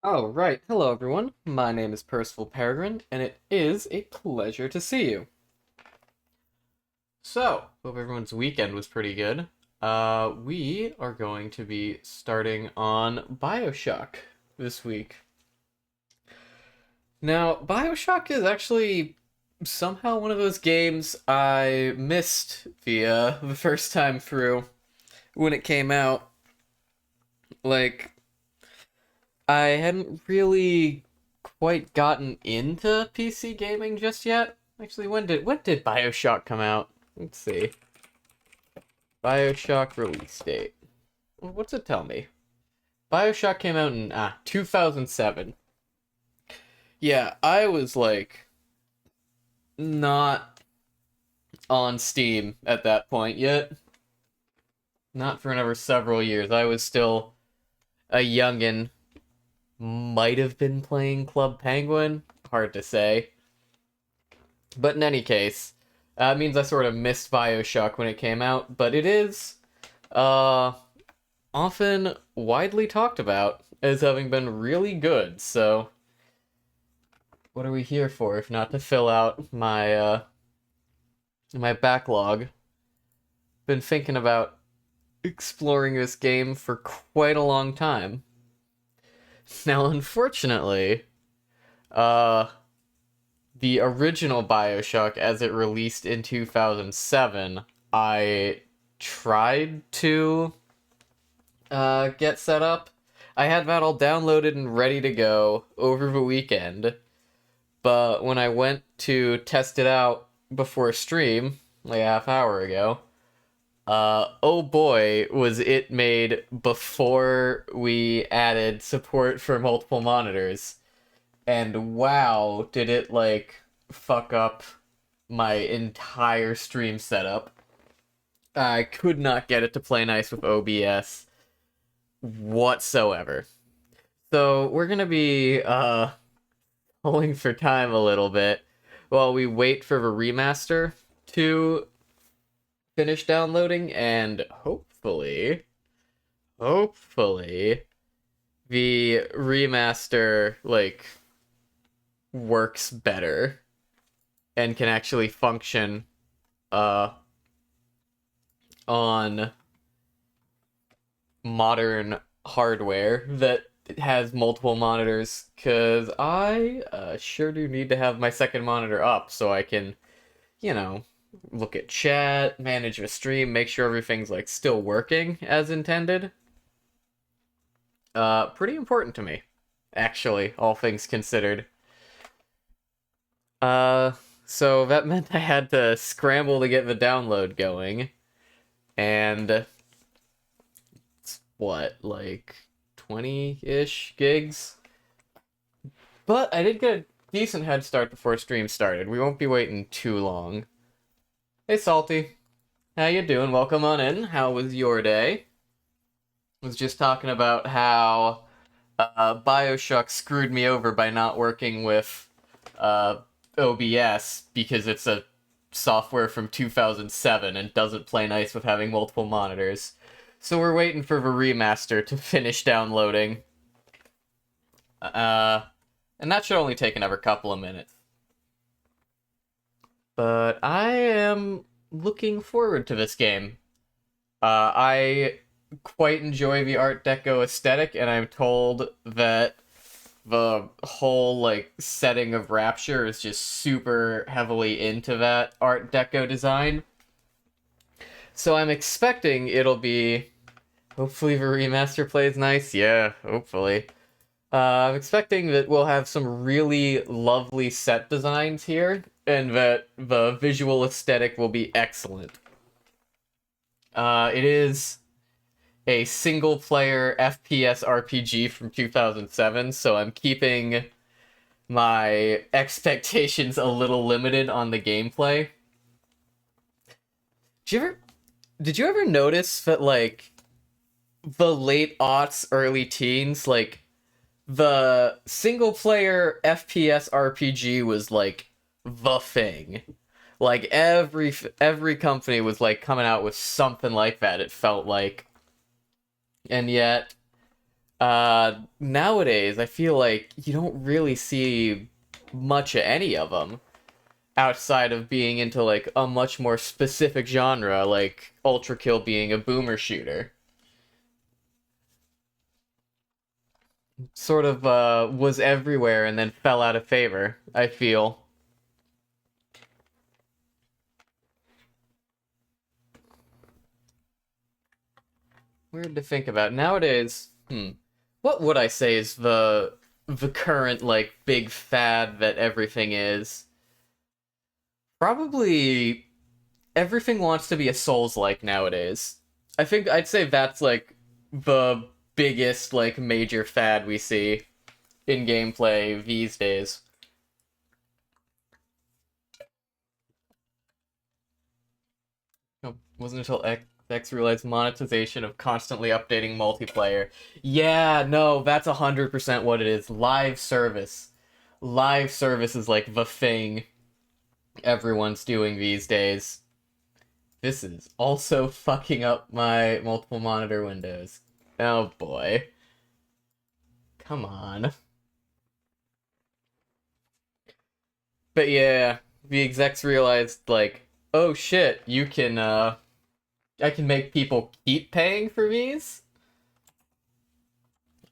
Oh, right. Hello, everyone. My name is Percival Peregrine, and it is a pleasure to see you. So, hope everyone's weekend was pretty good. We are going to be starting on Bioshock this week. Now, Bioshock is actually somehow one of those games I missed the first time through when it came out. Like, I hadn't really quite gotten into PC gaming just yet. Actually, when did BioShock come out? Let's see. BioShock release date. What's it tell me? BioShock came out in 2007. Yeah, I was like not on Steam at that point yet. Not for another several years. I was still a youngin'. Might have been playing Club Penguin. Hard to say. But in any case, it means I sort of missed Bioshock when it came out, but it is uh, often widely talked about as having been really good. So, what are we here for if not to fill out my backlog? Been thinking about exploring this game for quite a long time. Now, unfortunately, uh, the original Bioshock, as it released in 2007, I tried to get set up. I had that all downloaded and ready to go over the weekend, but when I went to test it out before stream, like a half hour ago, oh boy, was it made before we added support for multiple monitors. And wow, did it like fuck up my entire stream setup. I could not get it to play nice with OBS whatsoever. So we're gonna be pulling for time a little bit while we wait for the remaster to finish downloading, and hopefully the remaster like works better and can actually function uh on modern hardware that has multiple monitors, because I sure do need to have my second monitor up so I can, you know, look at chat, manage the stream, make sure everything's like still working as intended. Pretty important to me, actually, all things considered. Uh, so that meant I had to scramble to get the download going, and what, like 20-ish gigs? But I did get a decent head start before stream started. We won't be waiting too long. Hey, Salty. How you doing? Welcome on in. How was your day? Was just talking about how Bioshock screwed me over by not working with uh, OBS because it's a software from 2007 and doesn't play nice with having multiple monitors. So we're waiting for the remaster to finish downloading. Uh, and that should only take another couple of minutes. But I am looking forward to this game. I quite enjoy the Art Deco aesthetic, and I'm told that the whole like setting of Rapture is just super heavily into that Art Deco design. So I'm expecting it'll be, hopefully the remaster plays nice. Yeah, hopefully. I'm expecting that we'll have some really lovely set designs here, and that the visual aesthetic will be excellent. It is a single player FPS RPG from 2007, so I'm keeping my expectations a little limited on the gameplay. Did you ever did you ever notice that like the late aughts, early teens, like the single player FPS RPG was like the thing. Like every company was like coming out with something like that, it felt like. And yet Nowadays, I feel like you don't really see much of any of them outside of being into like a much more specific genre, like Ultra Kill being a boomer shooter. Sort of was everywhere and then fell out of favor, I feel. Weird to think about. Nowadays, what would I say is the current like big fad that everything is? Probably everything wants to be a Souls-like nowadays. I think I'd say that's like the biggest like major fad we see in gameplay these days. It wasn't until X realized monetization of constantly updating multiplayer. Yeah, no, that's 100% what it is. Live service. Live service is like the thing everyone's doing these days. This is also fucking up my multiple monitor windows. Oh boy. Come on. But yeah, the execs realized, like, oh shit, you can, I can make people keep paying for these?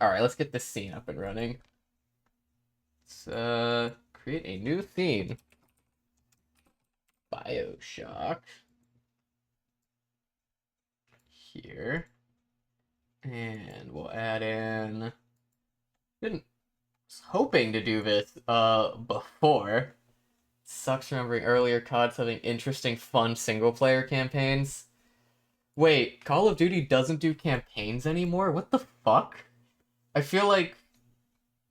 Alright, let's get this scene up and running. Let's, create a new theme. Bioshock. Here. And we'll add in... Didn't... was hoping to do this, before. Sucks remembering earlier CODs having interesting, fun single-player campaigns. Wait, Call of Duty doesn't do campaigns anymore? What the fuck? I feel like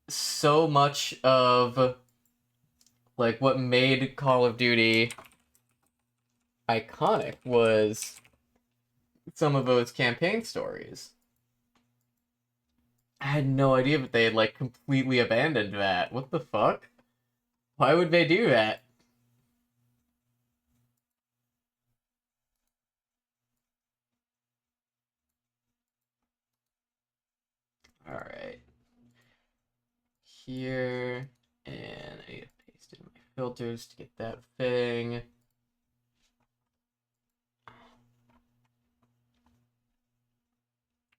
so much of like what made Call of Duty iconic was some of those campaign stories. I had no idea that they had like completely abandoned that. What the fuck? Why would they do that? Alright. Here. And I need to paste in my filters to get that thing.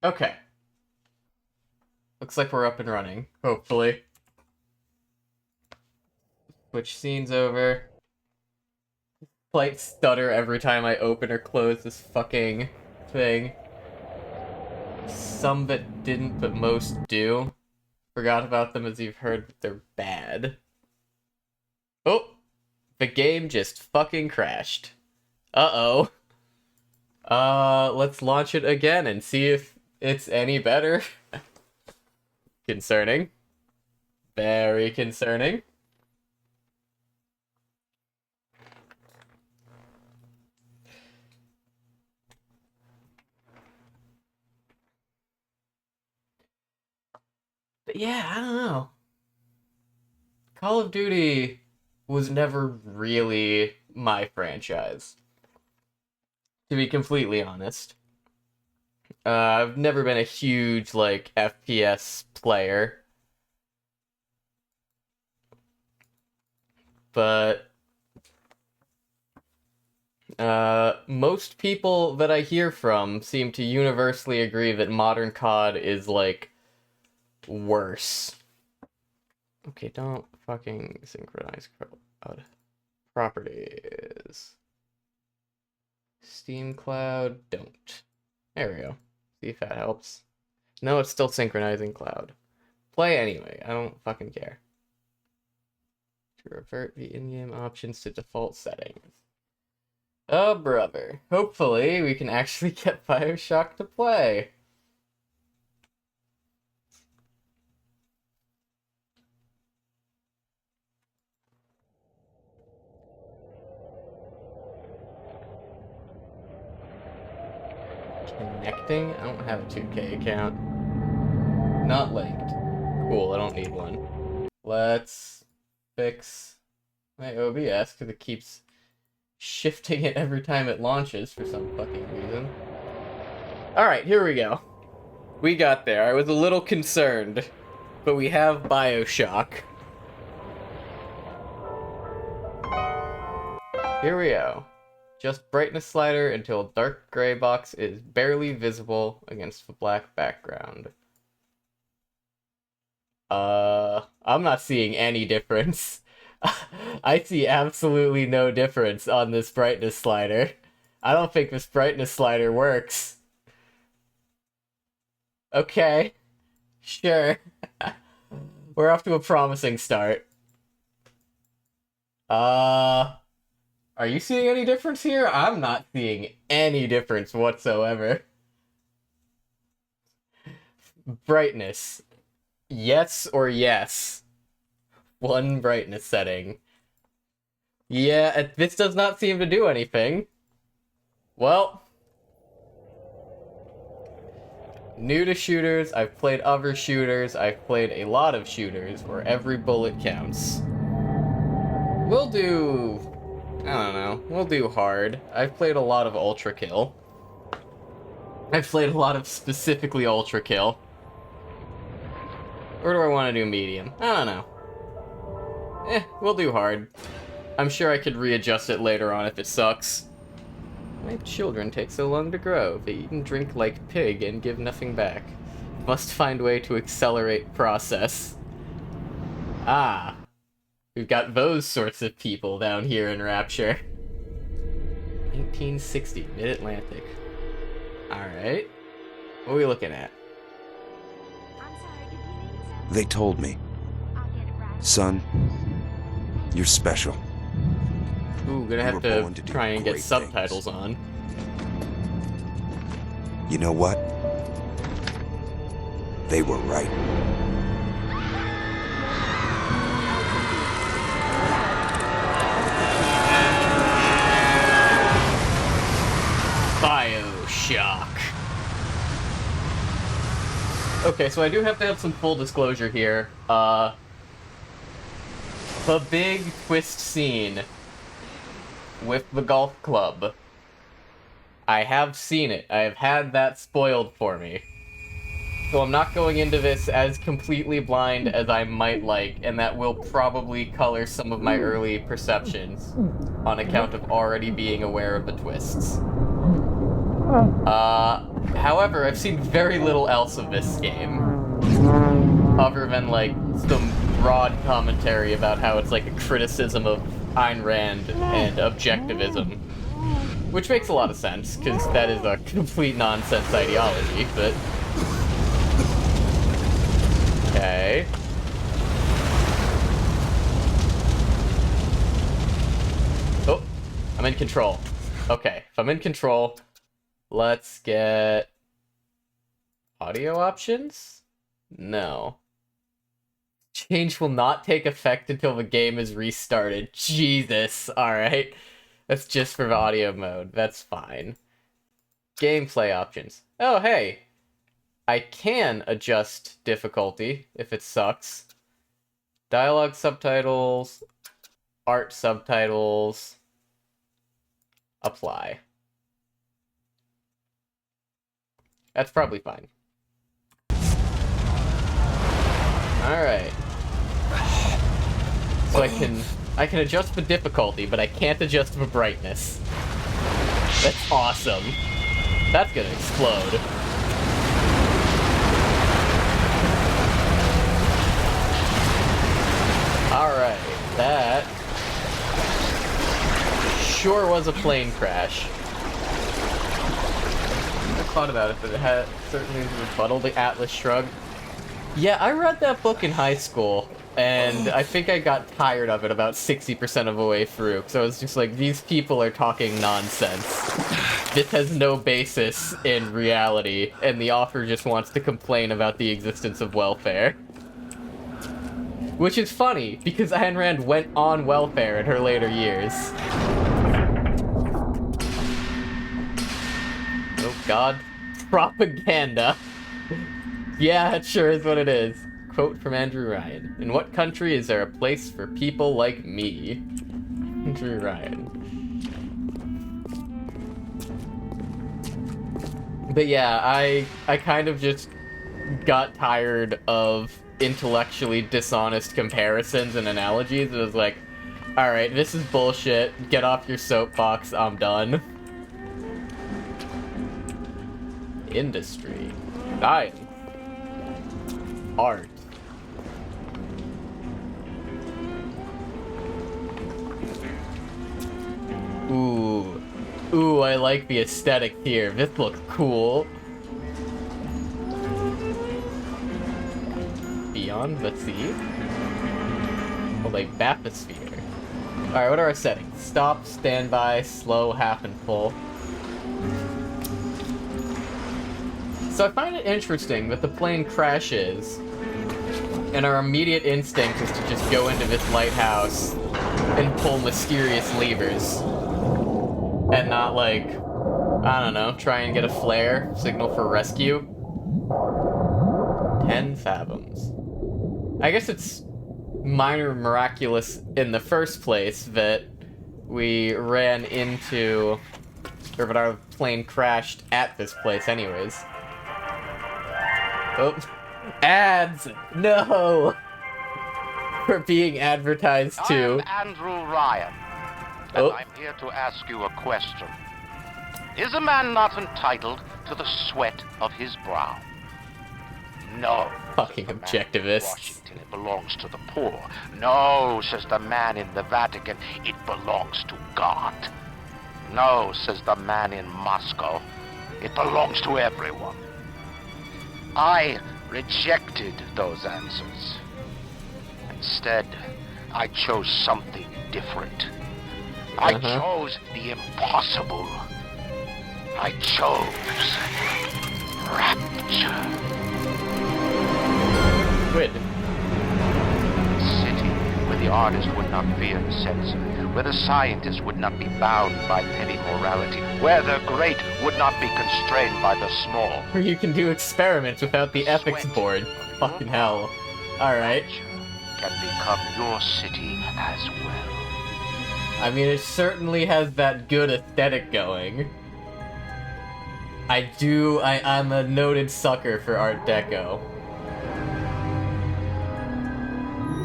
Okay. Looks like we're up and running, hopefully. Switch scenes over. Slight stutter every time I open or close this fucking thing. Some that didn't, but most do. Forgot about them as you've heard, but they're bad. Oh! The game just fucking crashed. Uh-oh. Let's launch it again and see if it's any better. Concerning. Very concerning. But yeah, I don't know. Call of Duty was never really my franchise, to be completely honest. I've never been a huge, like, FPS player. But most people that I hear from seem to universally agree that modern COD is, like, worse. Okay, don't fucking synchronize cloud properties. Steam Cloud, don't. There we go. See if that helps. No, it's still synchronizing cloud. Play anyway, I don't fucking care. To revert the in-game options to default settings. Oh, brother. Hopefully, we can actually get Bioshock to play. Connecting? I don't have a 2K account. Not linked. Cool, I don't need one. Let's fix my OBS, because it keeps shifting it every time it launches for some fucking reason. Alright, here we go. We got there. I was a little concerned. But we have Bioshock. Here we go. Just brightness slider until dark gray box is barely visible against the black background. I'm not seeing any difference. I see absolutely no difference on this brightness slider. I don't think this brightness slider works. Okay. Sure. We're off to a promising start. Are you seeing any difference here? I'm not seeing any difference whatsoever. Brightness. Yes or yes? One brightness setting. Yeah, this does not seem to do anything. Well, new to shooters, I've played other shooters, I've played a lot of shooters where every bullet counts. We'll do... I don't know, we'll do hard. I've played a lot of Ultra Kill. I've played a lot of specifically Ultra Kill. Or do I want to do medium? I don't know. We'll do hard. I'm sure I could readjust it later on if it sucks. My children take so long to grow. They eat and drink like pig and give nothing back. Must find way to accelerate process. Ah. We've got those sorts of people down here in Rapture. 1960, Mid-Atlantic. Alright. What are we looking at? They told me. Son, you're special. Ooh, gonna have to try and get subtitles on. You know what? They were right. Bioshock. Okay, so I do have to have some full disclosure here. The big twist scene with the golf club. I have seen it. I have had that spoiled for me. So I'm not going into this as completely blind as I might like, and that will probably color some of my early perceptions on account of already being aware of the twists. However, I've seen very little else of this game. Other than, like, some broad commentary about how it's like a criticism of Ayn Rand and objectivism. Which makes a lot of sense, because that is a complete nonsense ideology, but... Okay. Oh, I'm in control. Okay, if I'm in control, let's get... audio options? No. Change will not take effect until the game is restarted. Jesus, alright. That's just for the audio mode. That's fine. Gameplay options. Oh, hey! I can adjust difficulty if it sucks. Dialogue subtitles, art subtitles, apply. That's probably fine. Alright. So I can adjust the difficulty, but I can't adjust the brightness. That's awesome. That's gonna explode. Alright, that sure was a plane crash. I thought about it, but it had certainly rebuttal the Atlas Shrugged. Yeah, I read that book in high school, and I think I got tired of it about 60% of the way through, because I was just like, these people are talking nonsense. This has no basis in reality, and the author just wants to complain about the existence of welfare. Which is funny, because Ayn Rand went on welfare in her later years. Oh god. Propaganda. Yeah, it sure is what it is. Quote from Andrew Ryan. In what country is there a place for people like me? Andrew Ryan. But yeah, I kind of just got tired of intellectually dishonest comparisons and analogies. It was like, alright, this is bullshit. Get off your soapbox. I'm done. Industry. Science. Art. Ooh. Ooh, I like the aesthetic here. This looks cool. Beyond the sea? Well, like bathysphere. Alright, what are our settings? Stop, standby, slow, half, and full. So I find it interesting that the plane crashes, and our immediate instinct is to just go into this lighthouse and pull mysterious levers. And not, like, I don't know, try and get a flare, signal for rescue. 10 fathoms. I guess it's minor miraculous in the first place that we ran into, or that our plane crashed at this place anyways. Oh, ads! No! We're being advertised to. I'm Andrew Ryan, and I'm here to ask you a question. Is a man not entitled to the sweat of his brow? No. Fucking objectivists. Washington, it belongs to the poor. No, says the man in the Vatican, it belongs to God. No, says the man in Moscow, it belongs to everyone. I rejected those answers. Instead, I chose something different. I chose the impossible. I chose Rapture. Good. City where the artist would not fear the censor, where the scientist would not be bound by petty morality, where the great would not be constrained by the small. Where you can do experiments without the ethics board. Fucking hell. Alright. Can become your city as well. I mean, it certainly has that good aesthetic going. I'm a noted sucker for Art Deco.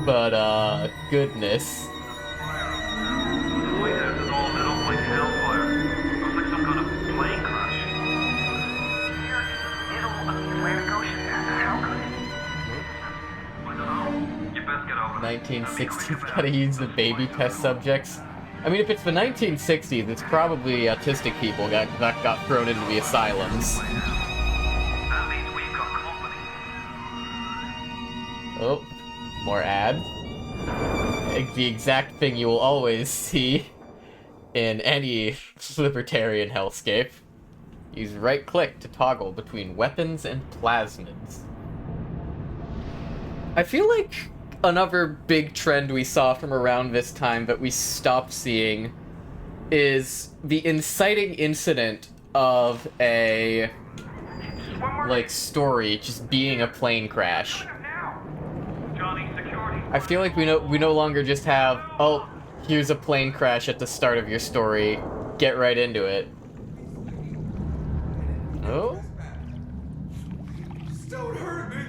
But, goodness. How 1960s, gotta use the baby test subjects. I mean, if it's the 1960s, it's probably autistic people that got thrown into the asylums. That means we've got company. Oh, more ads. The exact thing you will always see in any libertarian hellscape. Use right-click to toggle between weapons and plasmids. I feel like another big trend we saw from around this time that we stopped seeing is the inciting incident of a, like, story just being a plane crash. I feel like we no longer just have, oh, here's a plane crash at the start of your story, get right into it. Oh? Just don't hurt me.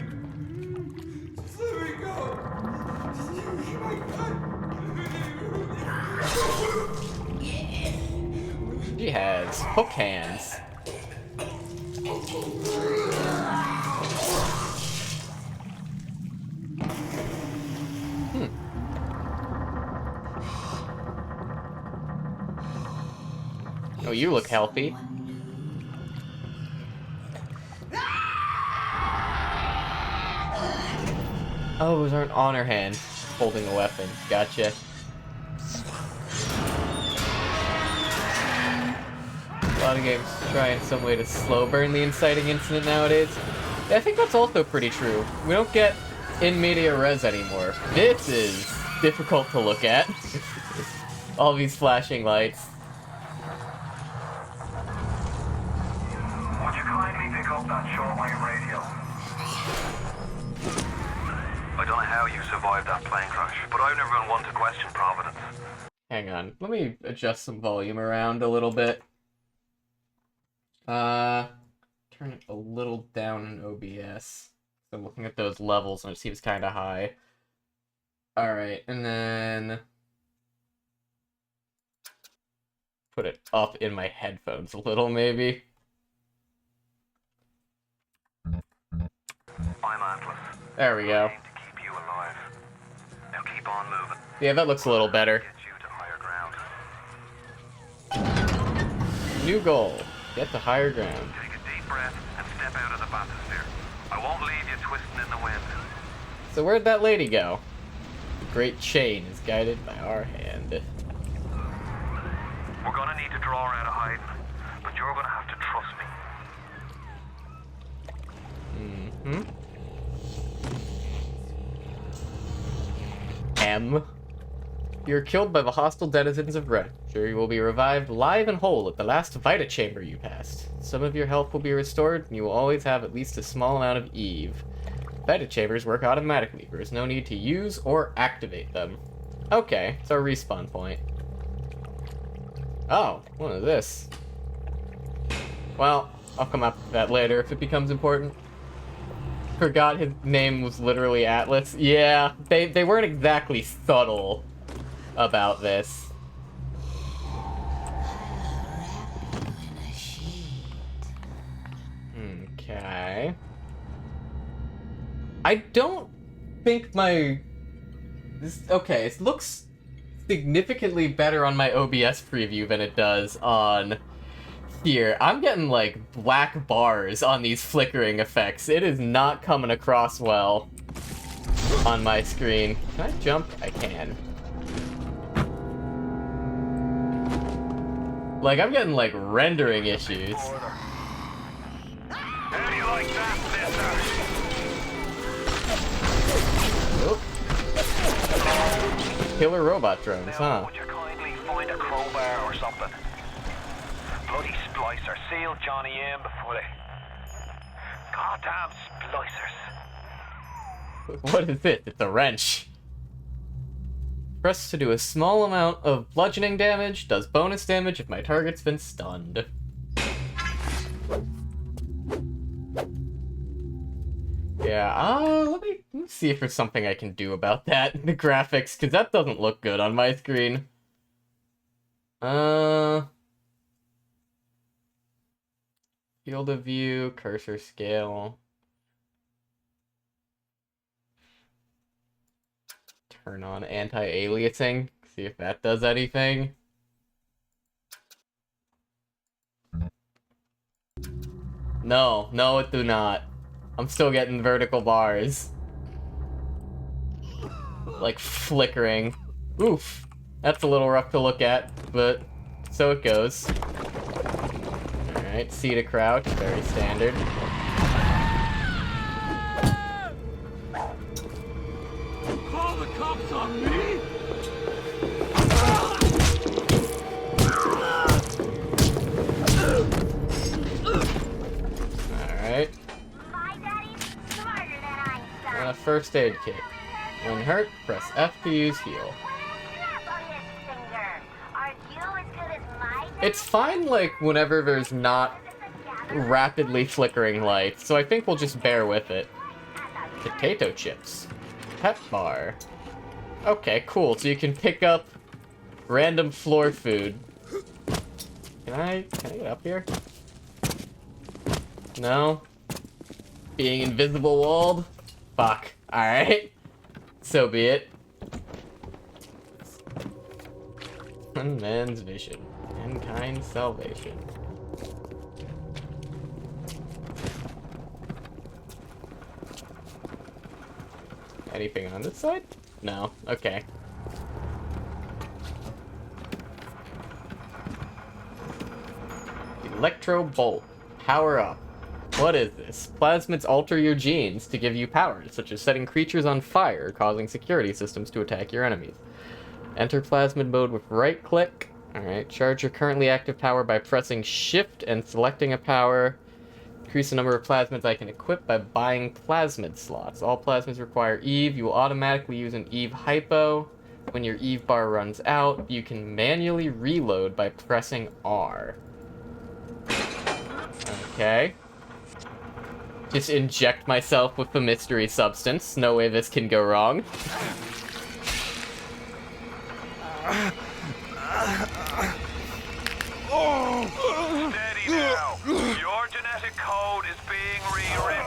Just let me go. She has hook hands. Oh, you look healthy. Oh, those aren't on her hand, holding a weapon. Gotcha. A lot of games try in some way to slow burn the inciting incident nowadays. I think that's also pretty true. We don't get in media res anymore. This is difficult to look at. All these flashing lights. Would you kindly pick up that shortwave radio? I don't know how you survived that plane crash, but I've never been one to question Providence. Hang on, let me adjust some volume around a little bit. Turn it a little down in OBS. So looking at those levels, and it seems kind of high. Alright, and then... put it up in my headphones a little, maybe. I'm Atlas. There we go. I aim to keep you alive. Now keep on moving. Yeah, that looks a little better. Get you to higher ground. New goal. Get to higher ground. Take a deep breath and step out of the bathysphere. I won't leave you twisting in the wind. So where'd that lady go? The great chain is guided by our hand. We're gonna need to draw her out of hiding, but you're gonna have to trust me. Mm-hmm. M. You're killed by the hostile denizens of Rapture. You will be revived live and whole at the last Vita chamber you passed. Some of your health will be restored, and you will always have at least a small amount of Eve. Vita chambers work automatically. There is no need to use or activate them. Okay, it's our respawn point. Oh, what is this? Well, I'll come up with that later if it becomes important. Forgot his name was literally Atlas. Yeah, they weren't exactly subtle about this. Okay. I don't think my... Okay, it looks significantly better on my OBS preview than it does on here. I'm getting, like, black bars on these flickering effects. It is not coming across well on my screen. Can I jump? I can. Like, I'm getting, like, rendering issues. How do you like that, Oh. Killer robot drones, now, huh? would you kindly find a crowbar or something? Bloody splicer, seal Johnny in before they... Goddamn splicers. What is it? It's a wrench. Press to do a small amount of bludgeoning damage, does bonus damage if my target's been stunned. Yeah, let me see if there's something I can do about that, the graphics, because that doesn't look good on my screen. Field of view, cursor scale. Turn on anti-aliasing, see if that does anything. No, it do not. I'm still getting vertical bars. Like flickering. Oof. That's a little rough to look at, but so it goes. Alright, C to crouch, very standard. Call the cops on me? Alright. My daddy's smarter than Einstein. And a first aid kit. When hurt, press F to use heal. Snap on his finger. Are you as good as my dad? It's fine, like, whenever there's not rapidly flickering light, so I think we'll just bear with it. Potato chips. Pet bar. Okay, cool. So you can pick up random floor food. Can I get up here? No? Being invisible walled? Fuck. Alright. So be it. One man's vision. Mankind's salvation. Anything on this side? No. Okay. Electro Bolt. Power up. What is this? Plasmids alter your genes to give you powers, such as setting creatures on fire, causing security systems to attack your enemies. Enter plasmid mode with right click. Alright, charge your currently active power by pressing shift and selecting a power. Increase the number of plasmids I can equip by buying plasmid slots. All plasmids require Eve. You will automatically use an Eve hypo. When your Eve bar runs out, you can manually reload by pressing R. Okay. Just inject myself with the mystery substance. No way this can go wrong. Steady now. Your genetic code is being rewritten.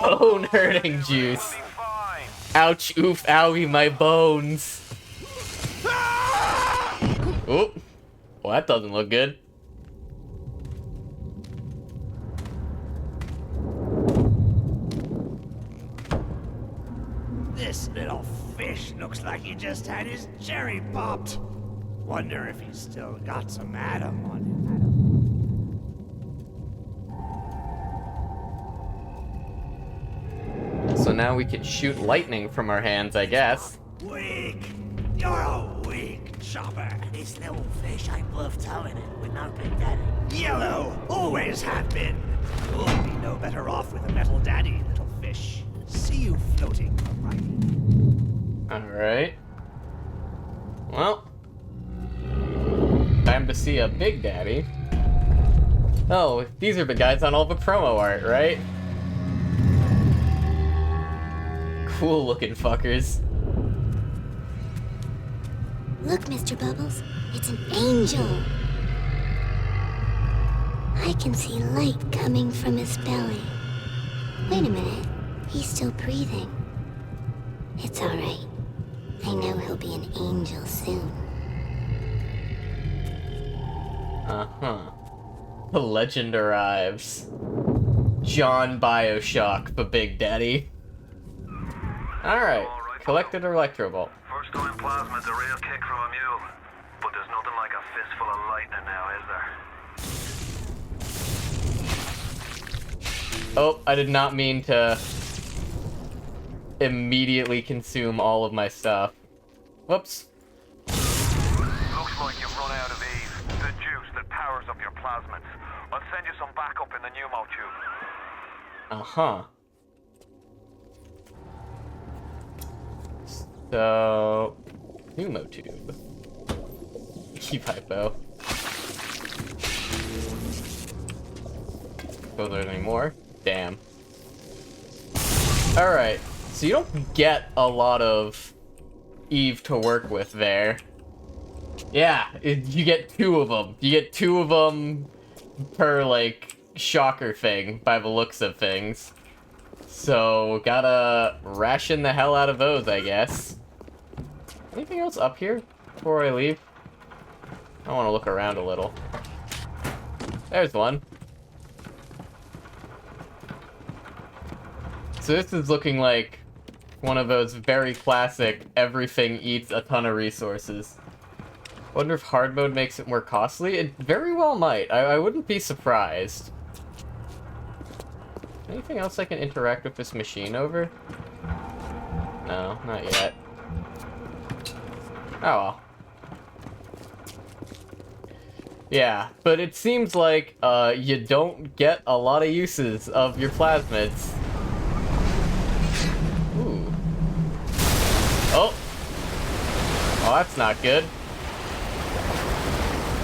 Bone hurting juice. You'll be fine. Ouch, oof, owie, my bones. Oop. Well, that doesn't look good. This little fish looks like he just had his cherry popped. Wonder if he's still got some Adam on him. So now we can shoot lightning from our hands, I guess. Weak. You're a weak chopper. This little fish ain't worth towing it with no big daddy. Yellow. Always have been. You'll be no better off with a metal daddy, little fish. See you floating right. Alright. Well. Time to see a Big Daddy. Oh, these are the guys on all the promo art, right? Cool looking fuckers. Look, Mr. Bubbles, it's an angel. I can see light coming from his belly. Wait a minute, he's still breathing. It's alright. I know he'll be an angel soon. Uh-huh. The legend arrives. John Bioshock, the Big Daddy. Alright, collected Electro Bolt. First time plasma's a real kick from a mule. But there's nothing like a fistful of lightning now, is there? Oh, I did not mean to immediately consume all of my stuff. Whoops. Looks like you've run out of Eve, the juice that powers up your plasmids. I'll send you some backup in the pneumo tube. Uh-huh. So... pneumotube. Keep hypo. Suppose there's any more? Damn. Alright, so you don't get a lot of Eve to work with there. Yeah, you get 2 of them. You get 2 of them per, like, shocker thing, by the looks of things. So, gotta ration the hell out of those, I guess. Anything else up here before I leave? I want to look around a little. There's one. So this is looking like one of those very classic everything eats a ton of resources. Wonder if hard mode makes it more costly? It very well might. I wouldn't be surprised. Anything else I can interact with this machine over? No, not yet. Oh well. Yeah, but it seems like you don't get a lot of uses of your plasmids. Ooh. Oh! Oh, that's not good.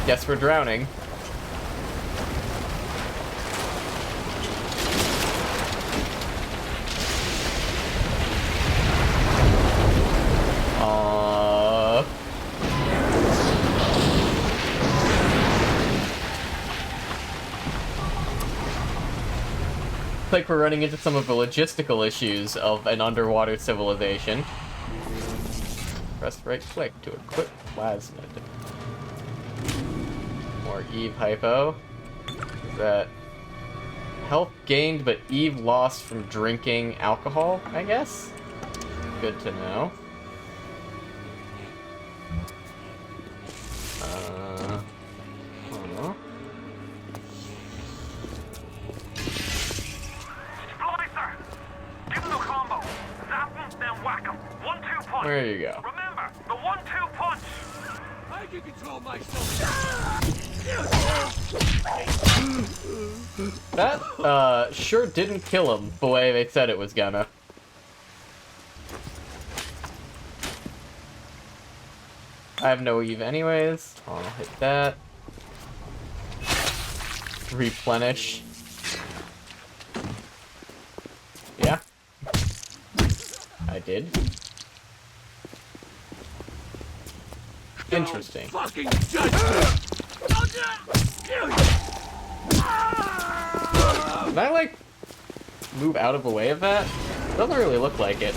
Guess we're drowning. Like we're running into some of the logistical issues of an underwater civilization. Press right click to equip plasmid. More Eve hypo. Is that health gained but Eve lost from drinking alcohol, I guess? Good to know. Huh. There you go. Remember, the 1-2 punch! I can control myself. That, sure didn't kill him the way they said it was gonna. I have no Eve anyways. I'll hit that. Replenish. I did. Interesting. Fucking judgment! Can I, like, move out of the way of that? Doesn't really look like it.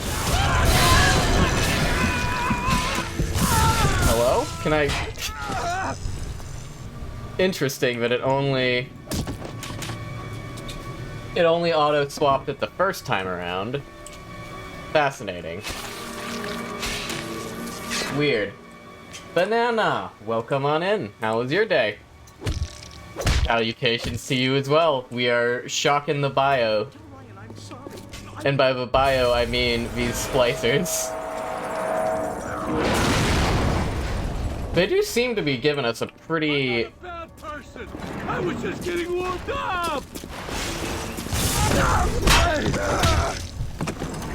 Hello? Can I... Interesting that it only auto-swapped it the first time around. Fascinating. Weird. Banana! Welcome on in. How was your day? Salutations to you as well. We are shocking the bio. And by the bio, I mean these splicers. They do seem to be giving us a pretty... I'm not a bad person. I was just getting warmed up.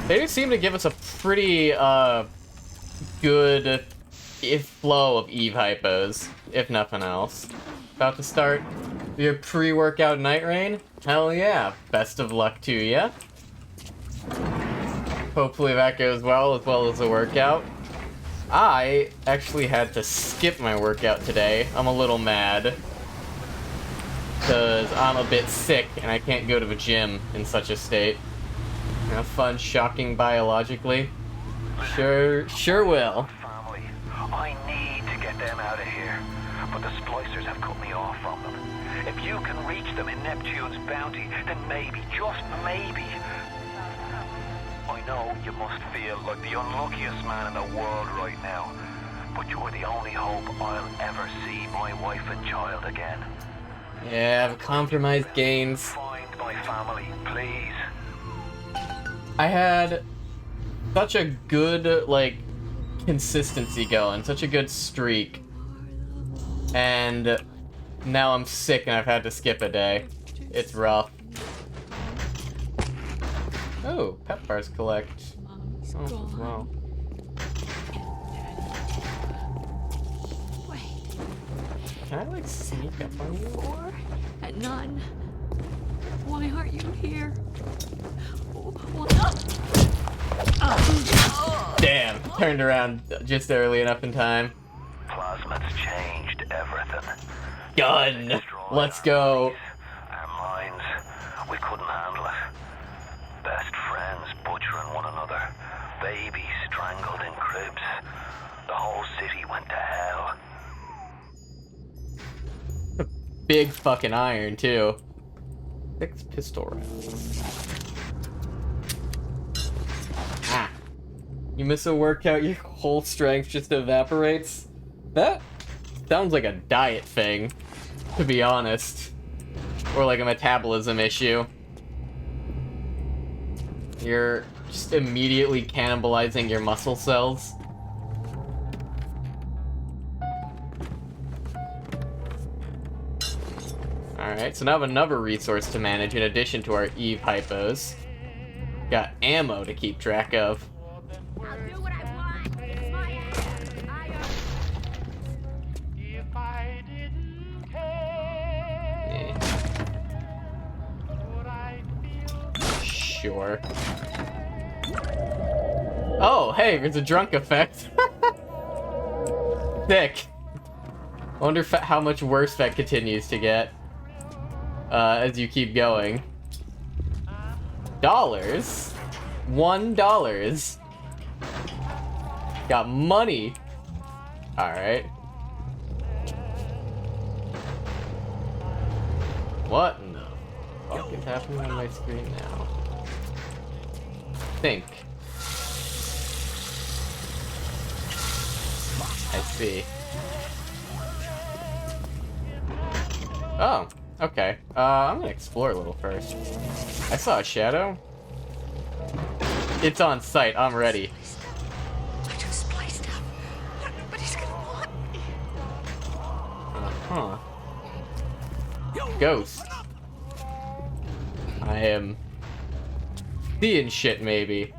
They do seem to give us a pretty, good flow of Eve hypos, if nothing else. About to start your pre-workout night rain? Hell yeah. Best of luck to ya. Hopefully that goes well as the workout. I actually had to skip my workout today. I'm a little mad. Because I'm a bit sick and I can't go to the gym in such a state. Have fun shocking biologically? Sure will. Family. I need to get them out of here. But the splicers have cut me off from them. If you can reach them in Neptune's bounty, then maybe, just maybe... I know you must feel like the unluckiest man in the world right now. But you're the only hope I'll ever see my wife and child again. Yeah, the compromised gains. Find my family, please. I had such a good, like, consistency going, such a good streak. And now I'm sick and I've had to skip a day. It's rough. Oh, pet bars collect. Oh, wow. Can I, like, sneak up on you? 4 and none. Why aren't you here? Damn, turned around just early enough in time. Plasma's changed everything. Gun! Let's go. Our minds, we couldn't handle it. Best friends butchering one another. Babies strangled in cribs. The whole city went to hell. Big fucking iron, too. 6 pistol rounds. Ah. You miss a workout, your whole strength just evaporates? That sounds like a diet thing, to be honest. Or like a metabolism issue. You're just immediately cannibalizing your muscle cells. Alright, so now I have another resource to manage in addition to our Eve hypos. Got ammo to keep track of. I'll do what I want. It's my ass. If I didn't care, would I feel Sure. Oh, hey, there's a drunk effect. Sick. I wonder how much worse that continues to get. As you keep going. $1. Got money. Alright. What in the fuck is happening on my screen now? Think. I see. Oh, okay. I'm gonna explore a little first. I saw a shadow. It's on site. I'm ready. I just spliced up. Nobody's gonna want me. Uh-huh. Ghost. I am seeing shit, maybe.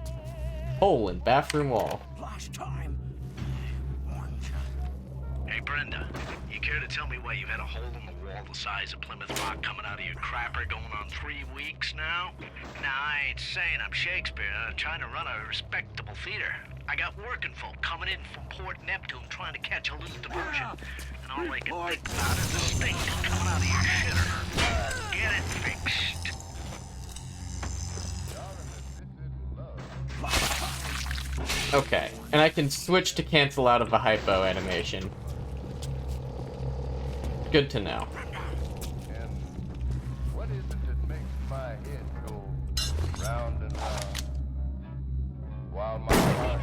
Hole in bathroom wall. Last time. Hey, Brenda, you care to tell me why you had a hole in the wall? ball the size of Plymouth Rock coming out of your crapper going on 3 weeks now? Nah, I ain't saying I'm Shakespeare. I'm trying to run a respectable theater. I got working folk coming in from Port Neptune trying to catch a loose diversion. And all they can think about is the stink coming out of your shitter. Get it fixed. Okay, and I can switch to cancel out of a hypo animation. Good to know. And what is it that makes my head go round and round while my heart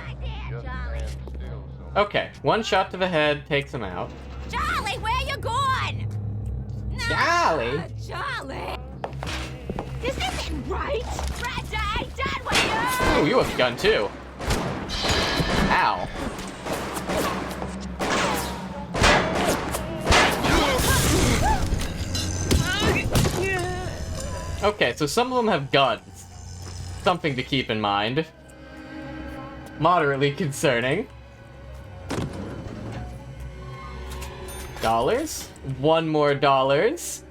just stands still so Okay, one shot to the head takes him out. Charlie, where you going? Charlie? Charlie! This isn't right! Rapture, I done with you! Oh, you have a gun too. Ow. Okay, so some of them have guns. Something to keep in mind. Moderately concerning. Dollars? One more dollars.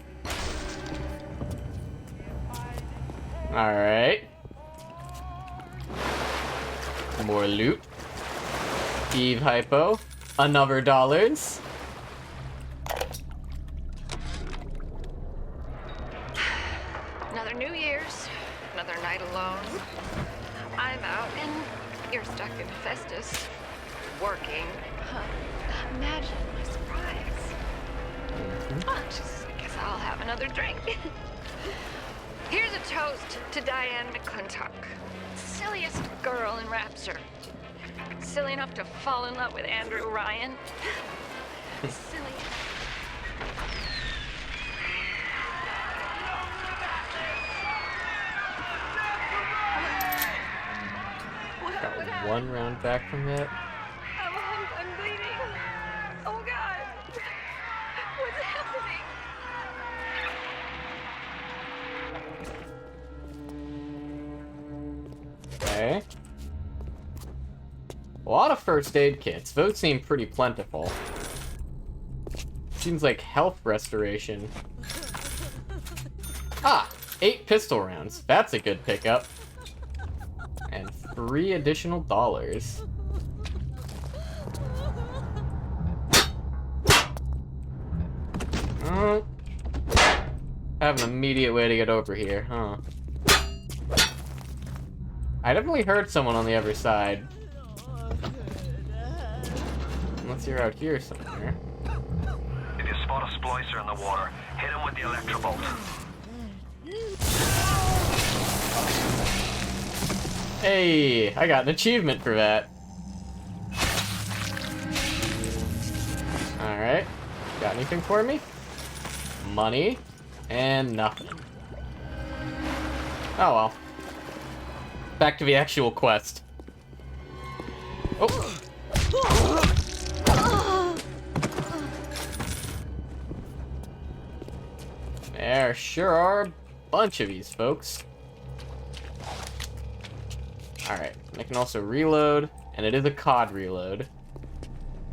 Alright. More loot. Eve hypo. Another dollars. Another New Year's, another night alone. I'm out and you're stuck in Festus. Working. Huh. Imagine my surprise. Oh, just guess I'll have another drink. Here's a toast to Diane McClintock. Silliest girl in Rapture. Silly enough to fall in love with Andrew Ryan. Silly. Got one round back from it. I'm bleeding. Oh God. What's happening? Okay. A lot of first aid kits. Those seem pretty plentiful. Seems like health restoration. Ah! 8 pistol rounds. That's a good pickup. And 3 additional dollars. Have an immediate way to get over here, huh? I definitely heard someone on the other side. Unless you're out here somewhere. If you spot a splicer in the water, hit him with the electrobolt. Hey, I got an achievement for that. Alright. Got anything for me? Money. And nothing. Oh well. Back to the actual quest. Oh. There sure are a bunch of these folks. Alright, I can also reload, and it is a COD reload,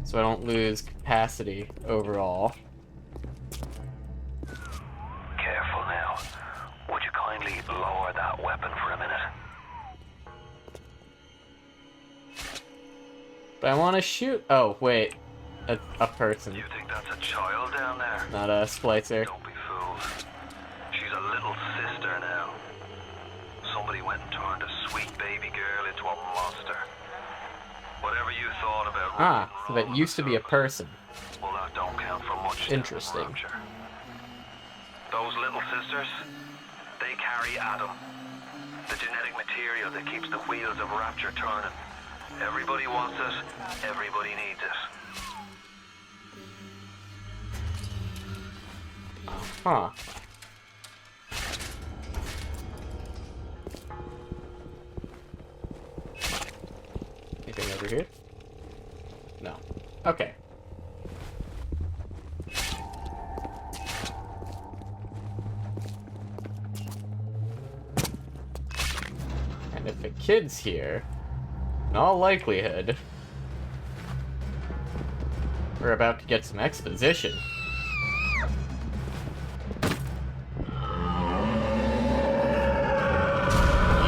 so I don't lose capacity overall. Careful now. Would you kindly lower that weapon for a minute? But I want to shoot. Oh, wait. A person, You think that's a child down there? not a splicer. Don't be fooled. She's a little sister now. Somebody went and turned a sweet baby girl into a monster. Whatever you thought about Ah, rock so and that roll used to be a person. well, that don't count for much. Interesting. In Rapture. Those little sisters, they carry Adam, the genetic material that keeps the wheels of Rapture turning. Everybody wants it, everybody needs it. Huh. Anything over here? No. Okay. And if a kid's here, in all likelihood, we're about to get some exposition.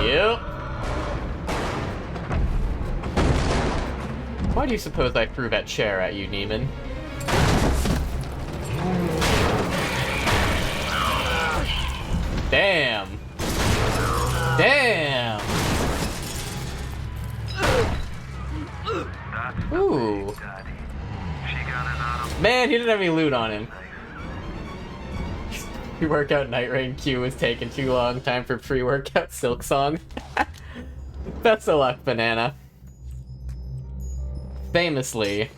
Yep. Why do you suppose I threw that chair at you, Neiman? Damn. Damn. Ooh. Man, he didn't have any loot on him. Pre-workout Night Rain queue was taking too long. Time for pre-workout Silk Song. Best of luck, Banana. Famously,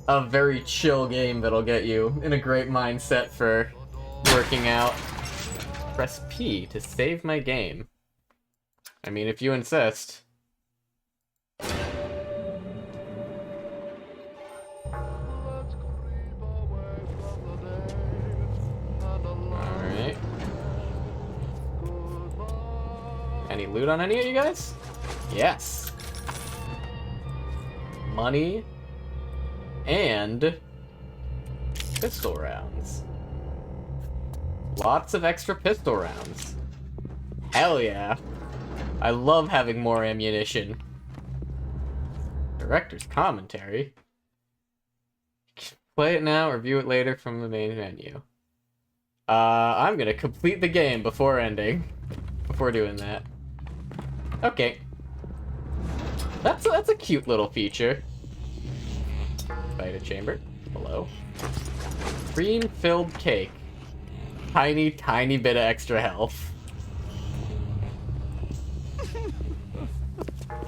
a very chill game that'll get you in a great mindset for working out. Press P to save my game. I mean, if you insist. Alright. Any loot on any of you guys? Yes. Money. And pistol rounds. Lots of extra pistol rounds. Hell yeah. I love having more ammunition. Director's commentary. Play it now or view it later from the main menu. I'm gonna complete the game before ending. Before doing that. Okay. That's a cute little feature. Beta chamber. Hello. Cream-filled cake. Tiny, tiny bit of extra health.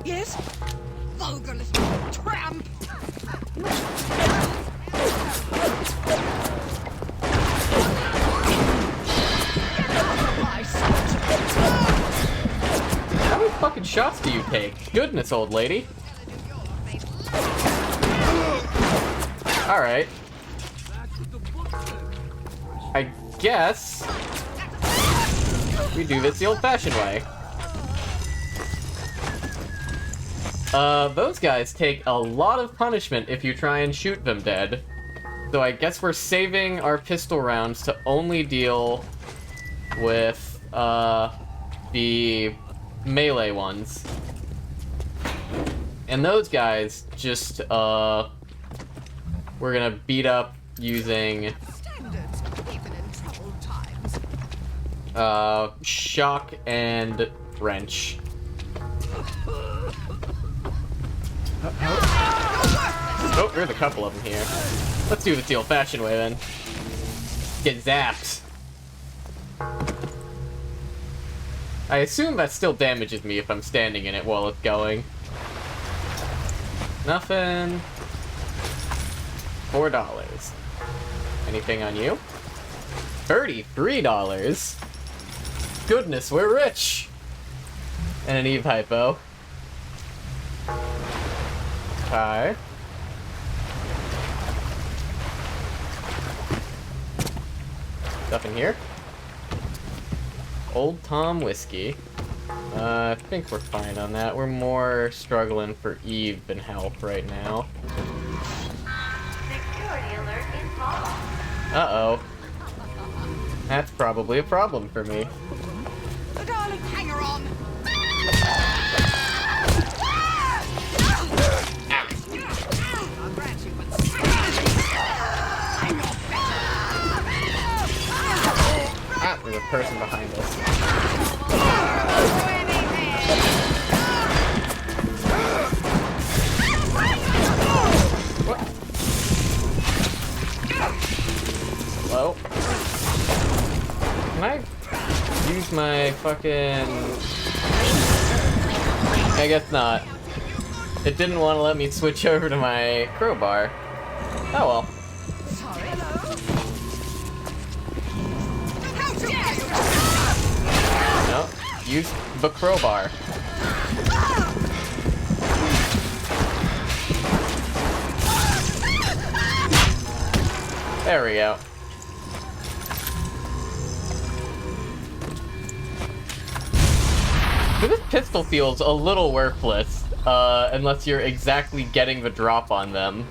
Yes? Vulgar little tramp! How many fucking shots do you take? Goodness, old lady. Alright. I guess we do this the old-fashioned way. Those guys take a lot of punishment if you try and shoot them dead. So I guess we're saving our pistol rounds to only deal with, the melee ones. And those guys just, we're gonna beat up using shock and wrench. Oh, there's a couple of them here. Let's do this the old-fashioned way then. Get zapped. I assume that still damages me if I'm standing in it while it's going. Nothing. $4. Anything on you? $33. Goodness, we're rich. And an Eve hypo. Hi. Stuff in here. Old Tom whiskey. I think we're fine on that. We're more struggling for Eve than health right now. Security alert in progress. Uh-oh. That's probably a problem for me. Darling, hang her on! Ah, there's a person behind us. What? Hello? Can I use my fucking... I guess not. It didn't want to let me switch over to my crowbar. Oh well. No, use the crowbar. There we go. This pistol feels a little worthless, unless you're exactly getting the drop on them.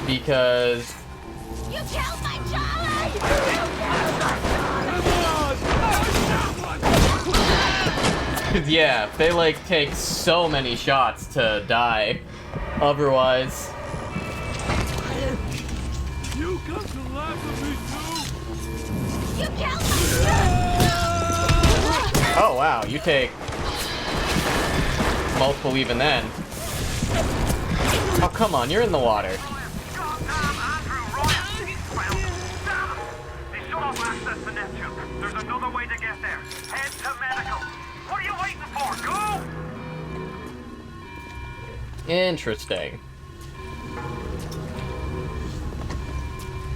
Because... You killed my Charlie! Cause yeah, they like take so many shots to die. Otherwise. You come to laugh at me too? You killed my Oh wow, you take multiple even then. Oh come on, you're in the water. They shut off access to Neptune. There's another way to get there. Head to medical. What are you waiting for? Go! Interesting.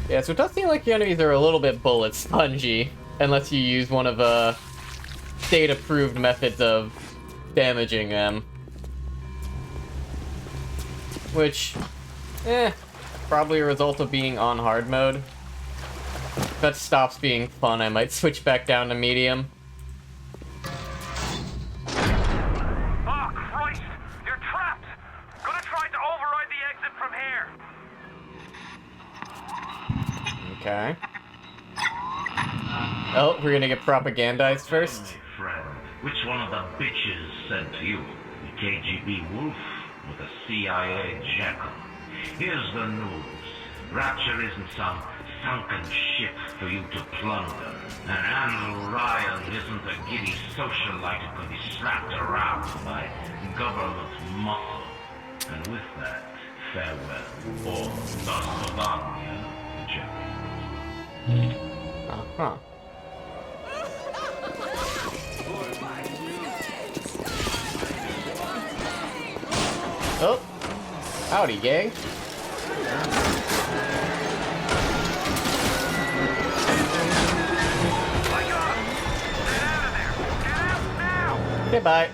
Yeah, so it does seem like the enemies are a little bit bullet spongy, unless you use one of state-approved methods of damaging them. Which, probably a result of being on hard mode. If that stops being fun, I might switch back down to medium. Oh, Christ! You're trapped! Gonna try to override the exit from here. Okay. Oh, we're gonna get propagandized first? My friend, which one of the bitches sent you? The KGB Wolf or the CIA Jackal? Here's the news. Rapture isn't some sunken ship for you to plunder. And Andrew Ryan isn't a giddy socialite who can be slapped around by government muscle. And with that, farewell. Or до свидания, Jackal. Uh-huh. Oh! Howdy, gang. Okay, bye.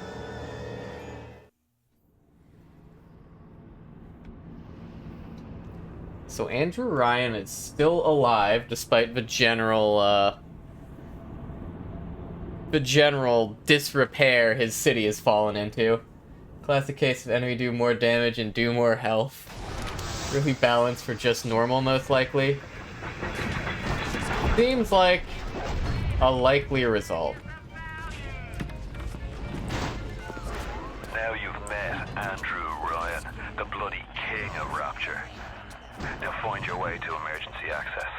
So Andrew Ryan is still alive, despite the general disrepair his city has fallen into. Classic case of enemy do more damage and do more health. Really balanced for just normal, most likely. Seems like a likely result. Now you've met Andrew Ryan, the bloody king of Rapture. Now find your way to emergency access.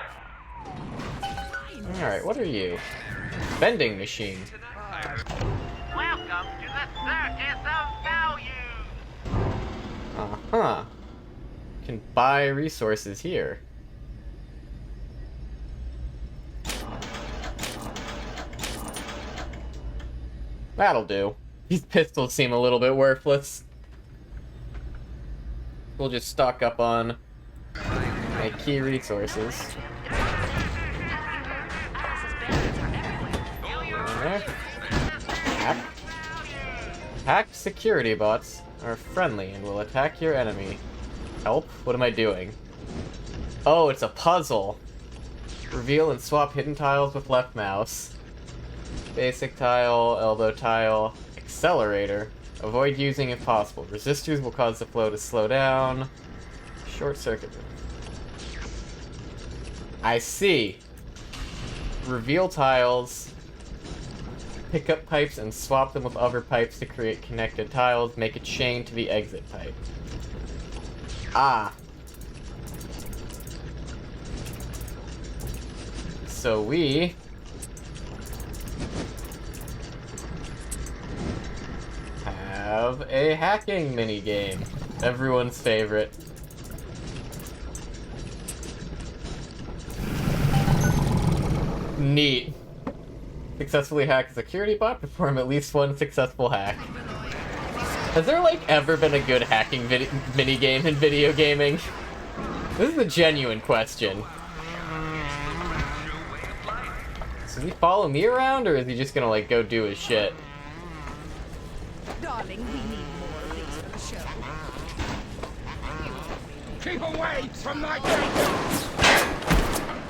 Alright, what are you? Vending machine. Welcome to the circus of value! Uh-huh. Can buy resources here. That'll do. These pistols seem a little bit worthless. We'll just stock up on my key resources. There. Hack. Hacked security bots are friendly and will attack your enemy. Help? What am I doing? Oh, it's a puzzle. Reveal and swap hidden tiles with left mouse. Basic tile, elbow tile, accelerator. Avoid using if possible. Resistors will cause the flow to slow down. Short circuit. I see. Reveal tiles. Pick up pipes and swap them with other pipes to create connected tiles. Make a chain to the exit pipe. Ah. So we have a hacking minigame. Everyone's favorite. Neat. Successfully hack a security bot, perform at least one successful hack. Has there, like, ever been a good hacking minigame in video gaming? This is a genuine question. So does he follow me around, or is he just gonna, like, go do his shit? Darling, we need more of these for the show. Keep away from my Deco!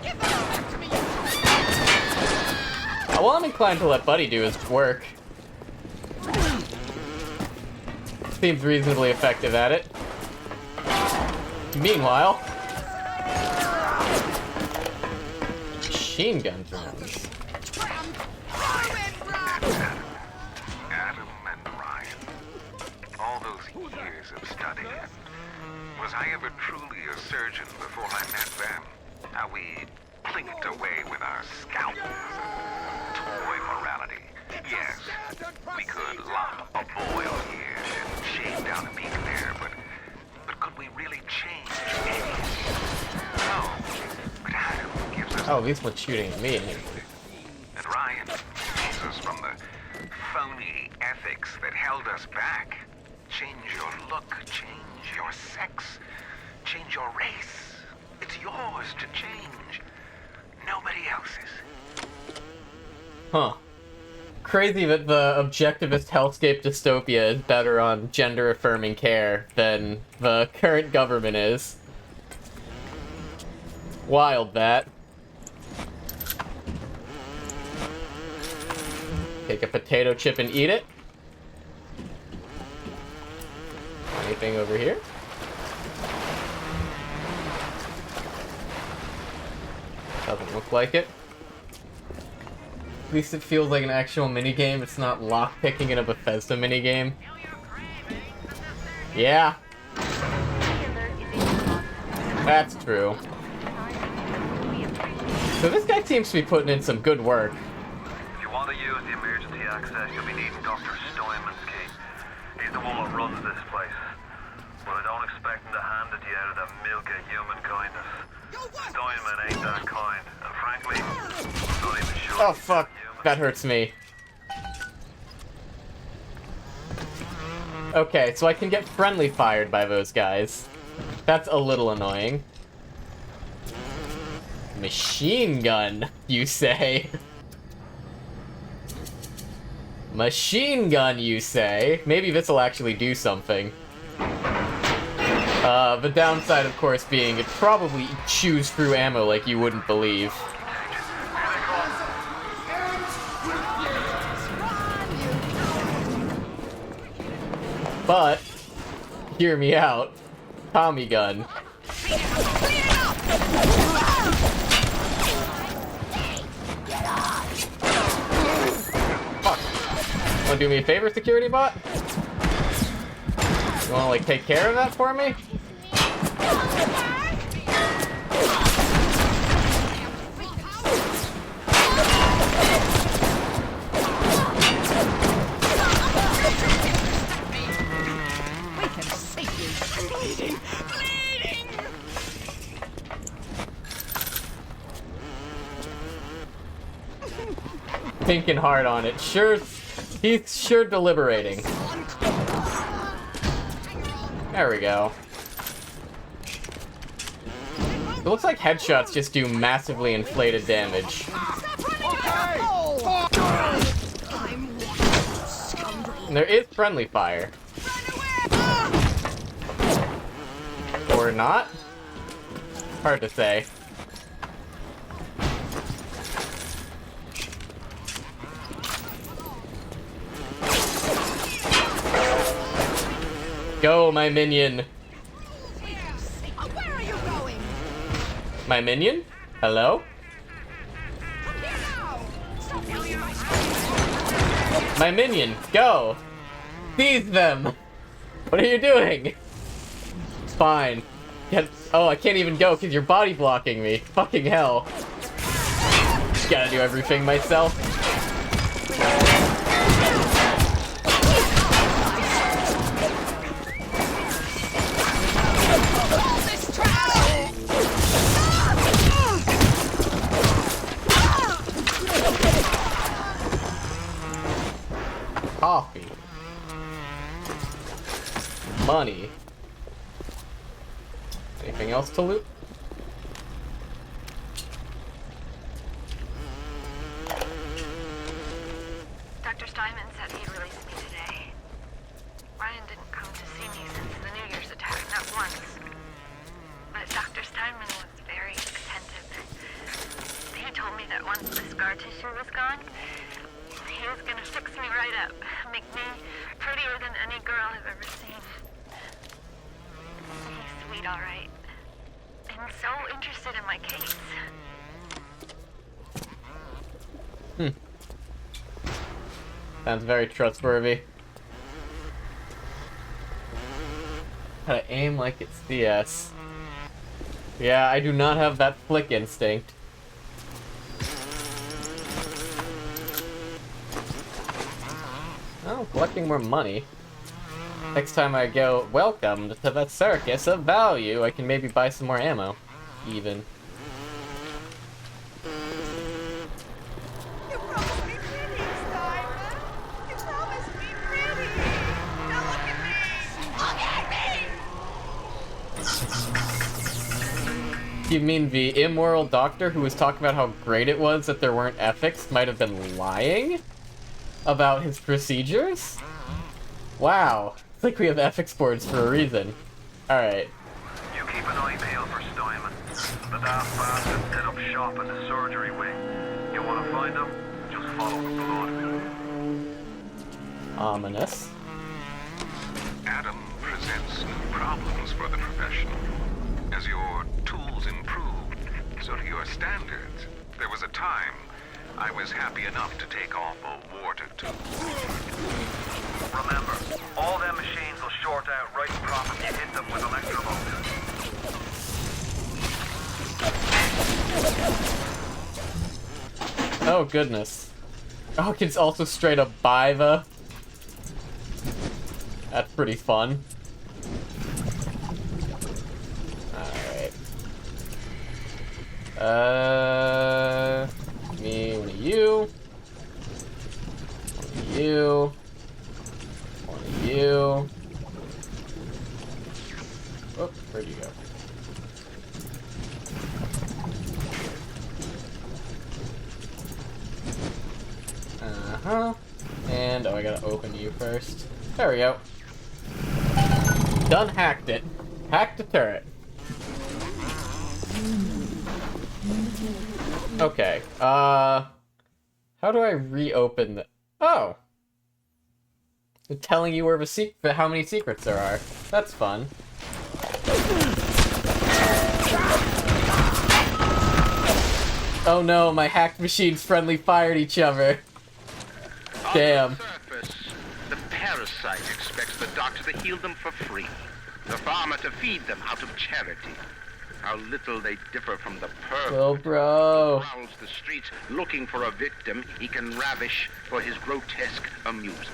Give them all back to me, you Well, I'm inclined to let Buddy do his work. Seems reasonably effective at it. Meanwhile... machine gun drones. Adam years of study. Was I ever truly a surgeon before I met them? How we plinked away with our scalpels and toy morality. Yes, we could lock a boil here and shave down a peak there, but could we really change anything? No. But Adam gives us... Oh, these one's shooting at me. And Ryan saves us from the phony ethics that held us back. Change your look, change your sex, change your race. It's yours to change. Nobody else's. Huh. Crazy that the objectivist hellscape dystopia is better on gender-affirming care than the current government is. Wild, that. Take a potato chip and eat it. Anything over here? Doesn't look like it. At least it feels like an actual minigame. It's not lockpicking in a Bethesda minigame. Yeah. That's true. So this guy seems to be putting in some good work. If you want to use the emergency access, you'll be needing Dr. Steinman's key. He's the one that runs this place. But I don't expect him to hand it to you out of the milk of human kindness. Steinman ain't that kind, and frankly, I'm not even sure. Oh fuck, that hurts me. Okay, so I can get friendly fired by those guys. That's a little annoying. Machine gun, you say? Machine gun, you say? Maybe this'll actually do something. The downside, of course, being it probably chews through ammo like you wouldn't believe. But, hear me out. Tommy gun. Fuck. Wanna do me a favor, security bot? You wanna, like, take care of that for me? Thinking hard on it. Sure, he's sure deliberating. There we go. It looks like headshots just do massively inflated damage. And there is friendly fire. Or not? Hard to say. Go, my minion. Where are you going? My minion? Hello? My minion, go! Seize them! What are you doing? It's fine. Oh, I can't even go because you're body blocking me. Fucking hell. Gotta do everything myself. Coffee. Money. Anything else to loot? Dr. Steinman said he'd release me today. Ryan didn't come to see me since the New Year's attack, not once. But Dr. Steinman was very attentive. He told me that once the scar tissue was gone, he was gonna fix me right up, make me prettier than any girl I've ever seen. He's sweet, all right. And so interested in my case. Sounds very trustworthy. How to aim like it's DS. Yeah, I do not have that flick instinct. Oh, collecting more money. Next time I go, welcome to the circus of value, I can maybe buy some more ammo. Even. You promised me pretty, Simon. You promised me pretty. Now look at me. Look at me. You mean the immoral doctor who was talking about how great it was that there weren't ethics might have been lying about his procedures? Wow. It's like we have ethics boards for a reason. Alright. You keep an eye peeled for Steinman. The daft bastard set up shop in the surgery wing. You want to find him? Just follow the blood. Ominous. Adam presents new problems for the profession. As your tools improve, so do your standards. There was a time I was happy enough to take off a wart or two. Remember, all them machines will short out right and proper if you hit them with electrovolts. Oh, goodness. Oh, it can also straight up buy the... That's pretty fun. Alright. Me, one of you. One of you. One of you. Oh, where'd you go? Uh-huh. And, oh, I gotta open you first. There we go. Done hacked it. Hacked the turret. Okay, how do I reopen the... Oh! They're telling you where how many secrets there are. That's fun. Oh no, my hacked machines friendly fired each other. Damn. On the surface, the parasite expects the doctor to heal them for free. The farmer to feed them out of charity. How little they differ from the pervert Well, bro. who prowls the streets looking for a victim he can ravish for his grotesque amusement.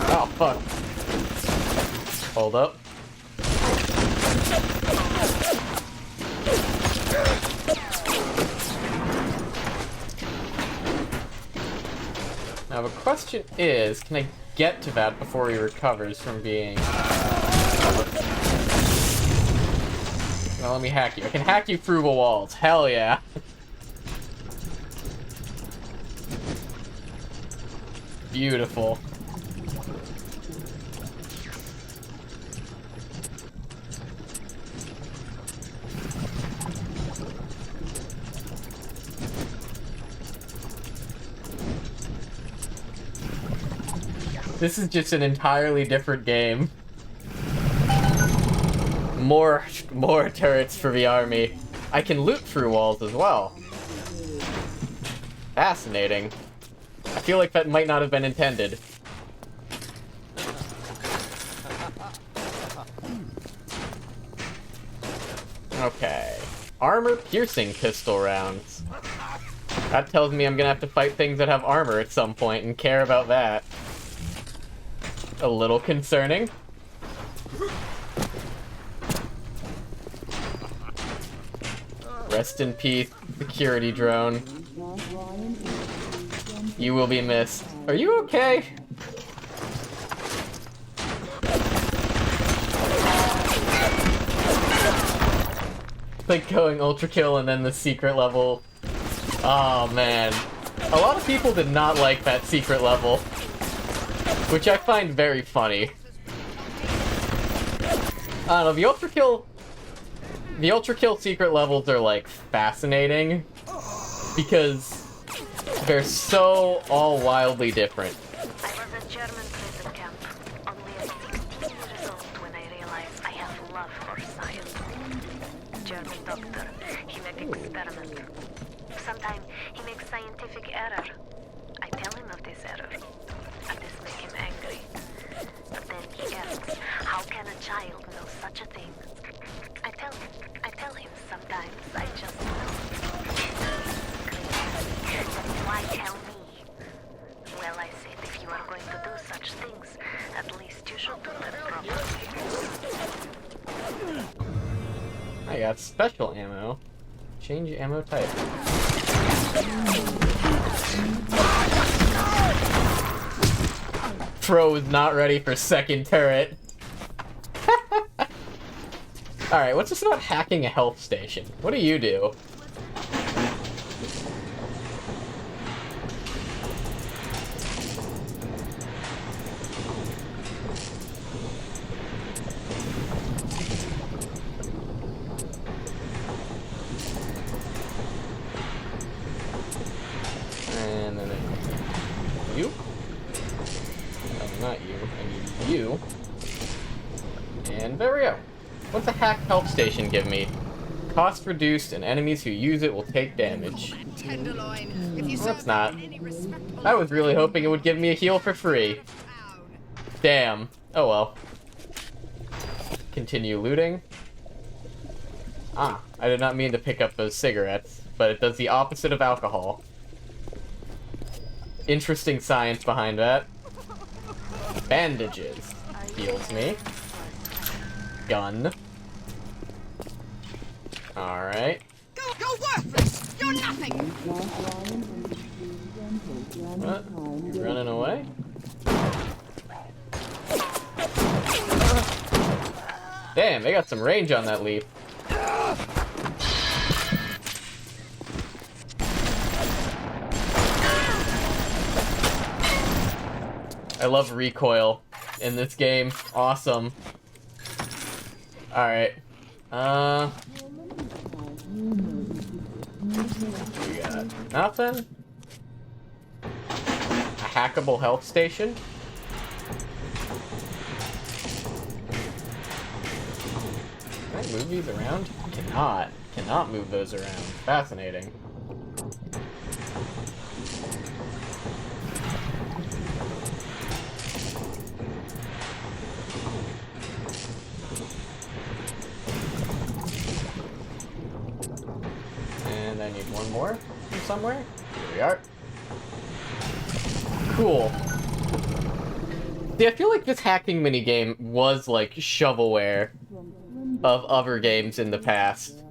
Oh, fuck. Hold up. Now the question is, can I get to that before he recovers from being... Now let me hack you. I can hack you through the walls. Hell yeah. Beautiful. This is just an entirely different game. More turrets for the army. I can loot through walls as well. Fascinating. I feel like that might not have been intended. Okay. Armor-piercing pistol rounds. That tells me I'm gonna have to fight things that have armor at some point and care about that. A little concerning. Rest in peace, security drone. You will be missed. Are you okay? Like going ultra kill and then the secret level. Oh man. A lot of people did not like that secret level, which I find very funny. I don't know, the ultra kill secret levels are like fascinating because they're so all wildly different. I was at German prison camp, only at 16 years old when I realized I have love for science. German doctor, he makes experiments. Sometimes he makes scientific error. I tell him of this error. A got special ammo. Change ammo type. Pro is not ready for second turret. Alright, what's this about hacking a health station? What do you do? And then you? No, not you. I need you. And there we go. What's a hacked health station give me? Cost reduced, and enemies who use it will take damage. Well, that's not. I was really hoping it would give me a heal for free. Damn. Oh well. Continue looting. Ah, I did not mean to pick up those cigarettes, but it does the opposite of alcohol. Interesting science behind that. Bandages. Heals me. Gun. Alright. Go worthless! You're nothing! What? You running away? Damn, they got some range on that leaf. I love recoil in this game. Awesome. Alright. We got nothing. A hackable health station. Can I move these around? Cannot. Cannot move those around. Fascinating. And I need one more from somewhere. Here we are. Cool. See, I feel like this hacking minigame was like shovelware of other games in the past.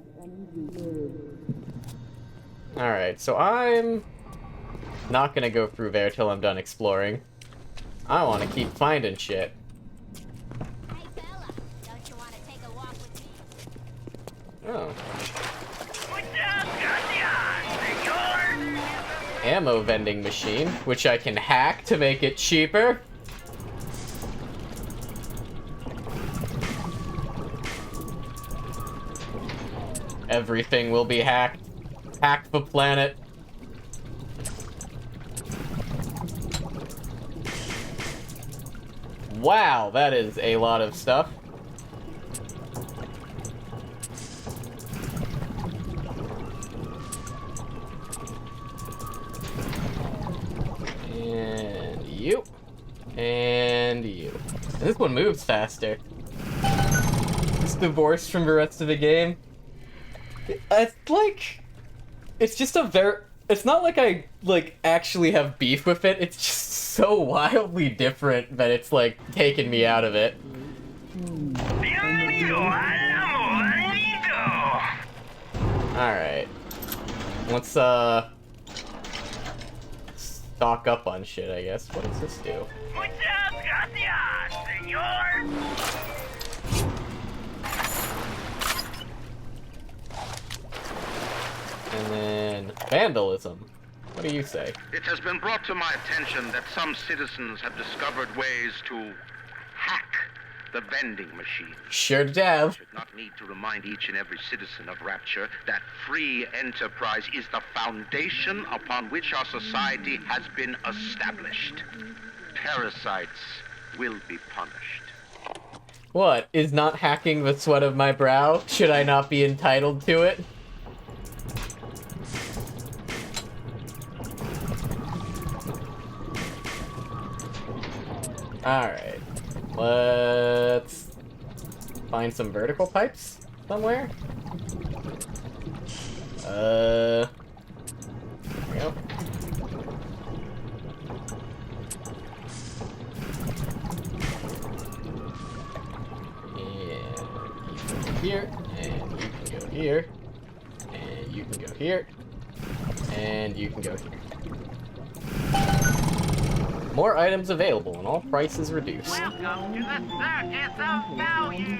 Alright, so I'm not gonna go through there till I'm done exploring. I want to keep finding shit. Oh. Ammo vending machine, which I can hack to make it cheaper. Everything will be hacked. Hack the planet. Wow, that is a lot of stuff. And you. And you. And this one moves faster. It's divorced from the rest of the game. It's like... It's just a very... It's not like I, like, actually have beef with it. It's just so wildly different that it's, like, taken me out of it. Alright. Let's, stock up on shit, I guess. What does this do? And then vandalism. What do you say? It has been brought to my attention that some citizens have discovered ways to hack the vending machine. Sure have. I should not need to remind each and every citizen of Rapture that free enterprise is the foundation upon which our society has been established. Parasites will be punished. What? Is not hacking the sweat of my brow? Should I not be entitled to it? Alright. Let's find some vertical pipes somewhere. There we go. And you can go here, and you can go here. And you can go here. And you can go here. More items available and all prices reduced. Welcome to the circus of value.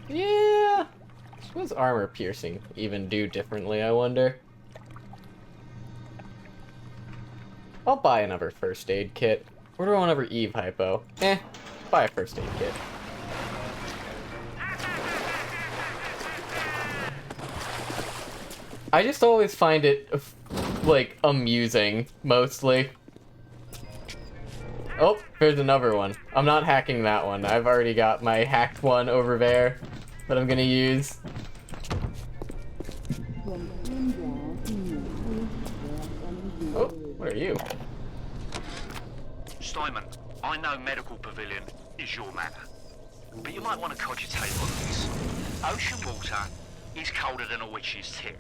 Yeah. What does armor piercing even do differently, I wonder? I'll buy another first aid kit. Or do I want another Eve hypo? Buy a first aid kit. I just always find it, like, amusing, mostly. Oh, here's another one. I'm not hacking that one. I've already got my hacked one over there that I'm gonna use. Oh, what are you? Steinman, I know Medical Pavilion is your matter, but you might want to cogitate on this. Ocean water is colder than a witch's tit.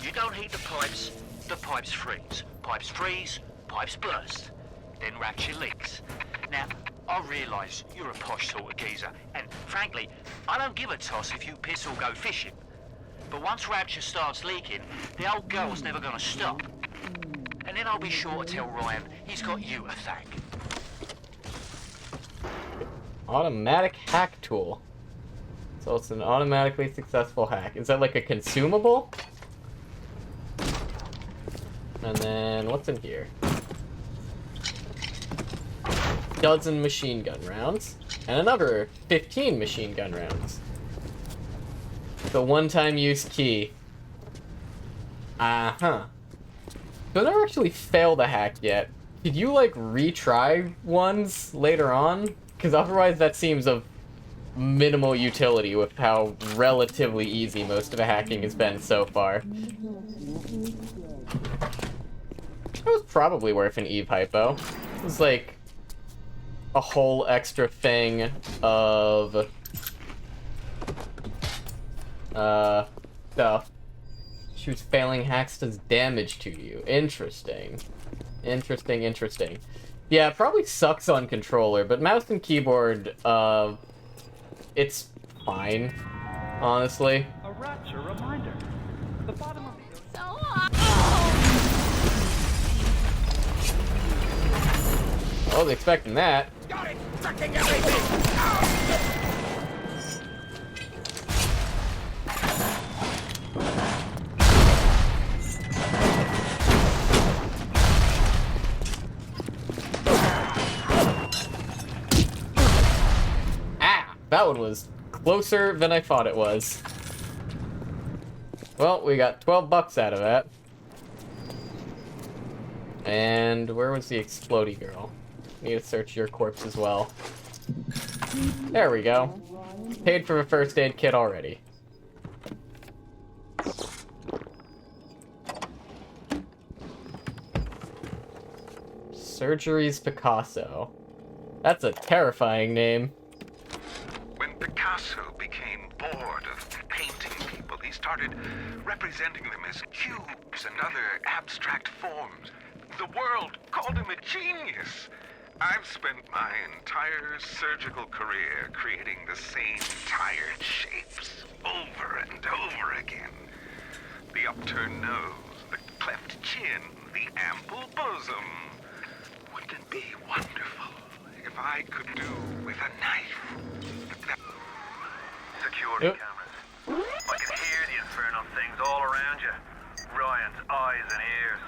You don't heat the pipes freeze. Pipes freeze, pipes burst. Then Rapture leaks. Now, I realise you're a posh sort of geezer, and frankly, I don't give a toss if you piss or go fishing. But once Rapture starts leaking, the old girl's never gonna stop. And then I'll be sure to tell Ryan he's got you to thank. Automatic hack tool. So it's an automatically successful hack. Is that like a consumable? And then what's in here? Dozen machine gun rounds. And another 15 machine gun rounds. The one-time use key. Uh-huh. So I never actually failed a hack yet. Did you, like, retry ones later on? Because otherwise that seems of minimal utility with how relatively easy most of the hacking has been so far. That was probably worth an Eve hypo. It was like a whole extra thing of stuff. Shoots failing hacks does damage to you. Interesting. Interesting. Yeah, it probably sucks on controller, but mouse and keyboard, it's fine, honestly. A Rapture reminder. The bottom of the... I wasn't expecting that. Got it! Sucking everything! That one was closer than I thought it was. Well, we got 12 bucks out of that. And where was the explodey girl? Need to search your corpse as well. There we go. Paid for a first aid kit already. Surgeries Picasso. That's a terrifying name. When Picasso became bored of painting people, he started representing them as cubes and other abstract forms. The world called him a genius. I've spent my entire surgical career creating the same tired shapes over and over again. The upturned nose, the cleft chin, the ample bosom. Wouldn't it be wonderful if I could do with a knife? Security cameras. I can hear the infernal things all around you. Ryan's eyes and ears.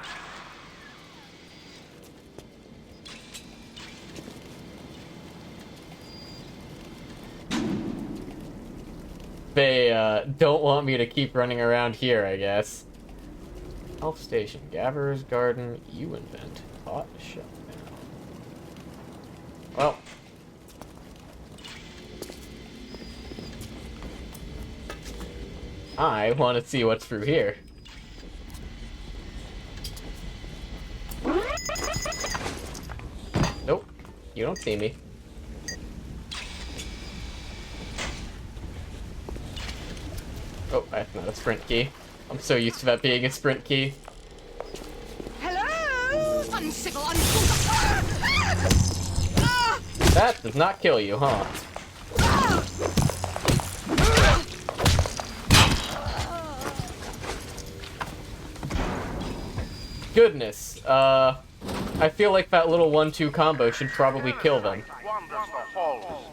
They, don't want me to keep running around here, I guess. Health station, Gatherer's Garden, you invent. Hot shut down. Well. I want to see what's through here. Nope. You don't see me. Oh, that's not a sprint key. I'm so used to that being a sprint key. Hello? Uncivil, That does not kill you, huh? Goodness, I feel like that little 1-2 combo should probably kill them. Wanders the halls.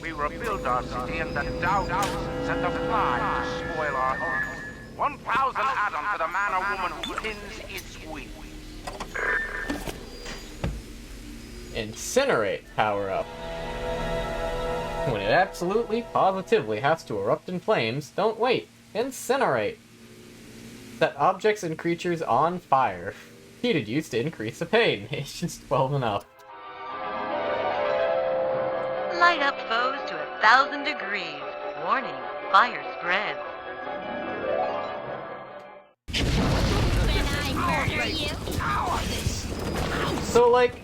We rebuild our city and the doubters sent the fly to spoil our hopes. 1,000 Adam to the man or woman who pins its wings. Incinerate power-up. When it absolutely, positively has to erupt in flames, don't wait. Incinerate. Set objects and creatures on fire. Repeated use to increase the pain. Agents 12 and up. Light up foes to 1,000 degrees. Warning, fire spreads. So, like,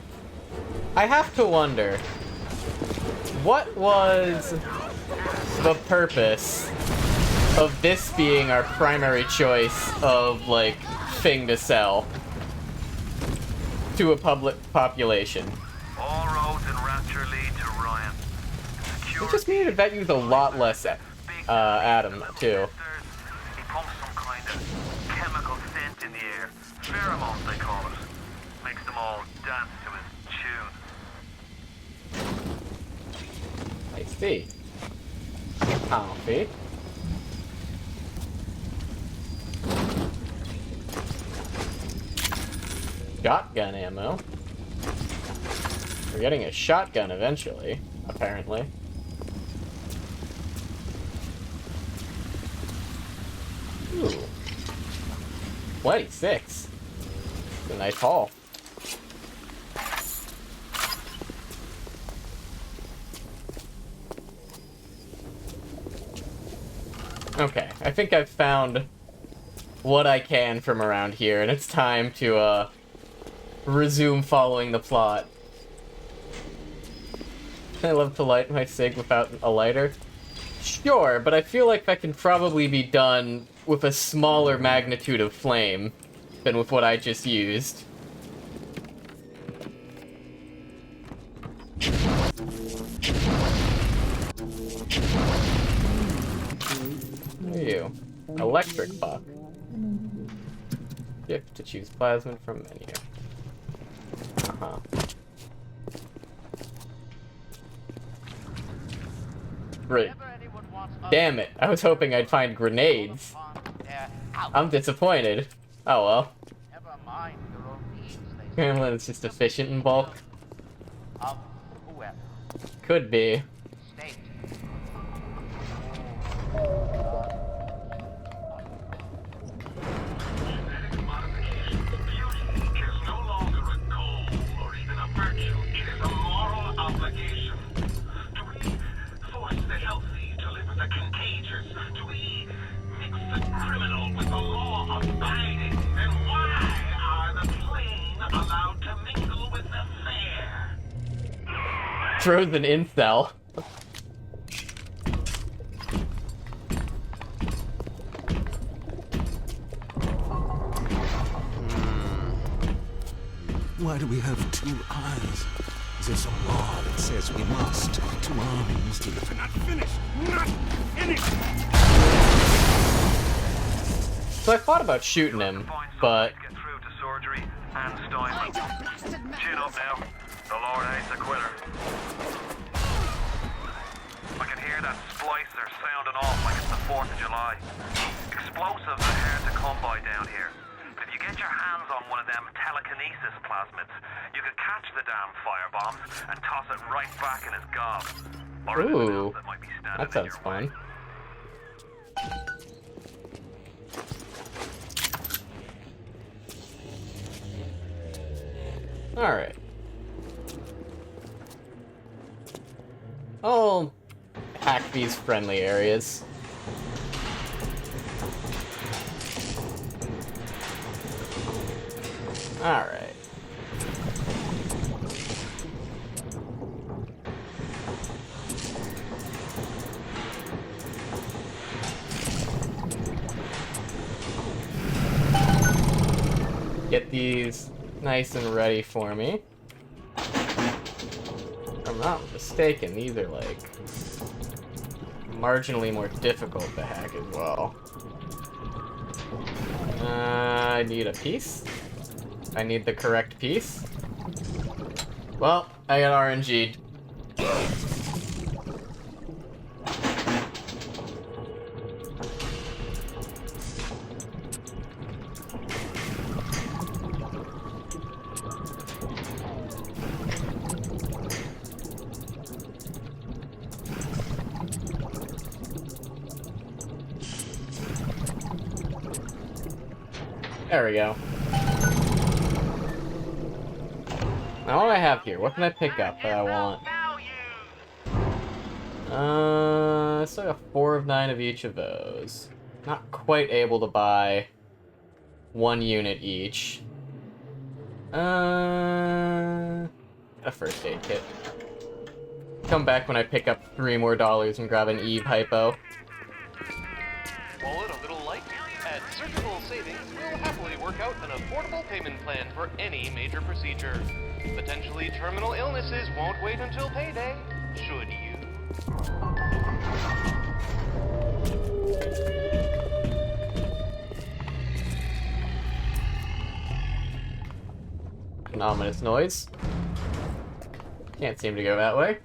I have to wonder, what was the purpose of this being our primary choice of, like, thing to sell to a public population? All roads in Rapture lead to Ryan. It just needed that use a lot less Adam, too. He pumps some kind of chemical scent in the air. Pheromones, they call it. Makes them all dance to his tune. I see. Coffee. Shotgun ammo. We're getting a shotgun eventually, apparently. Ooh. 26. It's a nice haul. Okay, I think I've found what I can from around here, and it's time to, resume following the plot. I love to light my cig without a lighter. Sure, but I feel like that can probably be done with a smaller magnitude of flame than with what I just used. What are you? Electric puck. Shift to choose plasmid from menu. Uh-huh. Great. Damn it, I was hoping I'd find grenades. I'm disappointed. Oh well. Gremlin is just efficient in bulk. Could be. Frozen incel. Why do we have two eyes? There's a law that says we must. Two arms. We're not finished. Not finished. So I thought about shooting him, but Get through to surgery and Stein. Chin up now. The Lord hates a quitter. I can hear that splicer sounding off like it's the 4th of July. Explosives are hard to come by down here. But if you get your hands on one of them telekinesis plasmids, you can catch the damn firebombs and toss it right back in his gob. Or anything else that might be standing that sounds in your fun. way. Alright. I'll hack these friendly areas. Alright. Get these nice and ready for me. If I'm not mistaken, these are like marginally more difficult to hack as well. I need a piece. I need the correct piece. Well, I got RNG'd. There we go. Now what do I have here? What can I pick up that I want? Still got 4 of 9 of each of those. Not quite able to buy 1 unit each. A first aid kit. Come back when I pick up $3 more and grab an Eve hypo. Wallet a little light? At Surgical Savings, we'll happily work out an affordable payment plan for any major procedure. Potentially terminal illnesses won't wait until payday, should you? An ominous noise. Can't seem to go that way.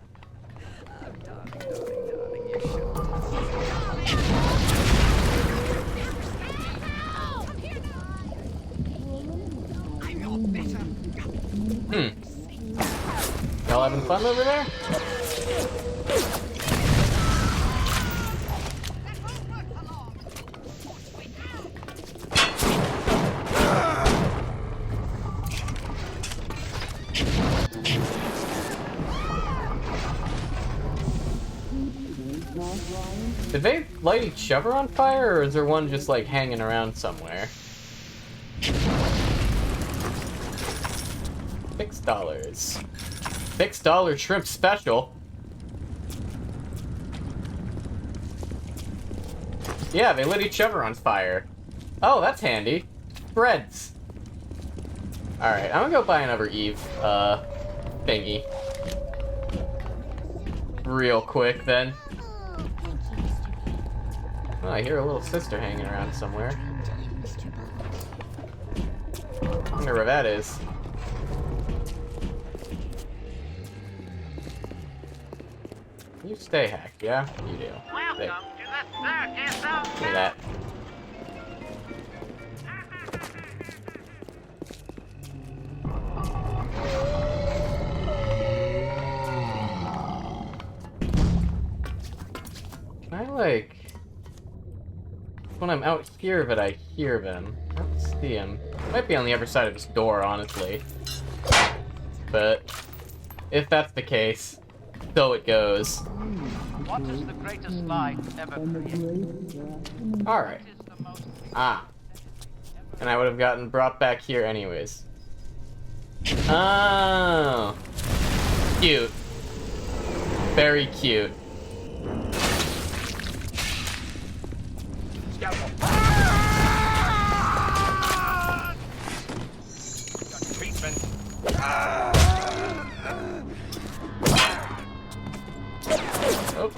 Y'all having fun over there? Did they light each other on fire, or is there one just like hanging around somewhere? $6. $6 shrimp special. Yeah, they lit each other on fire. Oh, that's handy. Breads. Alright, I'm gonna go buy another Eve, thingy. Real quick, then. Oh, I hear a little sister hanging around somewhere. I wonder where that is. You stay hacked, yeah? You do. Welcome to the circus of Give me that. Can I, like... when I'm out here that I hear them. I don't see him. Might be on the other side of this door, honestly. But if that's the case, so it goes. What is the greatest lie ever created? Alright. Ah. And I would have gotten brought back here anyways. Oh. Cute. Very cute. Oh.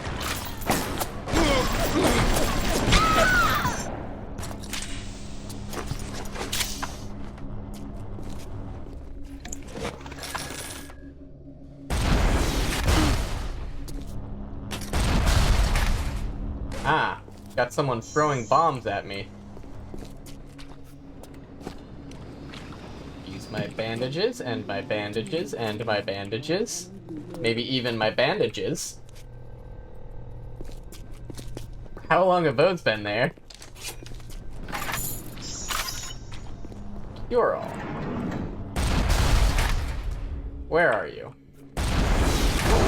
Ah, got someone throwing bombs at me. Use my bandages, and my bandages, and my bandages. Maybe even my bandages. How long have those been there? You're all. Where are you?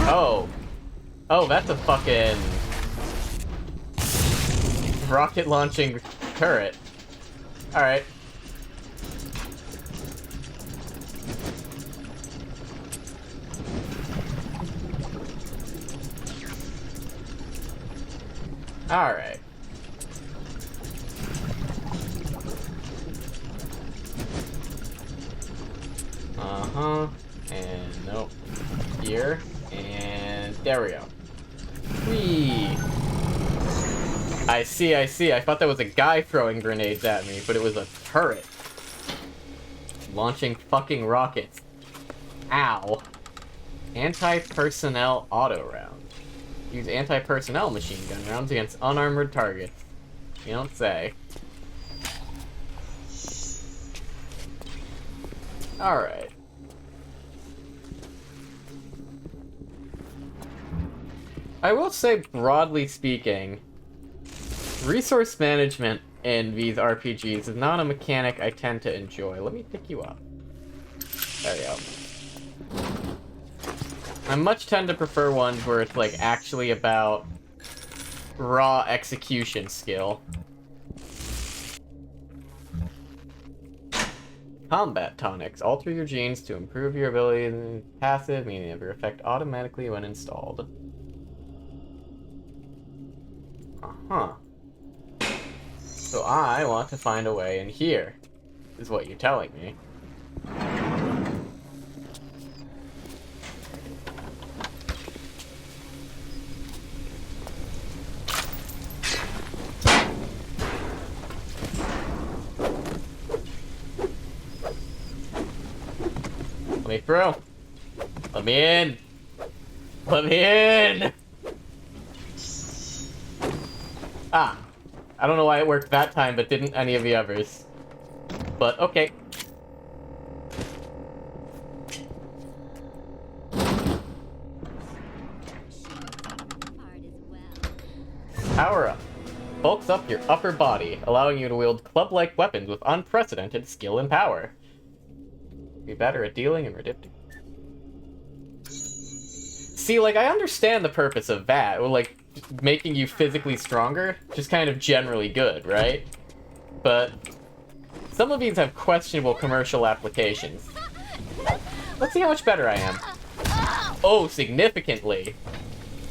Oh. Oh, that's a fucking... rocket launching turret. Alright. Alright. Uh-huh. And nope. Here. And there we go. Whee! I see, I see. I thought that was a guy throwing grenades at me, but it was a turret. Launching fucking rockets. Ow. Anti-personnel auto round. Use anti-personnel machine gun rounds against unarmored targets. You don't say. Alright. I will say, broadly speaking, resource management in these RPGs is not a mechanic I tend to enjoy. Let me pick you up. There you go. I much tend to prefer ones where it's, like, actually about raw execution skill. Combat tonics. Alter your genes to improve your ability in passive, meaning of your effect automatically when installed. Uh-huh. So I want to find a way in here, is what you're telling me. Let me through. Let me in. Let me in. Ah. I don't know why it worked that time, but didn't any of the others. But, okay. Power up. Bulks up your upper body, allowing you to wield club-like weapons with unprecedented skill and power. Be better at dealing and redempting. See, like, I understand the purpose of that. Like, making you physically stronger, just kind of generally good, right? But some of these have questionable commercial applications. Let's see how much better I am. Oh, significantly.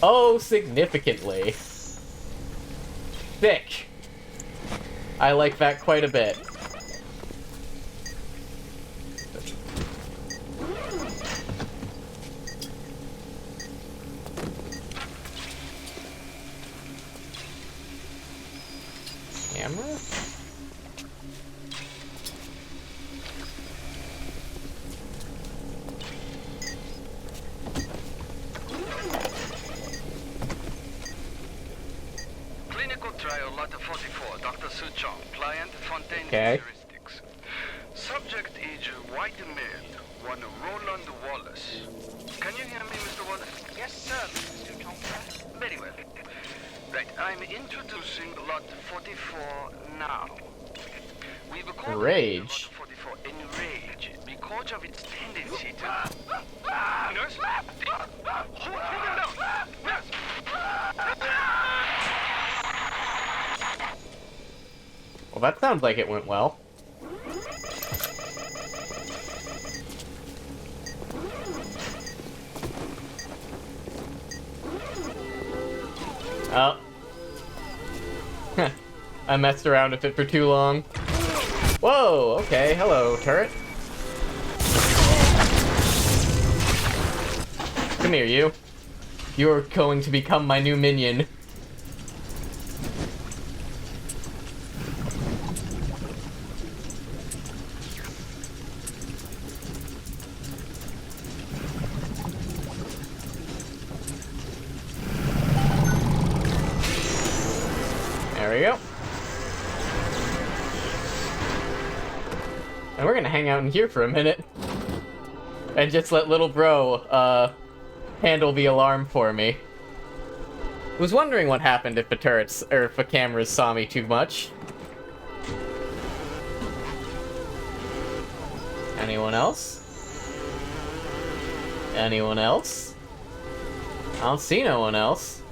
Oh, significantly. Thick. I like that quite a bit. Camera? Clinical trial lot 44, Dr. Suchong, client Fontaine Okay. Heuristics. Subject is white male, one Roland Wallace. Can you hear me, Mr. Wallace? Yes, sir, Mr. Suchong. Very well. Right, I'm introducing lot 44 now. We've called Rage. lot 44 enraged because of its tendency to... Nurse? Hold him down! Nurse! Well, that sounds like it went well. Oh. I messed around with it for too long. Whoa, okay, hello, turret. Come here, you. You're going to become my new minion. There we go. And we're gonna hang out in here for a minute. And just let little bro, handle the alarm for me. Was wondering what happened if the turrets, or if the cameras saw me too much. Anyone else? Anyone else? I don't see no one else.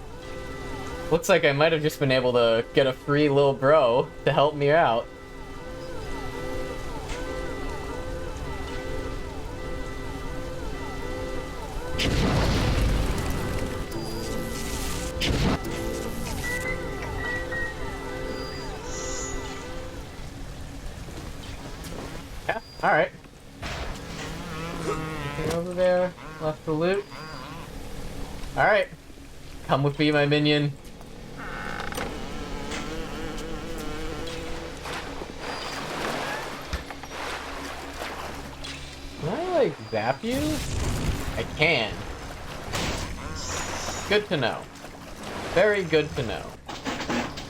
Looks like I might have just been able to get a free little bro to help me out. Yeah, alright. Anything over there? Left the loot? Alright. Come with me, my minion. I zap you? I can. Good to know. Very good to know.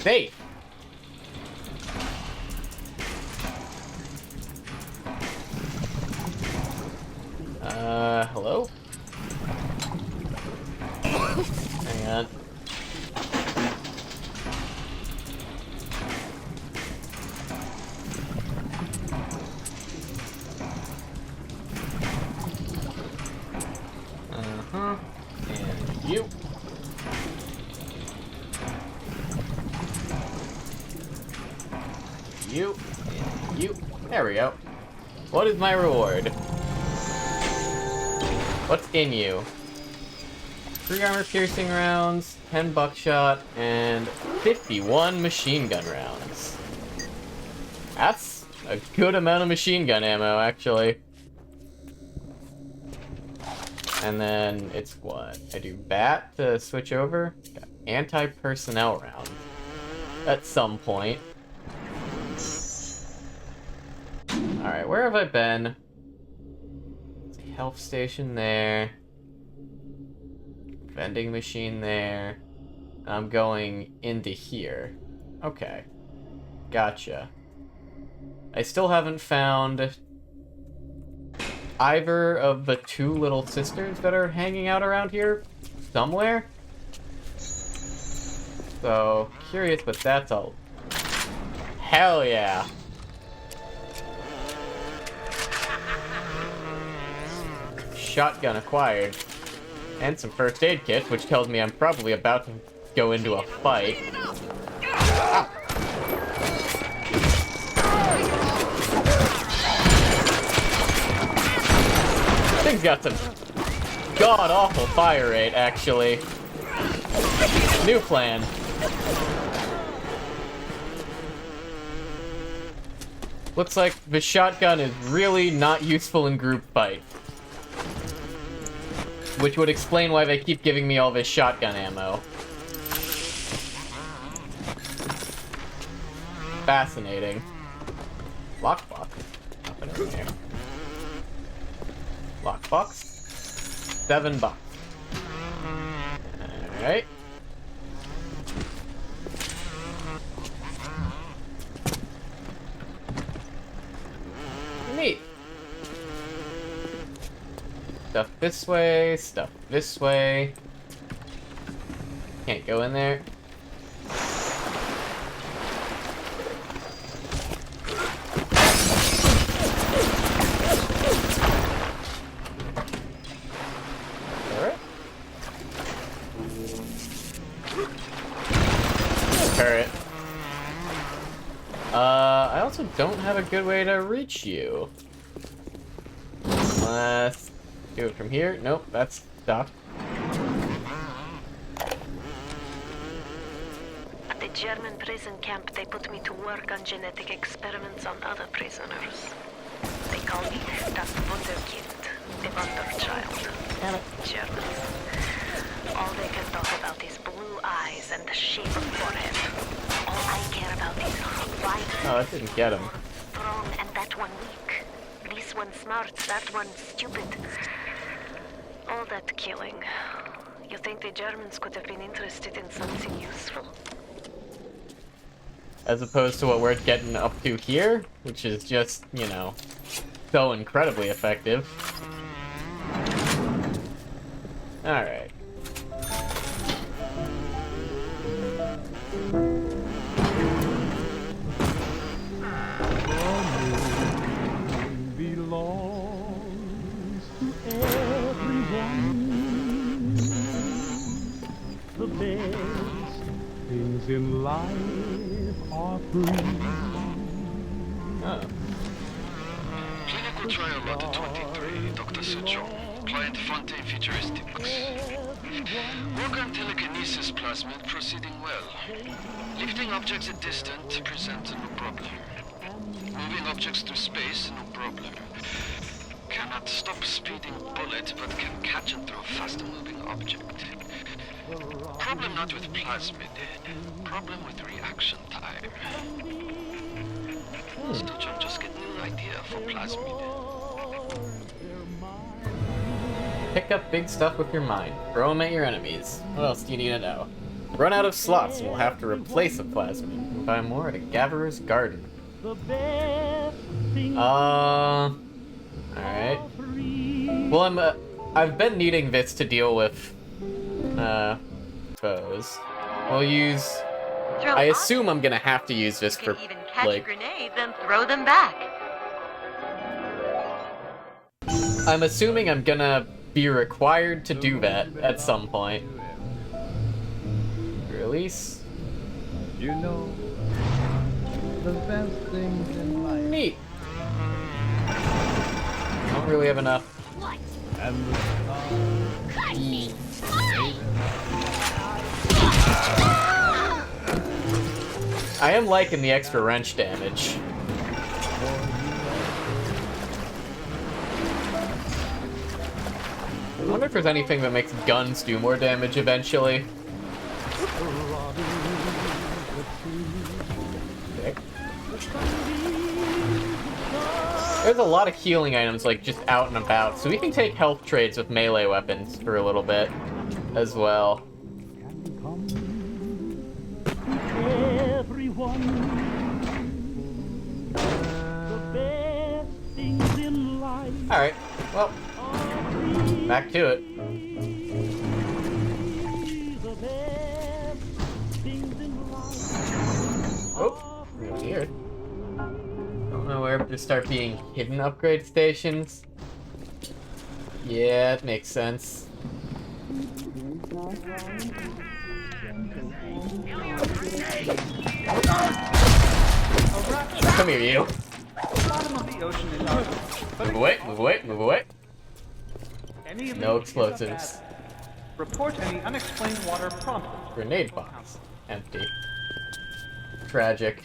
Safe! Hello? Hang on. Uh-huh. And you. You. And you. There we go. What is my reward? What's in you? 3 armor-piercing rounds, 10 buckshot, and 51 machine gun rounds. That's a good amount of machine gun ammo, actually. And then it's what? I do bat to switch over? Got anti-personnel round. At some point. Alright, where have I been? Health station there. Vending machine there. I'm going into here. Okay. Gotcha. I still haven't found either of the 2 little sisters that are hanging out around here somewhere. So, curious what that's all. Hell yeah! Shotgun acquired. And some first aid kits, which tells me I'm probably about to go into a fight. Ah. Thing's got some god-awful fire rate, actually. New plan. Looks like the shotgun is really not useful in group fight. Which would explain why they keep giving me all this shotgun ammo. Fascinating. Lockbox. Nothing in there. Lockbox. $7. Alright. Neat. Stuff this way, stuff this way. Can't go in there. Alright. Turret. I also don't have a good way to reach you. Unless... do it from here? Nope, that's stuck. At the German prison camp, they put me to work on genetic experiments on other prisoners. They call me das Wunderkind, the Wonder Child. Germans. All they can talk about is blue eyes and the shape of forehead. All I care about is why. Oh, that didn't get him. Strong and that one weak. This one smart, that one stupid. All that killing. You think the Germans could have been interested in something useful? As opposed to what we're getting up to here, which is just, you know, so incredibly effective. Alright. Belongs to everyone. The best things in life are free. Clinical trial lot 23, Dr. Sejong. Client Fontaine Futuristics. Work on telekinesis plasmid proceeding well. Lifting objects at distance presents no problem. Moving objects through space, no problem. Cannot stop speeding bullet, but can catch and throw faster moving object. Problem not with plasmid. Problem with reaction time. Sejong just get new idea for plasmid. pick up big stuff with your mind. Throw them at your enemies. What else do you need to know? Run out of slots and we'll have to replace a plasmid. And buy more at a Gaverer's Garden. Alright. Well, I've been needing this to deal with, foes. We'll use... I assume I'm gonna have to use this for, Even catch like... grenades and throw them back. I'm assuming I'm gonna be required to do that at some point. Release. You know, the best things in life. Neat. Don't really have enough. And the I am liking the extra wrench damage. I wonder if there's anything that makes guns do more damage eventually. Okay. There's a lot of healing items, like, just out and about, so we can take health trades with melee weapons for a little bit as well. Alright, well, back to it. Oh, weird. Don't know where to start being hidden upgrade stations. Yeah, it makes sense. Come here, you. Move away, move away, move away. No explosives. Report any unexplained water promptly. Grenade box. Empty. Tragic.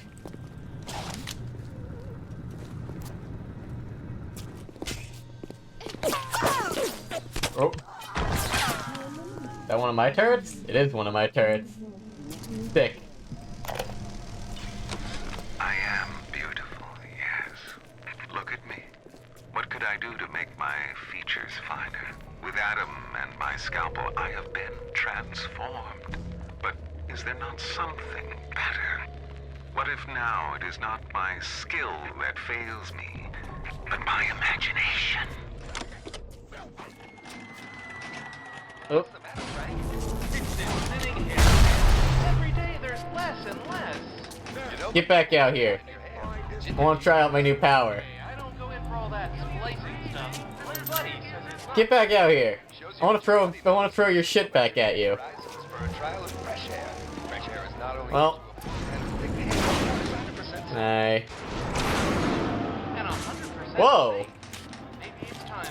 Oh. Is that one of my turrets? It is one of my turrets. Sick. I am beautiful, yes. Look at me. What could I do to make my features finer? With Adam and my scalpel, I have been transformed. But is there not something better? What if now it is not my skill that fails me, but my imagination? Oh. Every day there's less and less. Get back out here. I want to try out my new power. I don't go in for all that splicing stuff. My buddy says it's not. Get back out here. I want to throw your shit back at you. Well. Nah. Whoa.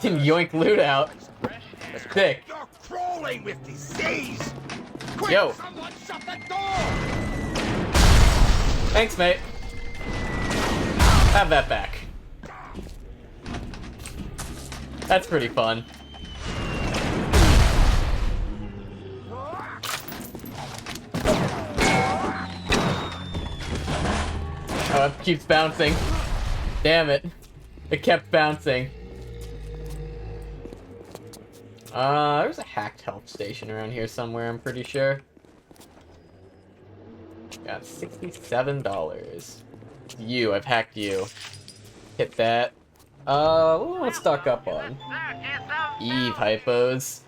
Yoink loot out. Sick. You're crawling with disease. Quick, Yo. someone shut the door. Thanks, mate. Have that back. That's pretty fun. Oh, it keeps bouncing. Damn it. It kept bouncing. There's a hacked health station around here somewhere, I'm pretty sure. Got $67. You, I've hacked you. Hit that. What do I want to stock up on? Eve hypos.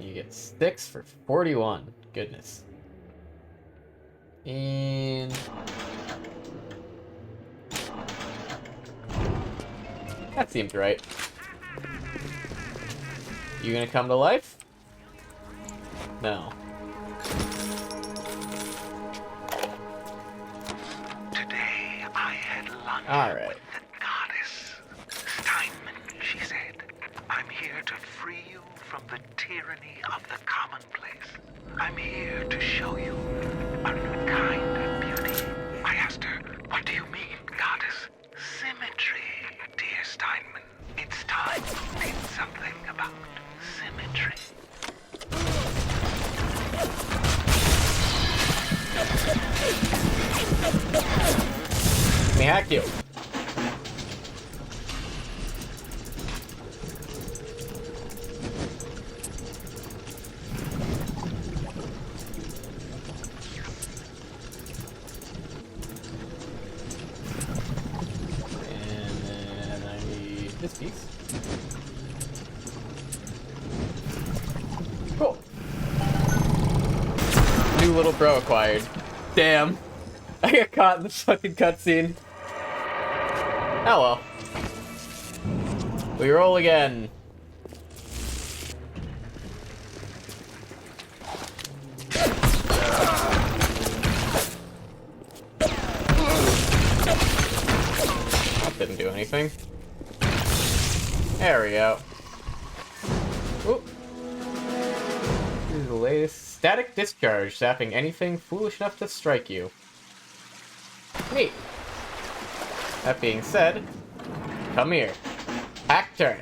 You get 6 for 41. Goodness. And... that seems right. You gonna come to life? No. Today I had lunch Alright. with the goddess. Steinman, she said, I'm here to free you from the tyranny of the commonplace. I'm here to show you a new kind of beauty. I asked her, what do you mean, goddess? Symmetry, dear Steinman. It's time you did something about symmetry. Let me hack you. this piece. Cool. New little bro acquired. Damn. I got caught in the fucking cutscene. Oh well. We roll again. That didn't do anything. There we go. Oop. This is the latest. Static discharge, zapping anything foolish enough to strike you. Neat. That being said, come here. Hack turn.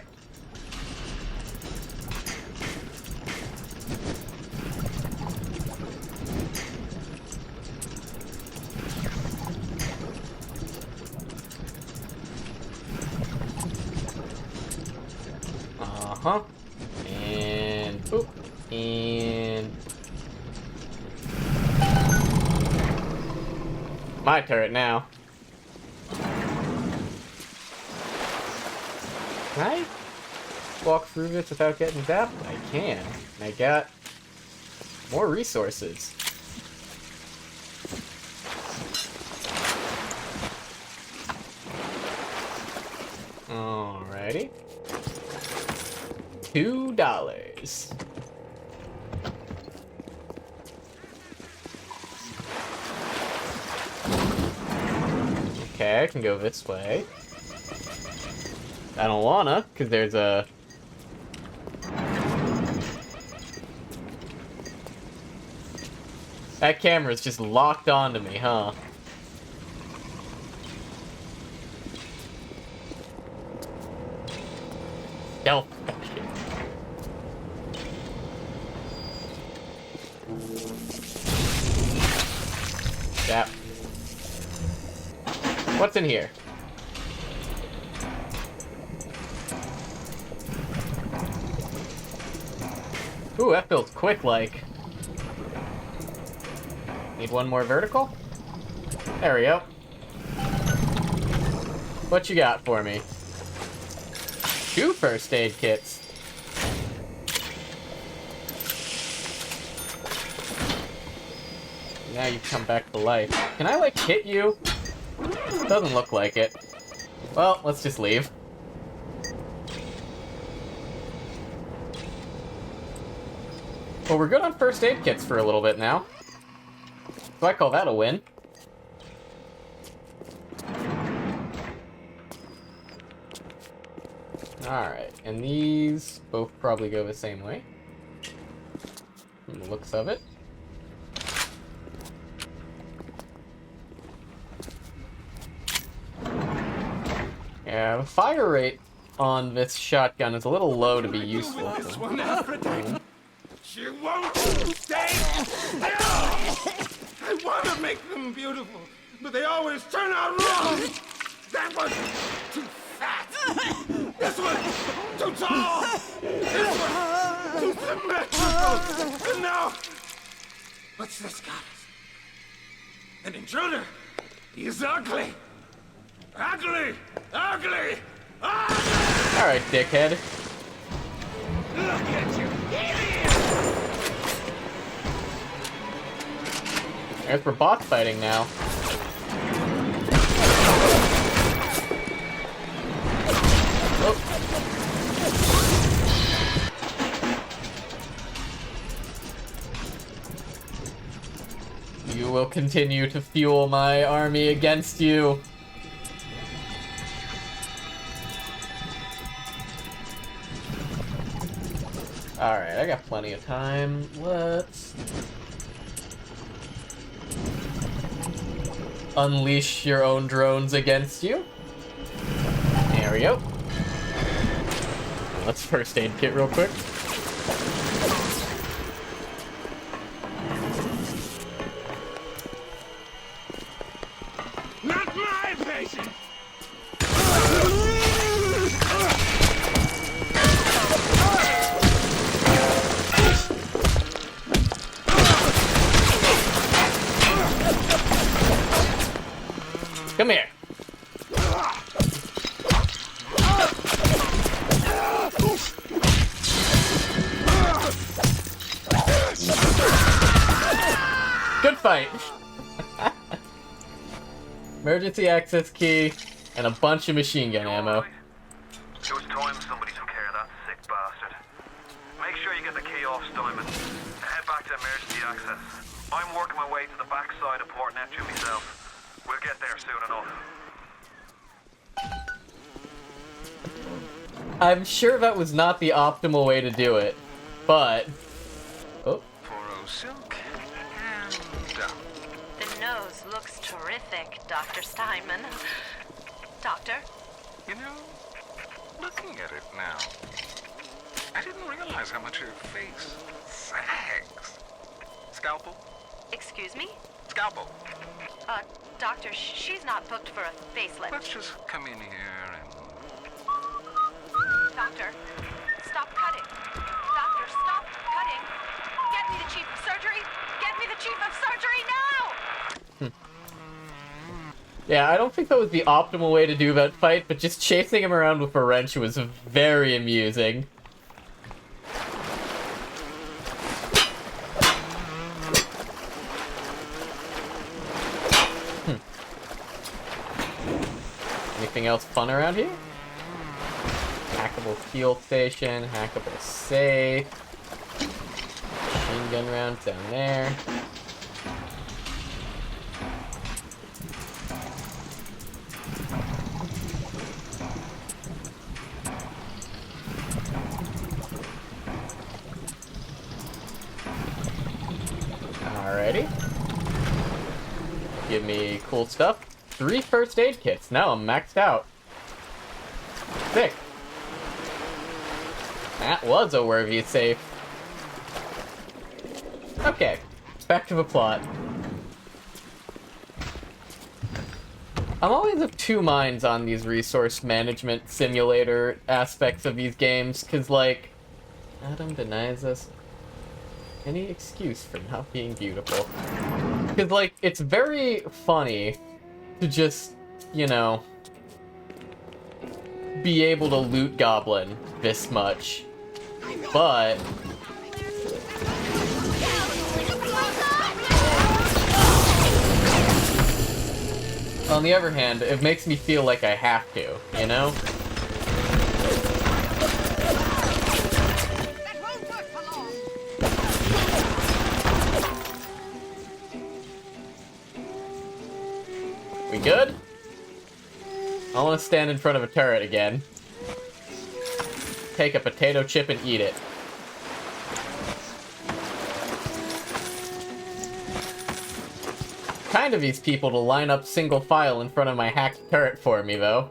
Uh-huh. And boop. And my turret now. Can I walk through this without getting zapped? I can. And I got more resources. Alrighty. $2. Okay, I can go this way. I don't wanna, because there's a... That camera's just locked onto me, huh? Stealth. Yep. What's in here? Ooh, that feels quick, like. Need one more vertical? There we go. What you got for me? 2 first aid kits. Now you come back to life. Can I, like, hit you? Doesn't look like it. Well, let's just leave. Well, we're good on first aid kits for a little bit now. So I call that a win. Alright, and these both probably go the same way. From the looks of it. Yeah, the fire rate on this shotgun is a little low to be useful. This one, Aphrodite. She won't stay still. I want to make them beautiful, but they always turn out wrong. That one's too fat. This one's too tall. This one's too symmetrical. And now, what's this goddess? An intruder. He's ugly. Ugly! Ugly! Ugly! Alright, dickhead. Look at you, idiot! I guess we're boss fighting now. Oh. You will continue to fuel my army against you. Alright, I got plenty of time. Let's unleash your own drones against you. There we go. Let's first aid kit real quick. Not my patient! Come here. Good fight! Emergency access key, and a bunch of machine gun ammo. It was time somebody took care of that sick bastard. Make sure you get the key off Steinman. Head back to emergency access. I'm working my way to the backside of Port Neptune myself. We'll get there soon enough. I'm sure that was not the optimal way to do it, but... Oh. Poro silk and The nose looks terrific, Dr. Steinman. Doctor? You know, looking at it now, I didn't realize how much her face sags. Scalpel? Excuse me? Scalpel. Doctor, she's not booked for a facelift. Let's just come in here and... Doctor, stop cutting. Doctor, stop cutting. Get me the chief of surgery. Get me the chief of surgery now! Yeah, I don't think that was the optimal way to do that fight, but just chasing him around with a wrench was very amusing. Anything else fun around here? Hackable fuel station, hackable safe. Machine gun rounds down there. Alrighty. Give me cool stuff. 3 first aid kits. Now I'm maxed out. Sick. That was a worthy safe. Okay, back to the plot. I'm always of two minds on these resource management simulator aspects of these games, because, like, Adam denies us any excuse for not being beautiful. Because, like, it's very funny to just, you know, be able to loot Goblin this much. But... on the other hand, it makes me feel like I have to, you know? We good? I want to stand in front of a turret again. Take a potato chip and eat it. Kind of these people to line up single file in front of my hacked turret for me, though.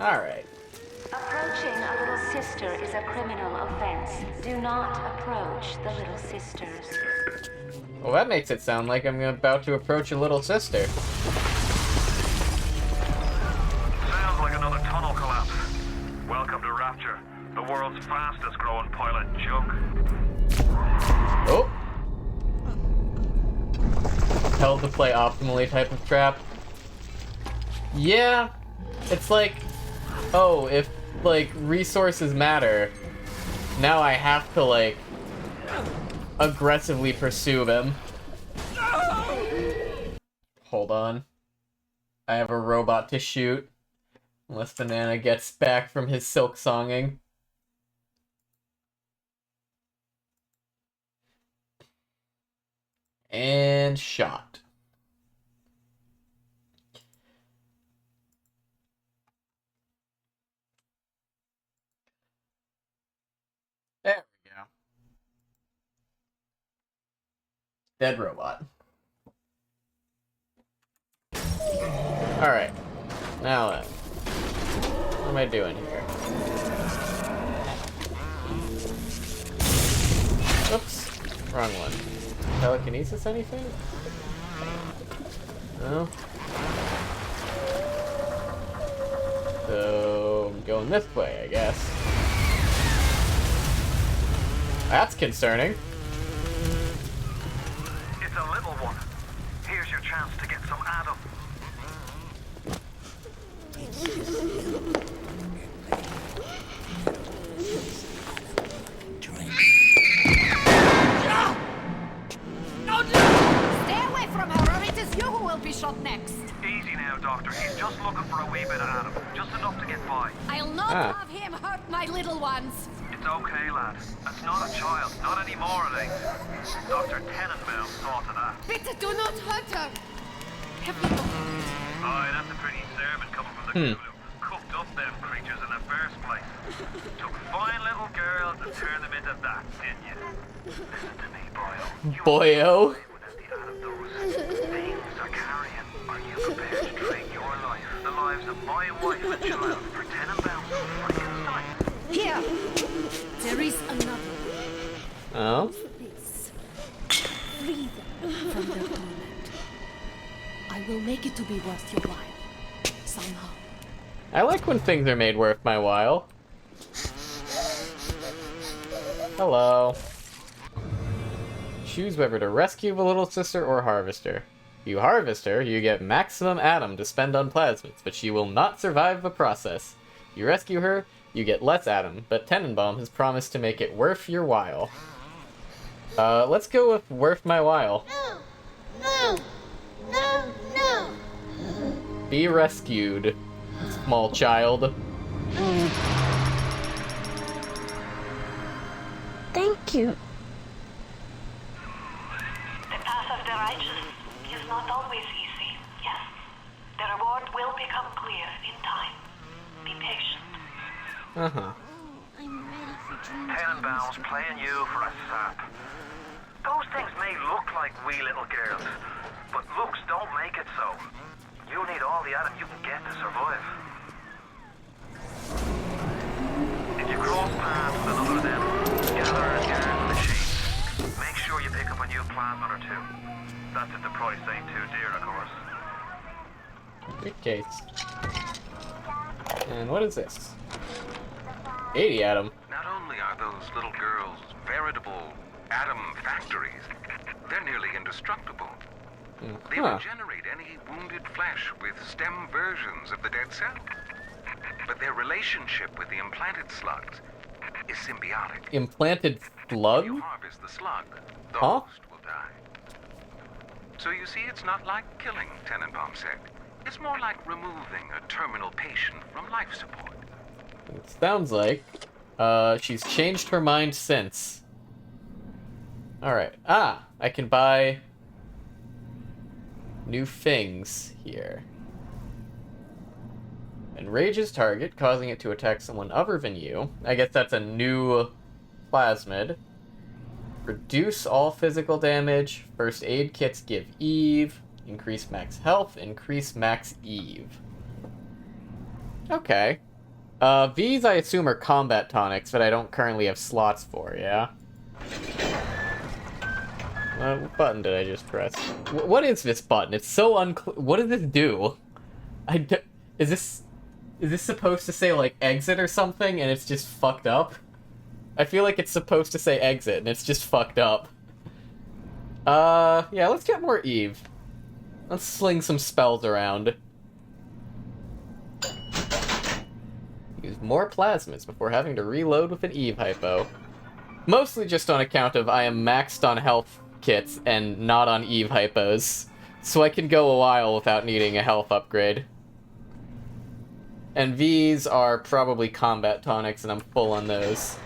Alright. Approaching a little sister is a criminal offense. Do not approach the little sisters. Well, that makes it sound like I'm about to approach a little sister. Sounds like another tunnel collapse. Welcome to Rapture, the world's fastest growing pilot junk. Oh! Held to play optimally type of trap. Yeah, it's like, oh, if, like, resources matter, now I have to, like, aggressively pursue them. Hold on. I have a robot to shoot. Unless Banana gets back from his silk songing. And shot. There we go. Dead robot. Alright. Now then. What am I doing here? Oops. Wrong one. Telekinesis anything? No? So, I'm going this way, I guess. That's concerning. It's a little one. Here's your chance to get some Adam. I'll be shot next. Easy now, Doctor. He's just looking for a wee bit of Adam. Just enough to get by. I'll not have him hurt my little ones. It's okay, lad. That's not a child. Not anymore, it ain't. Dr. Tenenbaum saw to that. Bitte do not hurt her. Aye, that's a pretty sermon coming from the Cthulhu. Cooked up them creatures in the first place. Took fine little girls and turned them into that, didn't you? Listen to me, boyo. Boyo. Things are carrying. Are you prepared to trade your life, the lives of my wife and child, for Tenenbaum's Frankenstein? Here. There is another. Oh? Please. Free them from their torment. I will make it to be worth your while. Somehow. I like when things are made worth my while. Hello. Choose whether to rescue the little sister or harvest her. You harvest her, you get maximum Adam to spend on plasmids, but she will not survive the process. You rescue her, you get less Adam, but Tenenbaum has promised to make it worth your while. Let's go with worth my while. No! No! No! Be rescued, small child. Thank you. The path of the righteous is not always easy, yes. The reward will become clear in time. Be patient. Uh-huh. I'm ready for dreams. Tenenbaum's playing you for a sap. Those things may look like wee little girls, but looks don't make it so. You need all the Adam you can get to survive. If you cross paths with another of them, gather and guard the sheep. Make sure you pick up a new plasmid or two. That's if the price ain't too dear, of course. Good case. And what is this? 80 Adam. Not only are those little girls veritable Adam factories, they're nearly indestructible. They regenerate any wounded flesh with stem versions of the dead cell. But their relationship with the implanted slugs is symbiotic. Implanted slug? If you harvest the slug, the Huh? host will die. So you see, it's not like killing, Tenenbaum said. It's more like removing a terminal patient from life support. It sounds like she's changed her mind since. Alright. I can buy new things here. Enrages target, causing it to attack someone other than you. I guess that's a new plasmid. Reduce all physical damage. First aid kits give Eve. Increase max health. Increase max Eve. Okay. These I assume are combat tonics that I don't currently have slots for, yeah? What button did I just press? What is this button? It's so unclear. What does this do? Is this supposed to say, like, exit or something, and it's just fucked up? I feel like it's supposed to say exit, and it's just fucked up. Yeah, let's get more Eve. Let's sling some spells around. Use more plasmids before having to reload with an Eve hypo. Mostly just on account of I am maxed on health kits and not on Eve hypos, so I can go a while without needing a health upgrade. And these are probably combat tonics, and I'm full on those.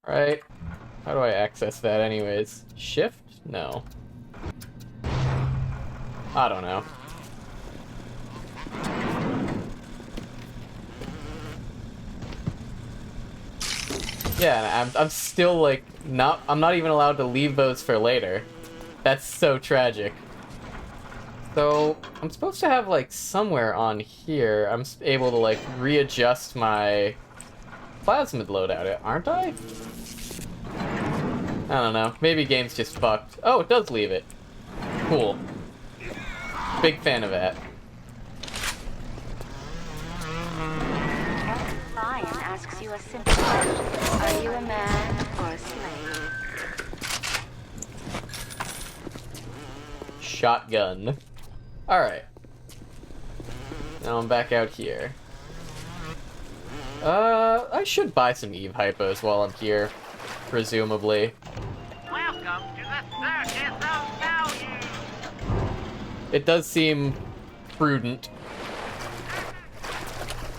Right. How do I access that anyways? Shift? No. I don't know. Yeah, and I'm still, like, I'm not even allowed to leave those for later. That's so tragic. So, I'm supposed to have, like, somewhere on here, I'm able to, like, readjust my plasmid loadout, aren't I? I don't know. Maybe game's just fucked. Oh, it does leave it. Cool. Big fan of that. Lion asks you a simple question. Are you a man or a slave? Shotgun. Alright. Now I'm back out here. I should buy some Eve hypos while I'm here. Presumably. Welcome to the circus of It does seem prudent.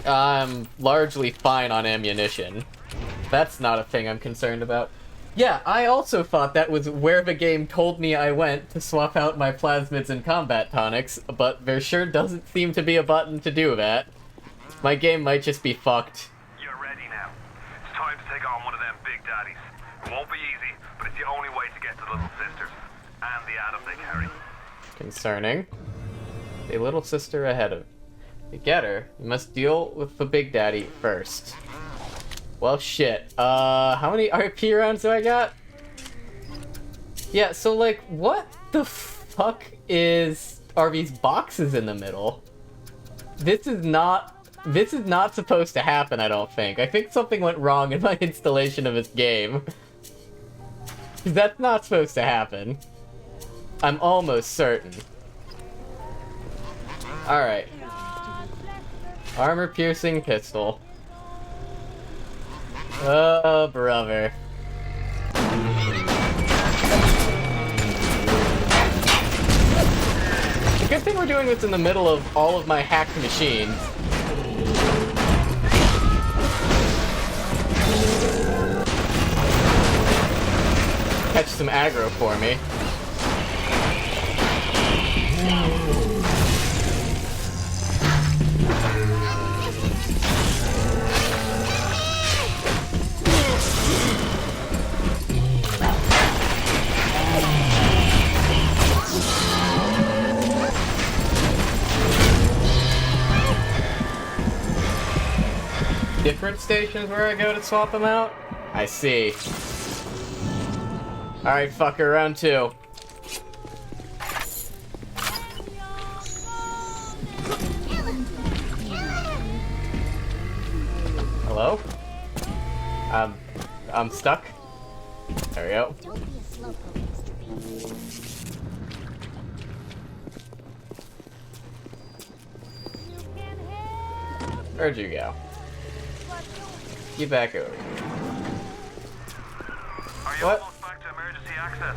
I'm largely fine on ammunition. That's not a thing I'm concerned about. Yeah, I also thought that was where the game told me I went to swap out my plasmids and combat tonics, but there sure doesn't seem to be a button to do that. My game might just be fucked. You're ready now. It's time to take on one of them big daddies. It won't be easy, but it's the only way to get to the little sisters and the atom they carry. Concerning. A little sister ahead of... To get her, you must deal with the big daddy first. Well, shit. How many RP rounds do I got? Yeah, so, like, what the fuck are these boxes in the middle? This is not supposed to happen, I don't think. I think something went wrong in my installation of this game. Because that's not supposed to happen. I'm almost certain. Alright. Armor-piercing pistol. Oh, brother. The good thing we're doing this in the middle of all of my hacked machines. Catch some aggro for me. Different stations where I go to swap them out? I see. Alright, fucker, round 2. Hello? I'm stuck. There we go. Where'd you go? Get back over here. Are you almost back to emergency access?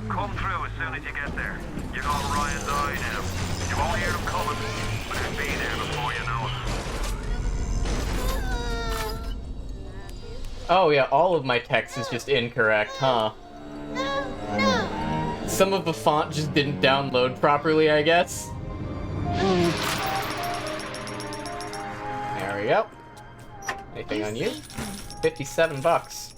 Come through as soon as you get there. You got Ryan's eye now. You won't hear them coming, but they'll be there before you know it. Oh yeah, all of my text is just incorrect, huh? Some of the font just didn't download properly, I guess. There we go. Anything on you? 57 bucks.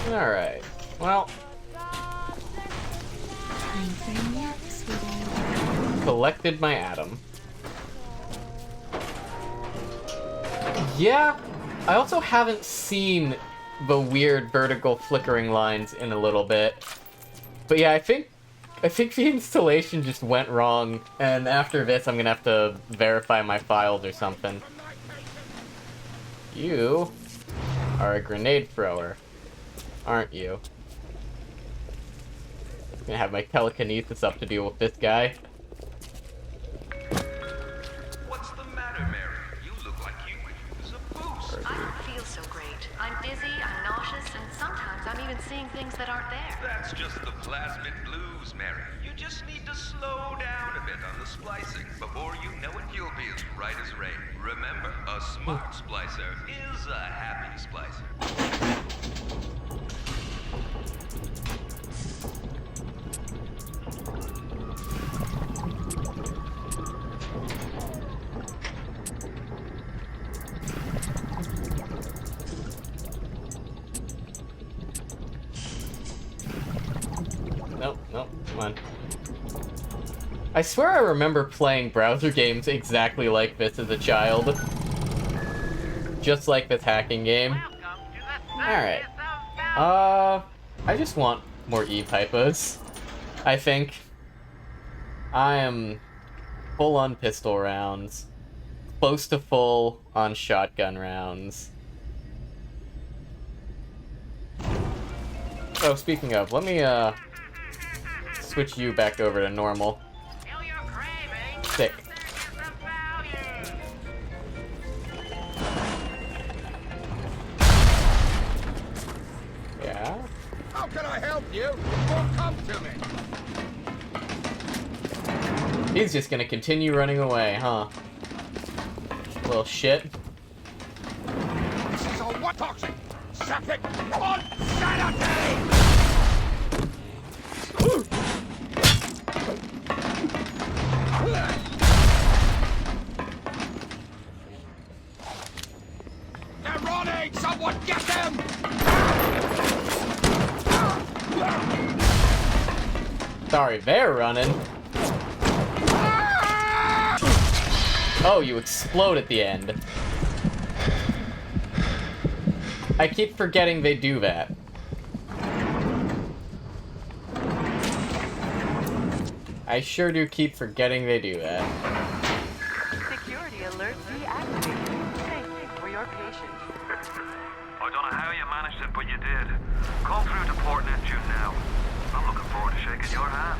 Alright. Well. Collected my atom. Yeah, I also haven't seen the weird vertical flickering lines in a little bit. But yeah, I think the installation just went wrong, and after this I'm gonna have to verify my files or something. You are a grenade thrower, aren't you? I'm gonna have my telekinesis up to deal with this guy. What's the matter, Mary? You look like you could use a boost. I don't feel so great. I'm dizzy, I'm nauseous, and sometimes I'm even seeing things that aren't there. That's just the plasmid blues, Mary. You just need to slow down a bit on the splicing. Before you know it, you'll be as right as rain. Remember, a smart splicer is a happy splicer. Nope, come on. I swear I remember playing browser games exactly like this as a child. Just like this hacking game. Alright. I just want more E-Typos, I think. I am full on pistol rounds. Close to full on shotgun rounds. Oh, speaking of, let me, switch you back over to normal. Sick. you won't come to me. He's just gonna continue running away, huh? Little shit. This is all what toxic, septic, insanity! They're running! Someone get them! Sorry, they're running. Oh, you explode at the end. I keep forgetting they do that. I sure do keep forgetting they do that. Security alert deactivated. Thank you for your patience. I don't know how you managed it, but you did. Come through to Port Neptune now. I'm looking forward to shaking your hand.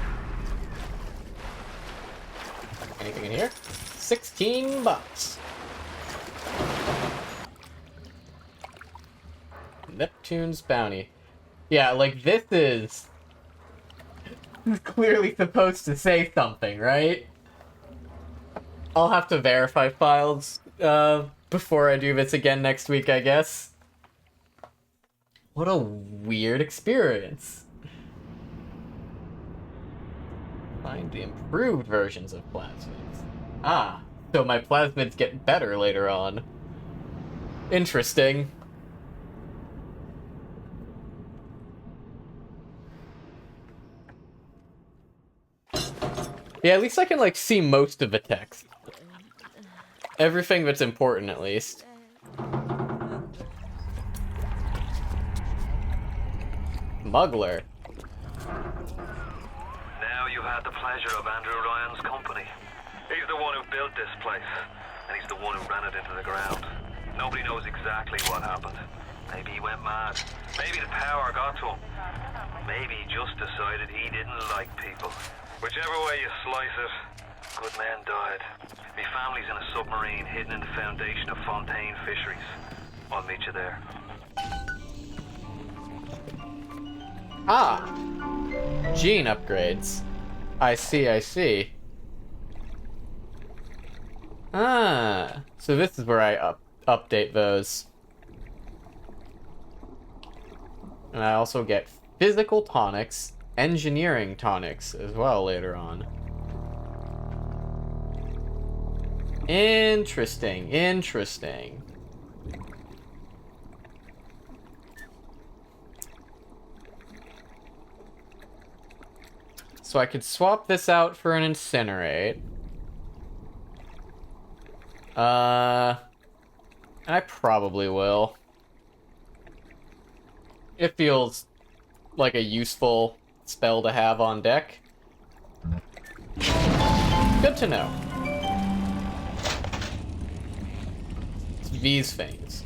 Anything in here? $16. Neptune's Bounty. Yeah, like this is clearly supposed to say something, right? I'll have to verify files before I do this again next week, I guess. What a weird experience. Find the improved versions of plasmids. Ah, so my plasmids get better later on. Interesting. Yeah, at least I can, like, see most of the text. Everything that's important, at least. Smuggler. Now you've had the pleasure of Andrew Ryan's company. He's the one who built this place, and he's the one who ran it into the ground. Nobody knows exactly what happened. Maybe he went mad. Maybe the power got to him. Maybe he just decided he didn't like people. Whichever way you slice it, good men died. Me family's in a submarine hidden in the foundation of Fontaine Fisheries. I'll meet you there. Ah! Gene upgrades. I see, I see. Ah, so this is where I update those. And I also get physical tonics, engineering tonics as well later on. Interesting, interesting. So I could swap this out for an incinerate. And I probably will. It feels like a useful spell to have on deck. Good to know. It's these things.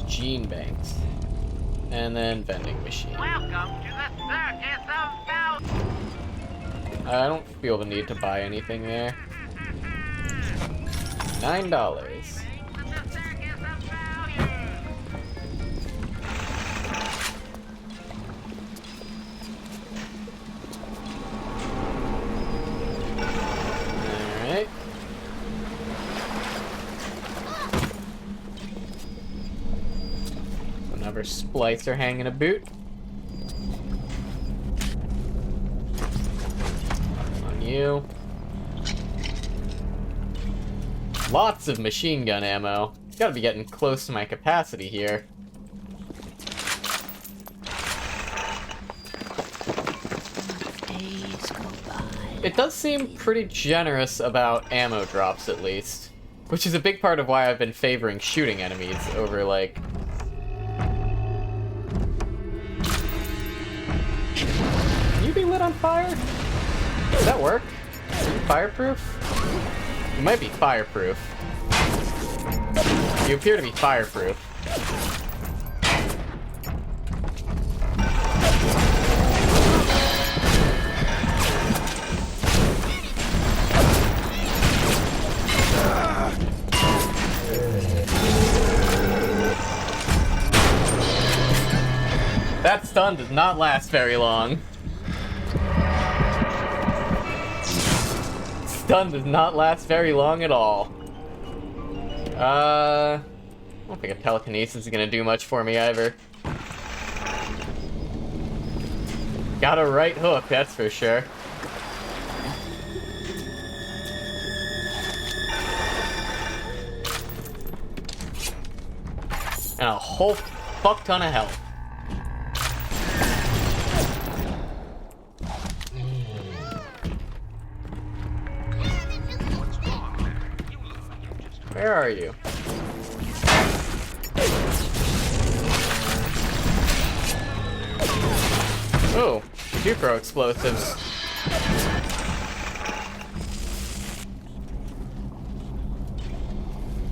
Gene banks. And then vending machine. Welcome to the circus of value. I don't feel the need to buy anything there. $9. Alright. Another splicer hanging a boot. On you. Lots of machine gun ammo. Gotta be getting close to my capacity here. It does seem pretty generous about ammo drops, at least. Which is a big part of why I've been favoring shooting enemies over, like... Can you be lit on fire? Does that work? Are you fireproof? You might be fireproof. You appear to be fireproof. That stun does not last very long. Stun does not last very long at all. I don't think a telekinesis is gonna do much for me either. Got a right hook, that's for sure. And a whole fuck ton of health. Where are you? Oh, super explosives.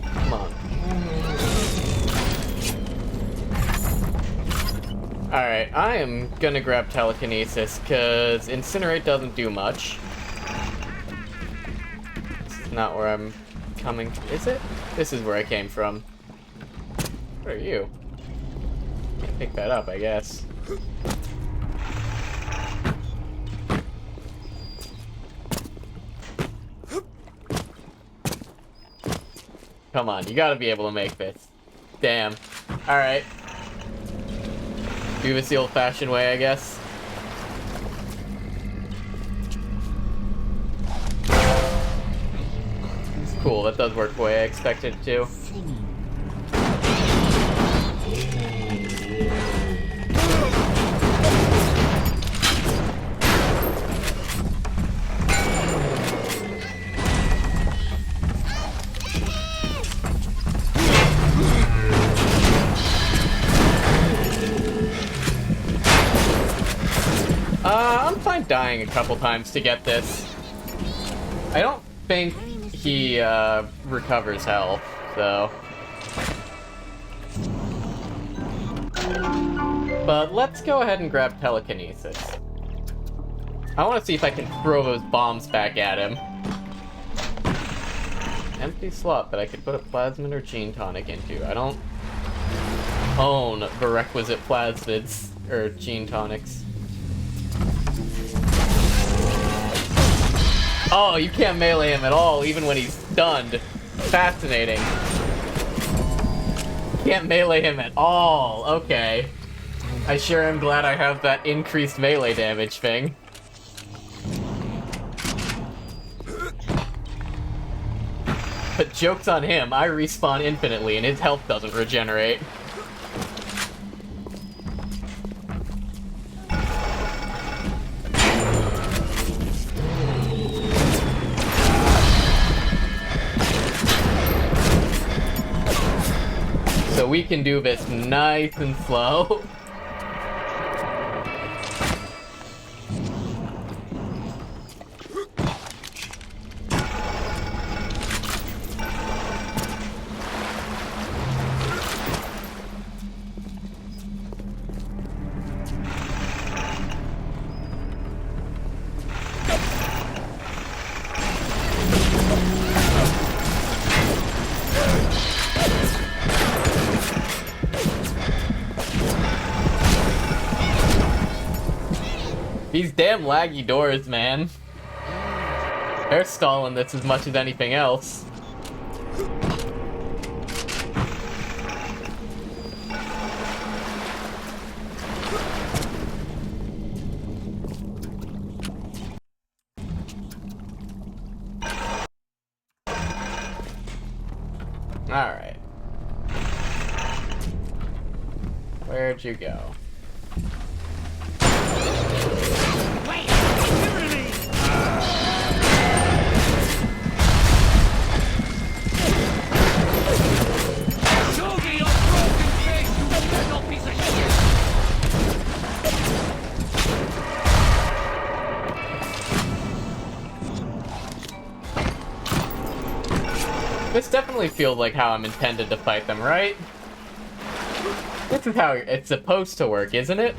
Come on. Alright, I am gonna grab telekinesis, because incinerate doesn't do much. This is not where I'm coming. Is it? This is where I came from. What are you? Can't pick that up, I guess. Come on, you gotta be able to make this. Damn. Alright. Do this the old-fashioned way, I guess. Cool, that does work the way I expected it to. I'm fine dying a couple times to get this. I don't think he recovers health, though. But let's go ahead and grab telekinesis. I want to see if I can throw those bombs back at him. Empty slot that I could put a plasmid or gene tonic into. I don't own the requisite plasmids or gene tonics. Oh, you can't melee him at all, even when he's stunned. Fascinating. Can't melee him at all. Okay. I sure am glad I have that increased melee damage thing. But joke's on him, I respawn infinitely and his health doesn't regenerate. So we can do this nice and slow. These damn laggy doors, man. They're stalling this as much as anything else. Alright. Where'd you go? This definitely feels like how I'm intended to fight them, right? This is how it's supposed to work, isn't it?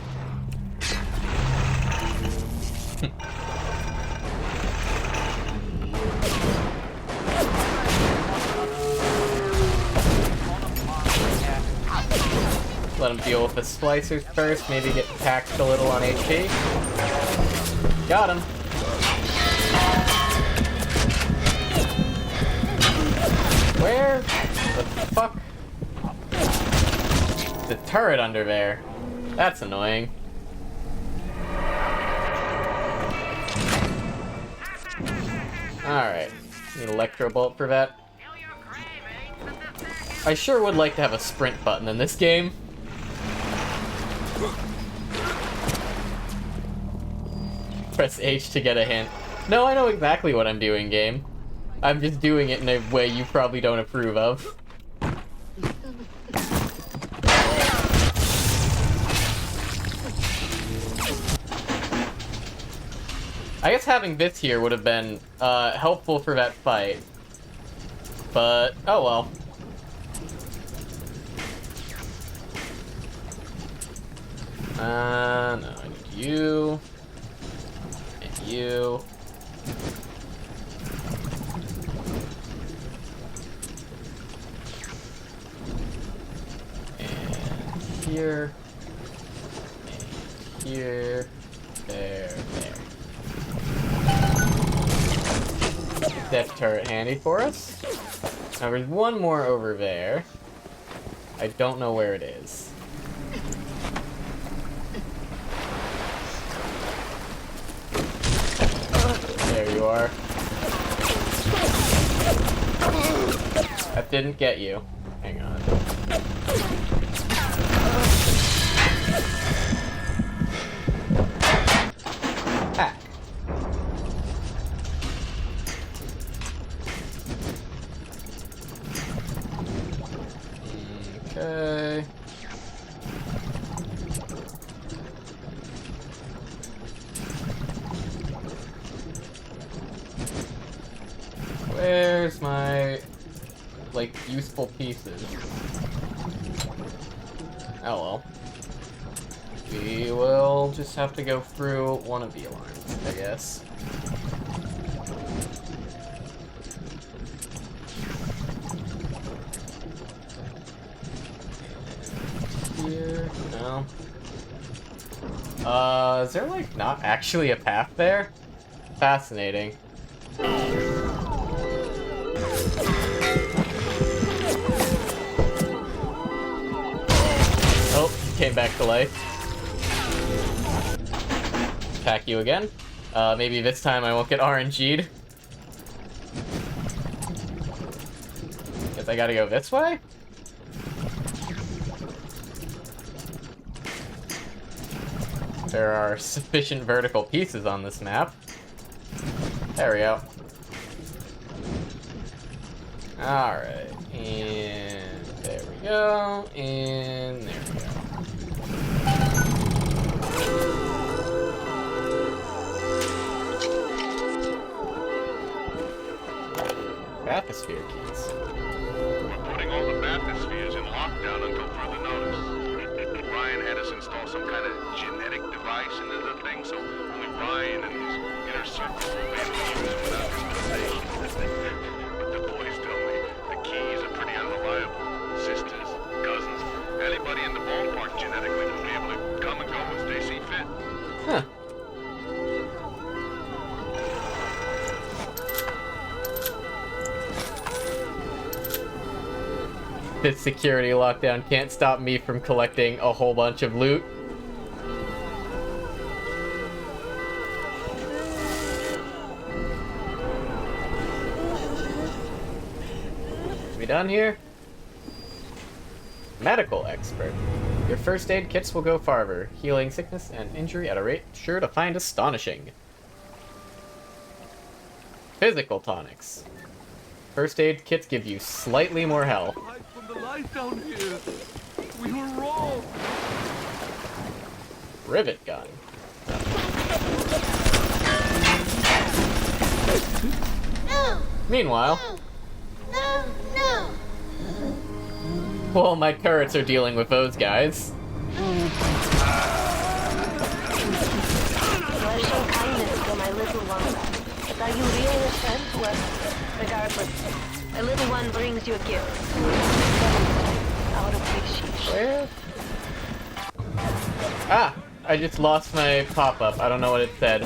Let him deal with the splicers first, maybe get taxed a little on HP. Got him. Where the fuck? The turret under there. That's annoying. Alright. Need electro bolt for that. I sure would like to have a sprint button in this game. Press H to get a hint. No, I know exactly what I'm doing, game. I'm just doing it in a way you probably don't approve of. I guess having this here would have been helpful for that fight. But, oh well. No, I need you. And you. And here. And here. There. That turret handy for us. Now there's one more over there. I don't know where it is. There you are. That didn't get you. Hang on. Hack. Okay. Where's my, like, useful pieces? Oh well. We will just have to go through one of the alarms, I guess. Here, no. Is there, like, not actually a path there? Fascinating. Oh, came back to life. Attack you again. Maybe this time I won't get RNG'd. Guess I gotta go this way? There are sufficient vertical pieces on this map. There we go. Alright, and there we go, and there we go. Bathysphere keys. We're putting all the bathyspheres in lockdown until further notice. Ryan had us install some kind of genetic device into the thing, so only Ryan and his inner circle will be able to use it without dispensation. But the boys tell me the keys are pretty unreliable. Sisters, cousins, anybody in the ballpark genetically will be able to come and go as they see fit. Huh. This security lockdown can't stop me from collecting a whole bunch of loot. We done here? Medical expert. Your first aid kits will go farther, healing sickness and injury at a rate sure to find astonishing. Physical tonics. First aid kits give you slightly more health. From the light down here. We were wrong. Rivet gun. No! Meanwhile, No! well, my turrets are dealing with those guys. You have shown kindness to my little one. But are you really a friend? Well, regardless, my little one brings you a gift. Our appreciation. Where Ah! I just lost my pop-up. I don't know what it said.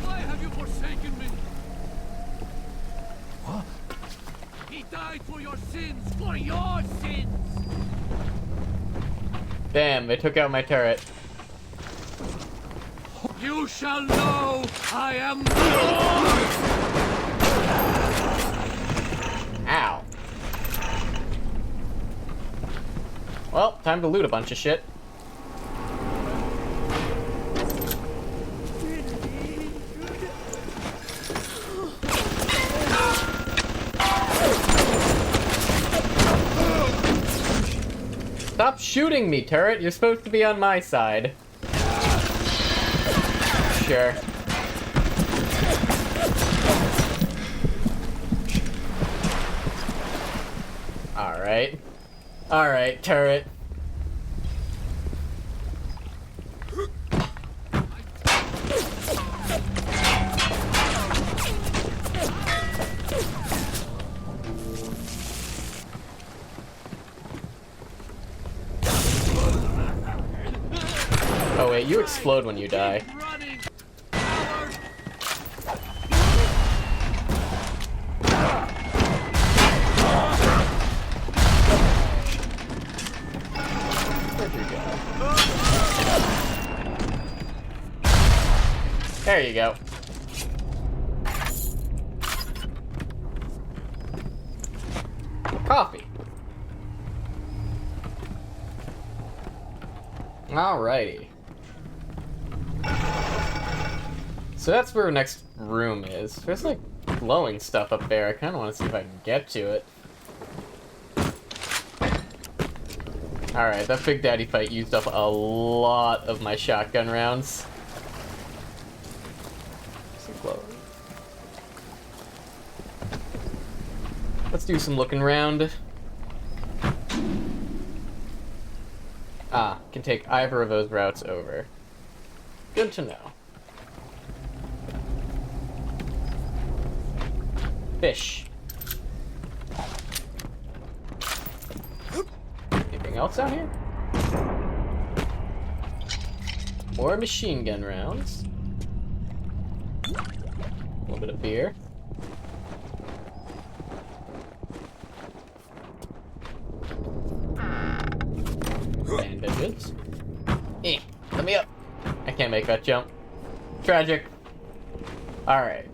Why have you forsaken me? What? He died for your sins! For your sins! Damn, they took out my turret. You shall know I am Lord! Ow. Well, time to loot a bunch of shit. Stop shooting me, turret! You're supposed to be on my side. Sure. Alright. Alright, turret. Oh wait, you explode when you die. There you go. Coffee. Alrighty. So that's where our next room is. There's like glowing stuff up there. I kind of want to see if I can get to it. Alright, that Big Daddy fight used up a lot of my shotgun rounds. Let's do some looking around. Ah, can take either of those routes over. Good to know. Fish. Anything else out here? More machine gun rounds. A little bit of beer. Bandages. Let me up. I can't make that jump. Tragic. Alright.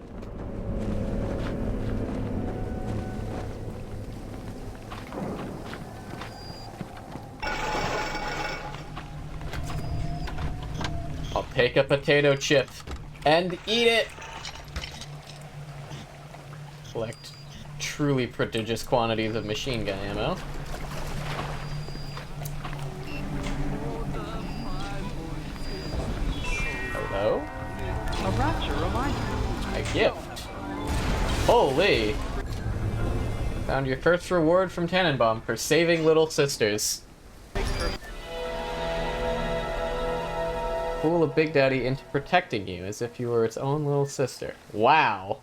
I'll take a potato chip and eat it. Collect truly prodigious quantities of machine gun ammo. Hello? A Rapture reminder. A gift. Holy! Found your first reward from Tannenbaum for saving little sisters. Fool a Big Daddy into protecting you as if you were its own little sister. Wow.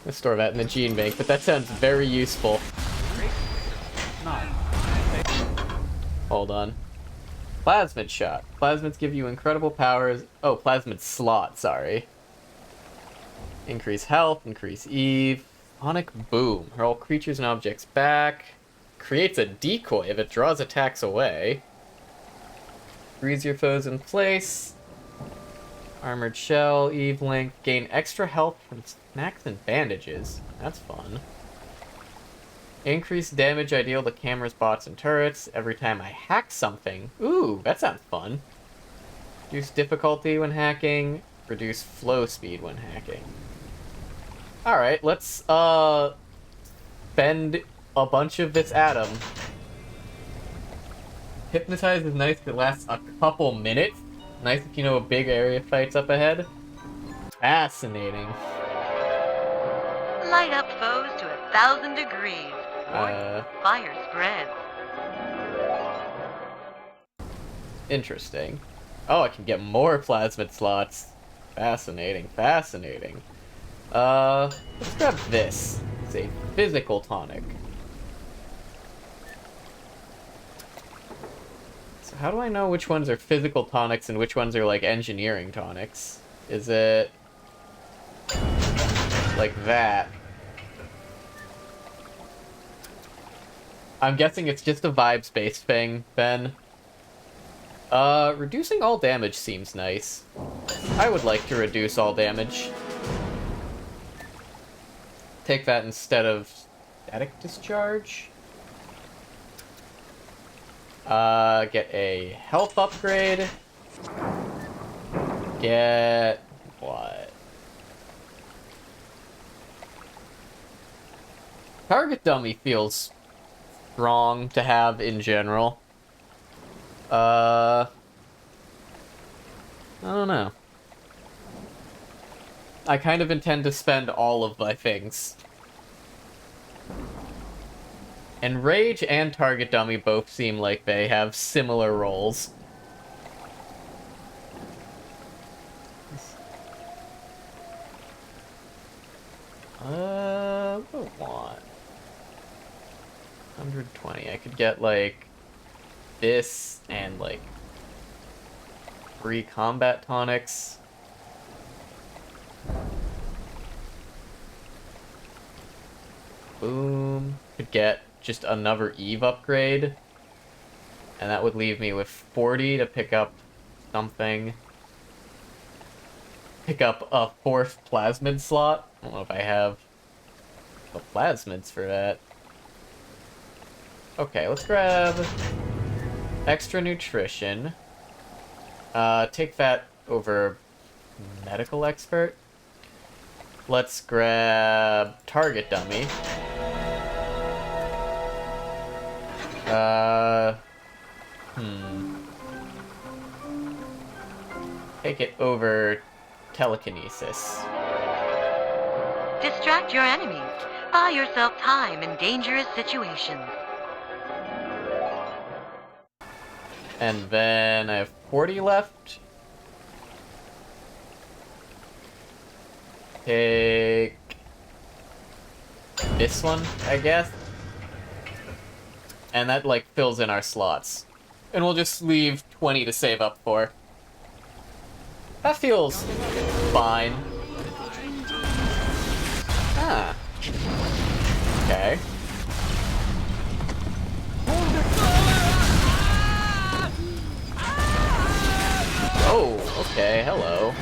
Let's store that in the gene bank, but that sounds very useful. Hold on. Plasmid shot. Plasmids give you incredible powers. Oh, plasmid slot, sorry. Increase health, increase Eve. Sonic boom. Hurl creatures and objects back. Creates a decoy if it draws attacks away. Freeze your foes in place. Armored shell, Eve length. Gain extra health from snacks and bandages. That's fun. Increase damage I deal to cameras, bots, and turrets every time I hack something. Ooh, that sounds fun. Reduce difficulty when hacking. Reduce flow speed when hacking. Alright, let's, spend a bunch of this atom. Hypnotize is nice if it lasts a couple minutes. Nice if you know a big area fight's up ahead. Fascinating. Light up foes to 1,000 degrees. Fire spreads. Interesting. Oh, I can get more plasmid slots. Fascinating, fascinating. Let's grab this. It's a physical tonic. So how do I know which ones are physical tonics and which ones are, like, engineering tonics? Is it... like that? I'm guessing it's just a vibes-based thing, then. Reducing all damage seems nice. I would like to reduce all damage. Take that instead of static discharge. Get a health upgrade. Get... what? Target dummy feels wrong to have in general. I don't know. I kind of intend to spend all of my things. And Rage and Target Dummy both seem like they have similar roles. What do I want? 120. I could get, like, this and, like, 3 combat tonics. Boom. Could get just another Eve upgrade. And that would leave me with 40 to pick up something. Pick up a 4th plasmid slot. I don't know if I have the plasmids for that. Okay, let's grab extra nutrition. Take that over medical expert. Let's grab target dummy. Take it over telekinesis. Distract your enemies. Buy yourself time in dangerous situations. And then I have 40 left. Take this one, I guess. And that, like, fills in our slots. And we'll just leave 20 to save up for. That feels fine. Ah. Okay. Oh, okay, hello.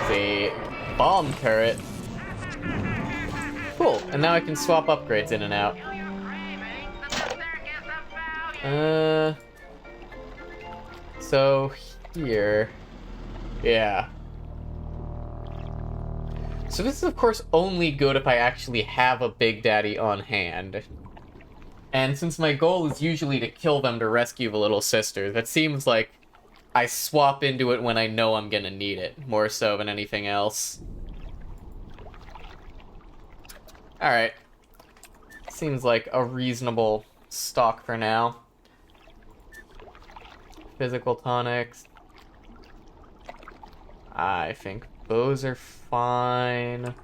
See, bomb turret. Cool, and now I can swap upgrades in and out. So here, yeah. So this is, of course, only good if I actually have a Big Daddy on hand. And since my goal is usually to kill them to rescue the little sister, that seems like I swap into it when I know I'm gonna need it, more so than anything else. Alright. Seems like a reasonable stock for now. Physical tonics. I think those are fine.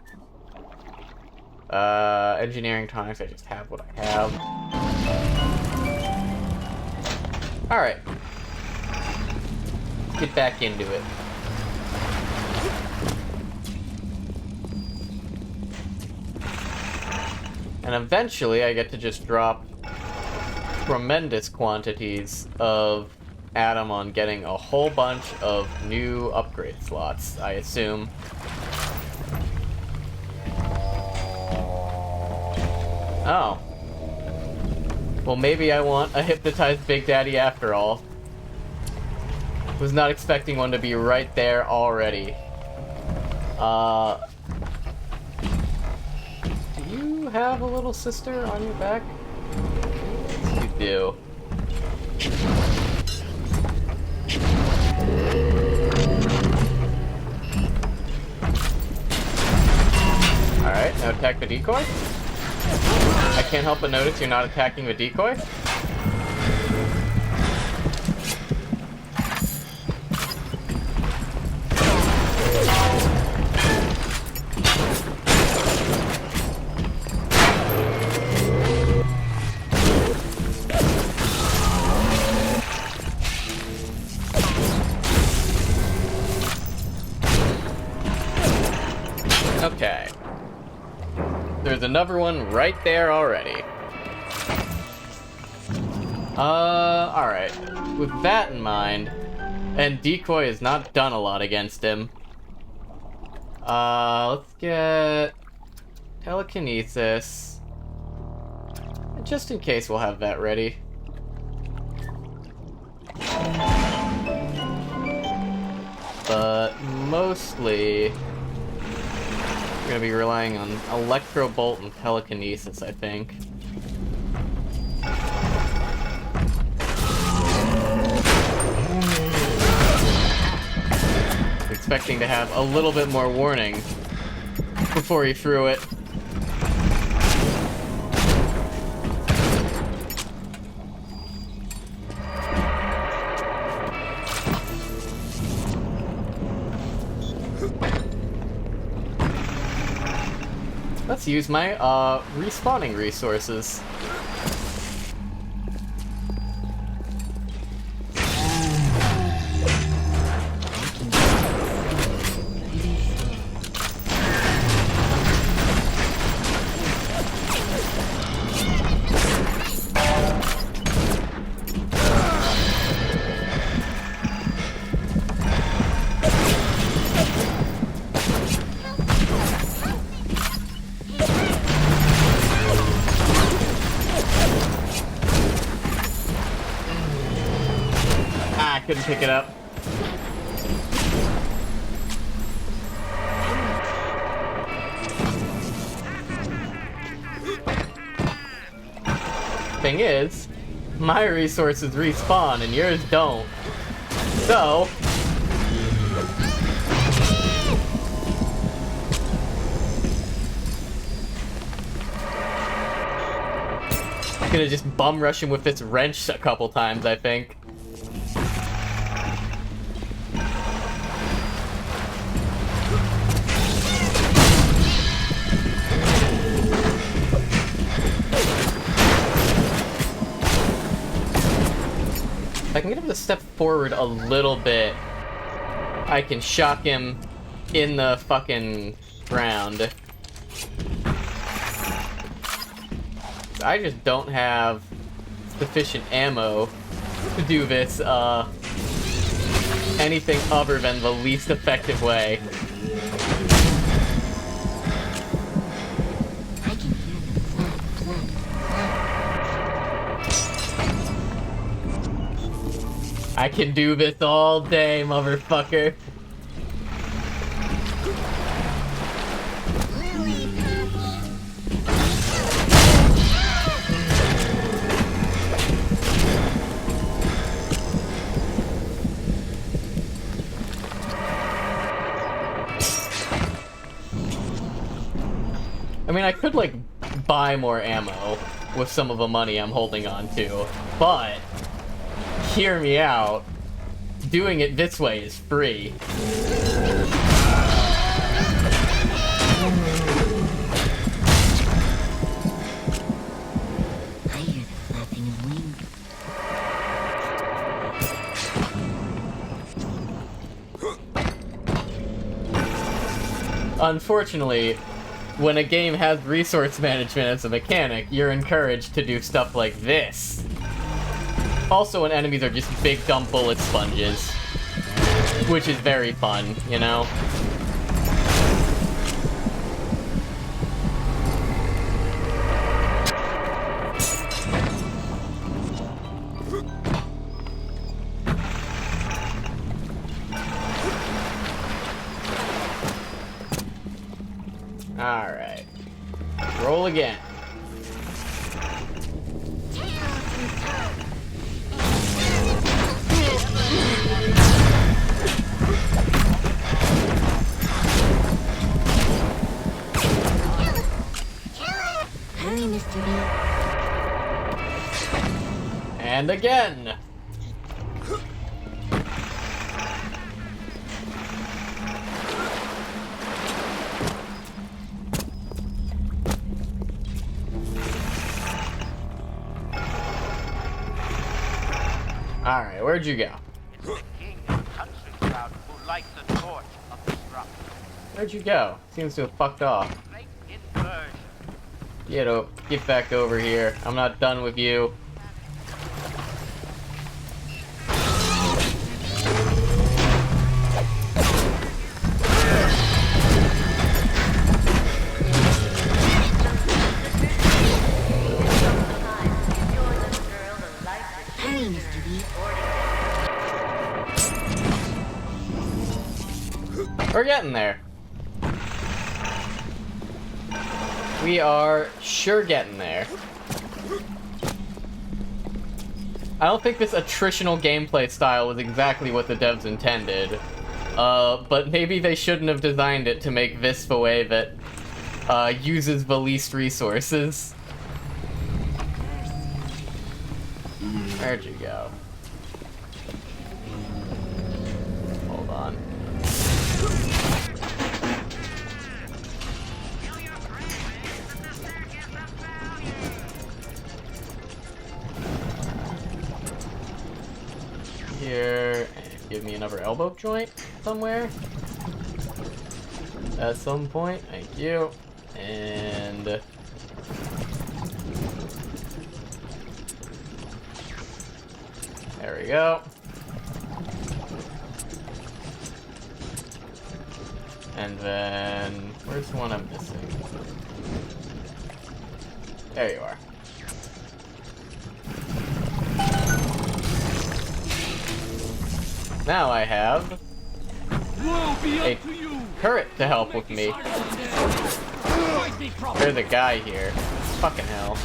Engineering tonics, I just have what I have. Alright. Get back into it. And eventually I get to just drop tremendous quantities of Adam on getting a whole bunch of new upgrade slots, I assume. Oh. Well, maybe I want a hypnotized Big Daddy after all. Was not expecting one to be right there already. Do you have a little sister on your back? You do. Alright, now attack the decoy. I can't help but notice you're not attacking the decoy. another one right there already. Alright. With that in mind, and Decoy has not done a lot against him. Let's get telekinesis. Just in case we'll have that ready. But mostly, we're gonna be relying on Electro Bolt and telekinesis, I think. Expecting to have a little bit more warning before he threw it. Let's use my respawning resources. Couldn't pick it up. Thing is, my resources respawn and yours don't. So, I'm gonna just bum rush him with this wrench a couple times, I think. If I can get him to step forward a little bit, I can shock him in the fucking ground. I just don't have sufficient ammo to do this, anything other than the least effective way. I can do this all day, motherfucker. I mean, I could, like, buy more ammo with some of the money I'm holding on to, but hear me out. Doing it this way is free. Unfortunately, when a game has resource management as a mechanic, you're encouraged to do stuff like this. Also, when enemies are just big dumb bullet sponges. Which is very fun, you know? Alright. Roll again. And again! Alright, where'd you go? It's the king and country crowd who light the torch of destruction. Where'd you go? Seems to have fucked off. Great inversion. Get back over here. I'm not done with you. Hurry, Mr. B. We're getting there. We are sure getting there. I don't think this attritional gameplay style was exactly what the devs intended. But maybe they shouldn't have designed it to make this the way that uses the least resources. Where'd you go? Hold on. Here, and give me another elbow joint somewhere. At some point, thank you. And there we go. And then, where's the one I'm missing? There you are. Now I have a turret to help with me. There's a guy here. Fucking hell.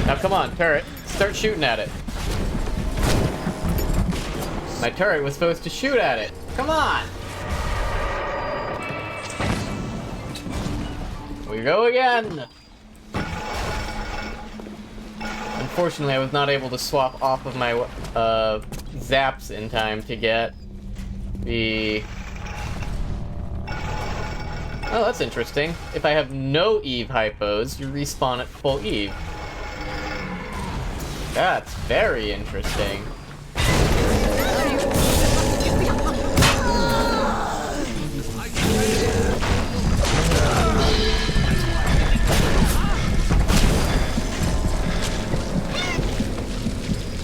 Now come on, turret. Start shooting at it. My turret was supposed to shoot at it. Come on! We go again! Unfortunately, I was not able to swap off of my zaps in time to get the... Oh, that's interesting. If I have no Eve hypos, you respawn at full Eve. That's very interesting.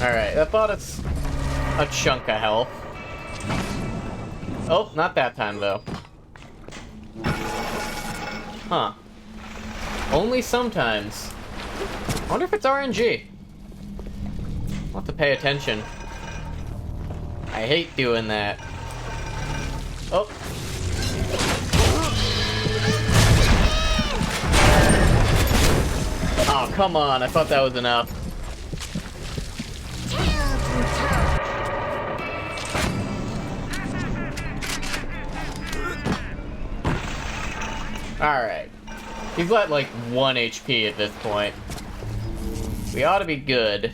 Alright, that bought us a chunk of health. Oh, not that time, though. Huh. Only sometimes. I wonder if it's RNG. I'll have to pay attention. I hate doing that. Oh. Oh, come on. I thought that was enough. Alright. He's at like 1 HP at this point. We ought to be good.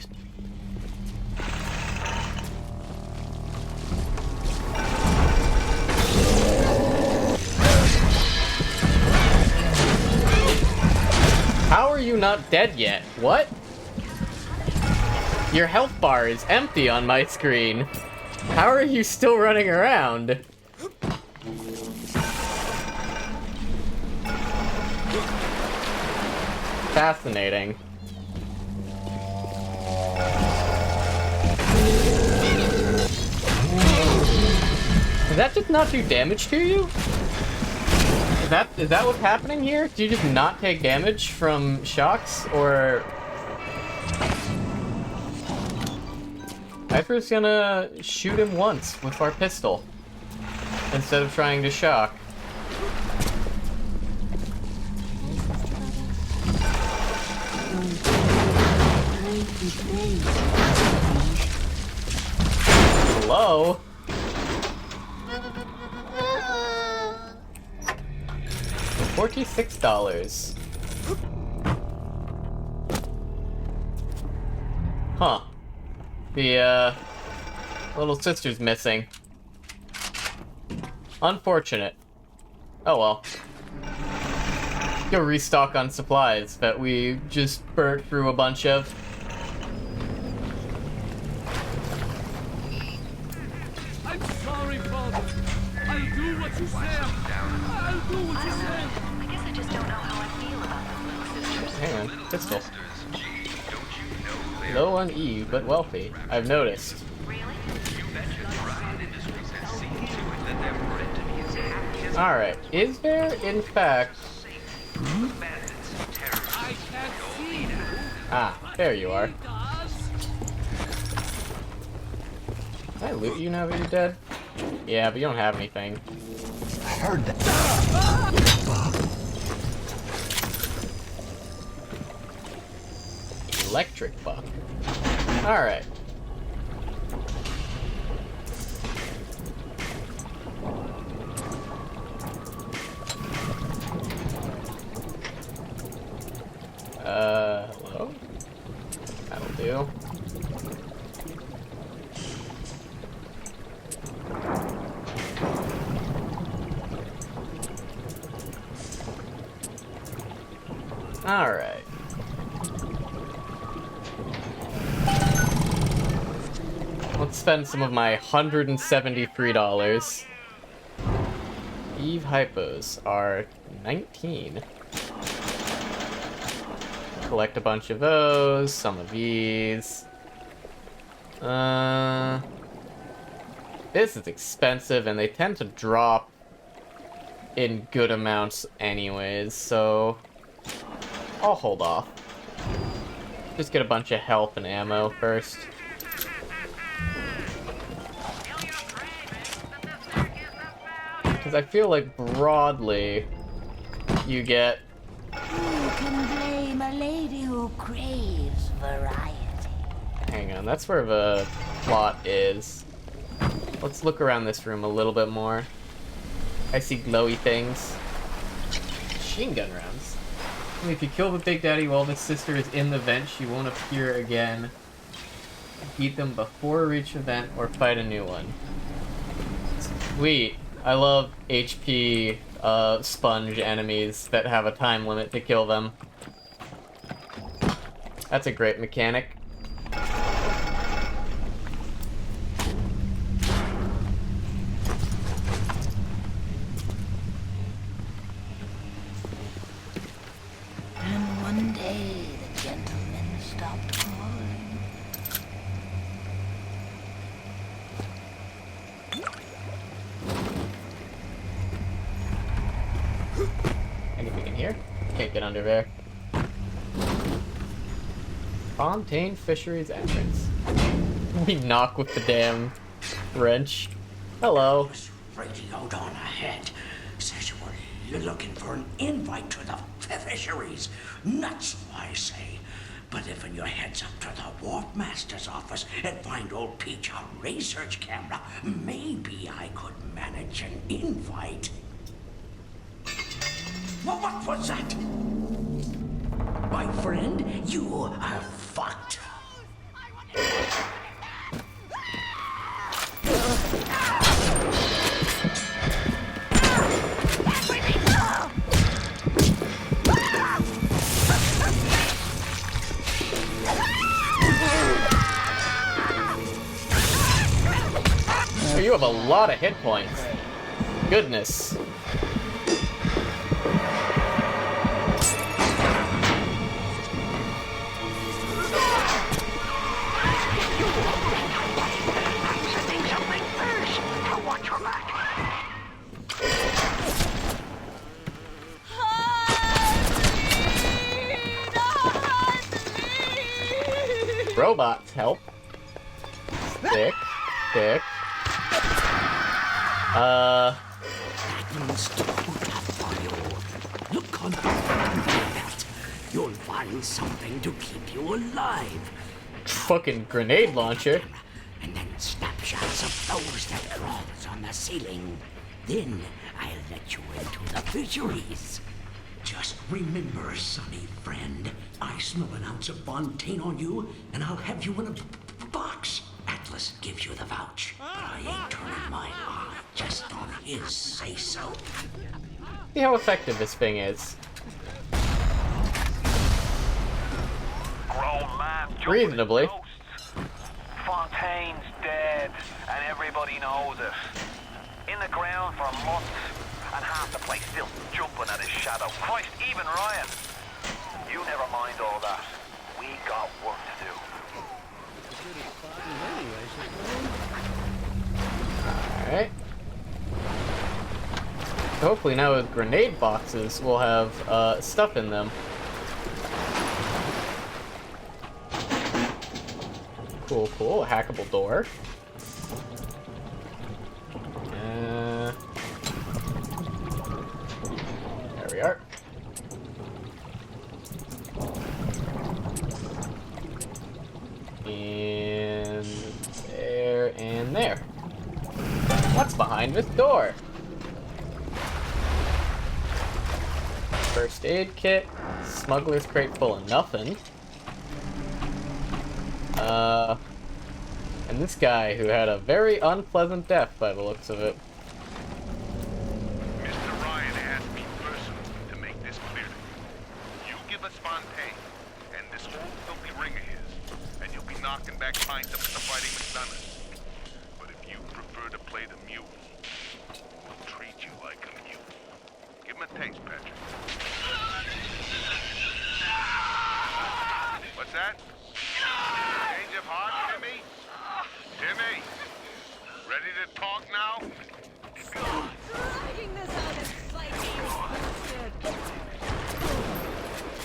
How are you not dead yet? What? Your health bar is empty on my screen. How are you still running around? Fascinating. Does that just not do damage to you? Is that what's happening here? Do you just not take damage from shocks, or... Hyper's gonna shoot him once with our pistol, instead of trying to shock. Hello? $46. Huh. The, little sister's missing. Unfortunate. Oh well. Go restock on supplies that we just burnt through a bunch of. sorry, father. I'll do what you say. I'll do what you say. I guess I just don't know how I feel about those little sisters. Hang on, pistol. Low on E, but wealthy. I've noticed. Alright, is there, in fact... Ah, there you are. Can I loot you now that you're dead? Yeah, but you don't have anything. I heard that. Electric buck. Alright. Hello? That'll do. Alright. Let's spend some of my $173. Eve hypos are 19. Collect a bunch of those, some of these. This is expensive, and they tend to drop in good amounts anyways, so I'll hold off. Just get a bunch of health and ammo first. Because I feel like broadly, you get... Who can blame a lady who craves variety? Hang on, that's where the plot is. Let's look around this room a little bit more. I see glowy things. Machine gun rounds. If you kill the Big Daddy while the sister is in the vent, she won't appear again. Beat them before reach a vent or fight a new one. Sweet. I love HP sponge enemies that have a time limit to kill them. That's a great mechanic. And one day the gentleman stopped calling. Anything in here? Can't get under there. Fontaine Fisheries entrance. We knock with the damn wrench. Hello. Radioed on ahead. Says you were looking for an invite to the fisheries. Nuts, I say. But if you heads up to the Wharf Master's office and find old Peach a research camera, maybe I could manage an invite. Well, what was that? My friend, you are fucked. Oh, you have a lot of hit points. Goodness. Robots help. Stick. Stick. That's too tough for you. Look on the belt. You'll find something to keep you alive. Fucking grenade launcher. And then snapshots of those that crawls on the ceiling. Then I'll let you into the fisheries. Just remember, sonny friend, I smell an ounce of Fontaine on you, and I'll have you in a box. Atlas gives you the vouch, but I ain't turning my eye just on his say-so. See how effective this thing is. Grown man Reasonably. Fontaine's dead, and everybody knows it. In the ground for months, and half the place still jumping at his shadow. Christ, even Ryan. You never mind all that. We got work to do. Alright. Hopefully now with grenade boxes, we'll have stuff in them. Cool, cool. A hackable door. There we are. And there, and there. What's behind this door? First aid kit. Smuggler's crate full of nothing. And this guy who had a very unpleasant death by the looks of it. Mr. Ryan asked me personally to make this clear to you. You give us Fontaine, and this whole filthy ring of his, and you'll be knocking back pints up at the Fighting McDonough's. But if you prefer to play the mule, we'll treat you like a mule. Give him a taste, Patrick. What's that? Change of heart, Timmy? Timmy, ready to talk now? Dragging this out is slightly expensive.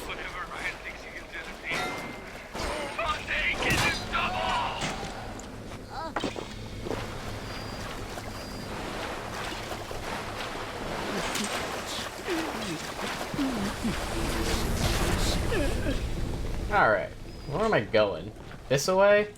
Whatever Ryan thinks he can do to me. Fontaine can do double! Alright. Where am I going? This way?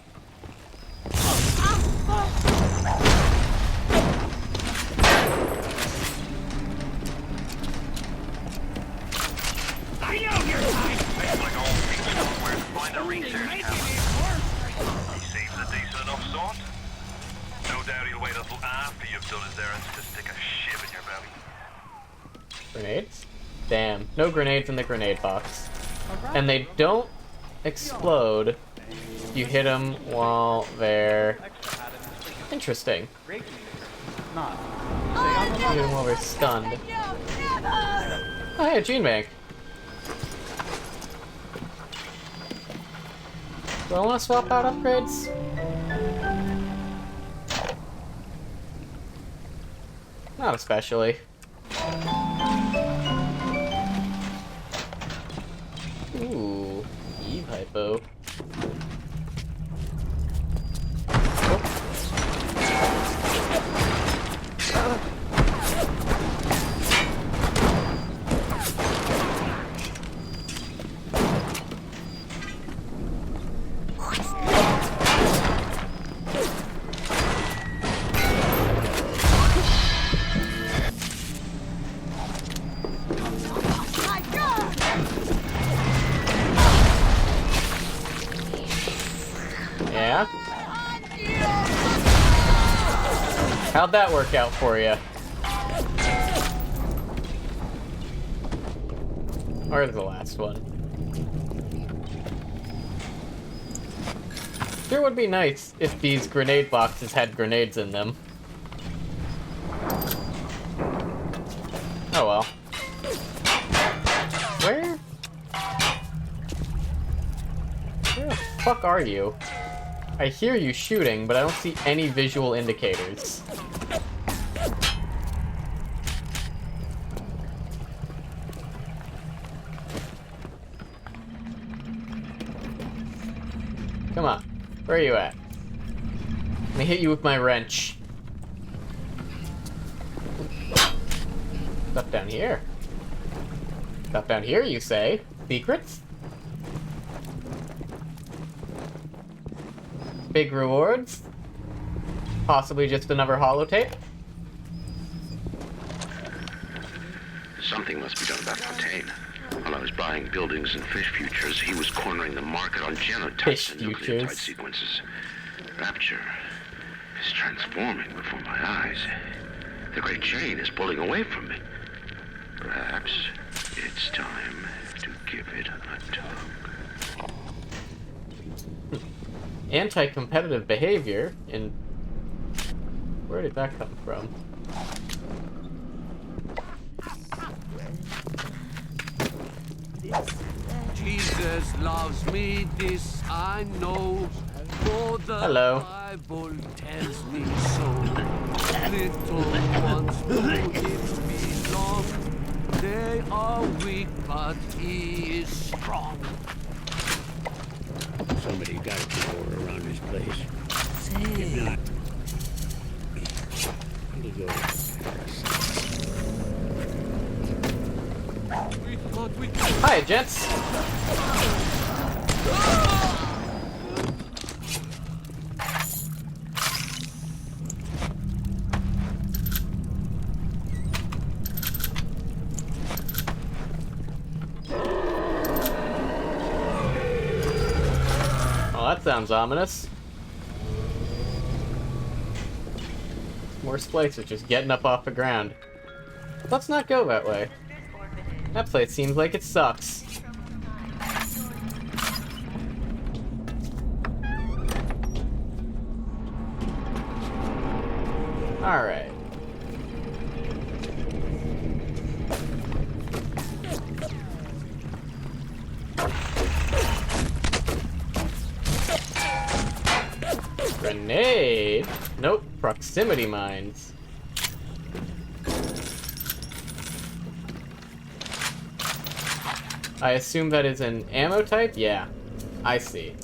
I know your type! Seems like all people know where to find a research camera. He seems a decent enough sort. No doubt he'll wait until after you've done his errands to stick a shiv in your belly. Grenades? Damn. No grenades in the grenade box. And they don't explode. You hit them while they're... Interesting. You hit them while they're stunned. Oh yeah, Gene Bank. Do I want to swap out upgrades? Not especially. Ooh, Eve hypo. Yeah? How'd that work out for you? Or the last one? Sure would be nice if these grenade boxes had grenades in them. Oh well. Where? Where the fuck are you? I hear you shooting, but I don't see any visual indicators. Come on. Where are you at? Let me hit you with my wrench. Stuff down here. Stuff down here, you say? Secrets? Big rewards? Possibly just another holotape? Something must be done about Fontaine. While I was buying buildings and fish futures, he was cornering the market on genotypes and nucleotide sequences. Rapture is transforming before my eyes. The great chain is pulling away from me. Perhaps it's time to give it a tongue. Anti-competitive behavior in... Where did that come from? Jesus loves me, this I know, for the Hello. Bible tells me so. Little ones do it belong. They are weak, but he is strong. Somebody got to keep order around this place. If not, it'll go. Hi, gents. Well, that sounds ominous. More splicers just getting up off the ground. Let's not go that way. That place seems like it sucks. Alright. Grenade? Nope, proximity mines. I assume that is an ammo type? Yeah, I see.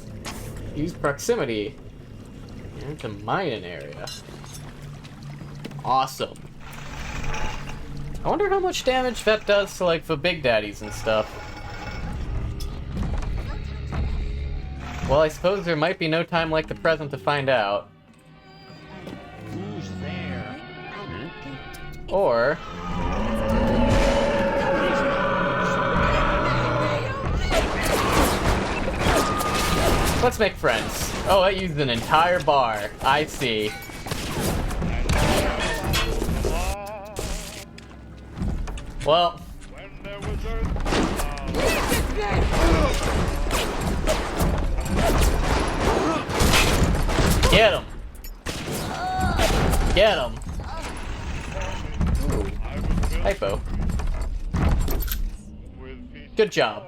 Use proximity. It's a mining area. Awesome. I wonder how much damage that does to, like, the big daddies and stuff. Well, I suppose there might be no time like the present to find out. Who's there? Or... let's make friends. Oh, I used an entire bar. I see. Well. Get him. Get him. Ooh. Typo. Good job.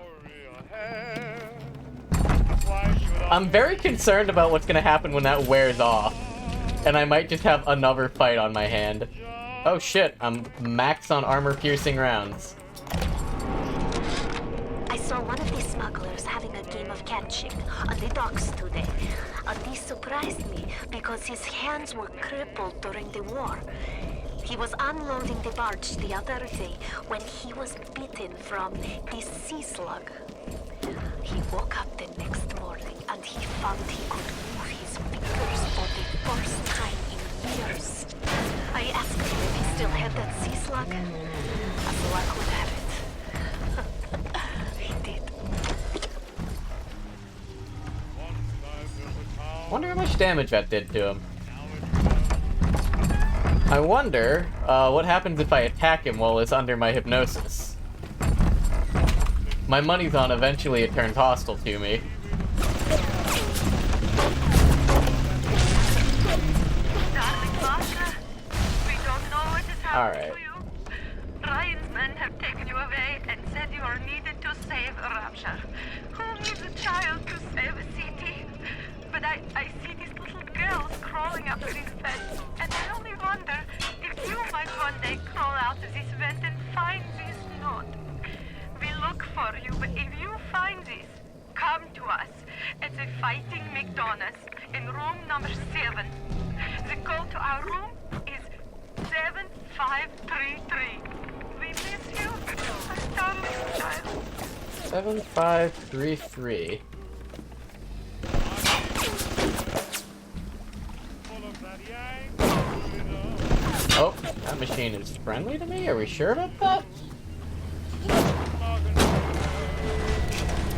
I'm very concerned about what's gonna happen when that wears off. And I might just have another fight on my hand. Oh shit, I'm max on armor-piercing rounds. I saw one of these smugglers having a game of catching on the docks today. This surprised me because his hands were crippled during the war. He was unloading the barge the other day when he was bitten from the sea slug. He woke up the next morning and he found he could move his fingers for the first time in years. I asked him if he still had that sea slug, so I could have it. He did. Wonder how much damage that did to him. I wonder what happens if I attack him while it's under my hypnosis. My money's on eventually it turns hostile to me. Alright. Ryan's men have taken you away and said you are needed to save Rapture. Who needs a child to save a city? But I see these little girls crawling up to this fence, and I only wonder if you might one day crawl out of this vent and find this note. We look for you, but if you find this, come to us at the Fighting McDonald's in room number 7. The code to our room is 7533. We miss you, our darling child. 7533. Oh, that machine is friendly to me? Are we sure about that?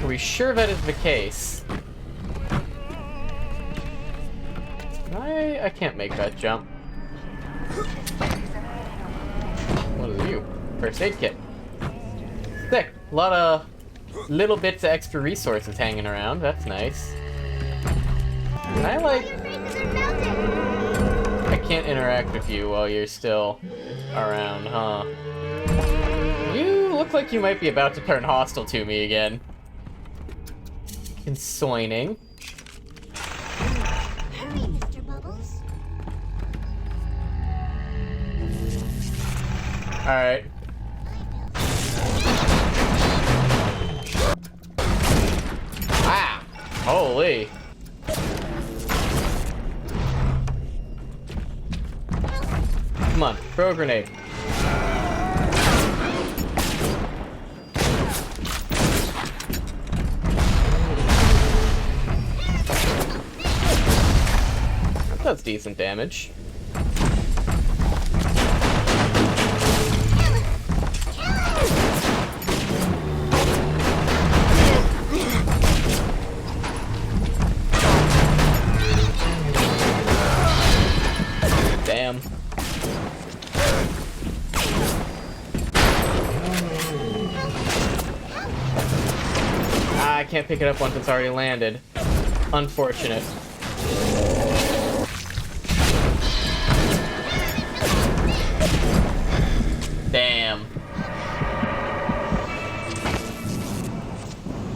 Are we sure that is the case? I can't make that jump. What is you? First aid kit. Sick. A lot of little bits of extra resources hanging around. That's nice. Can I, like... I can't interact with you while you're still around, huh? You look like you might be about to turn hostile to me again. Consoining. Hurry, Mr. Bubbles. Alright. Ah! Holy. Come on, throw a grenade. That's decent damage. Damn. I can't pick it up once it's already landed. Unfortunate. Damn.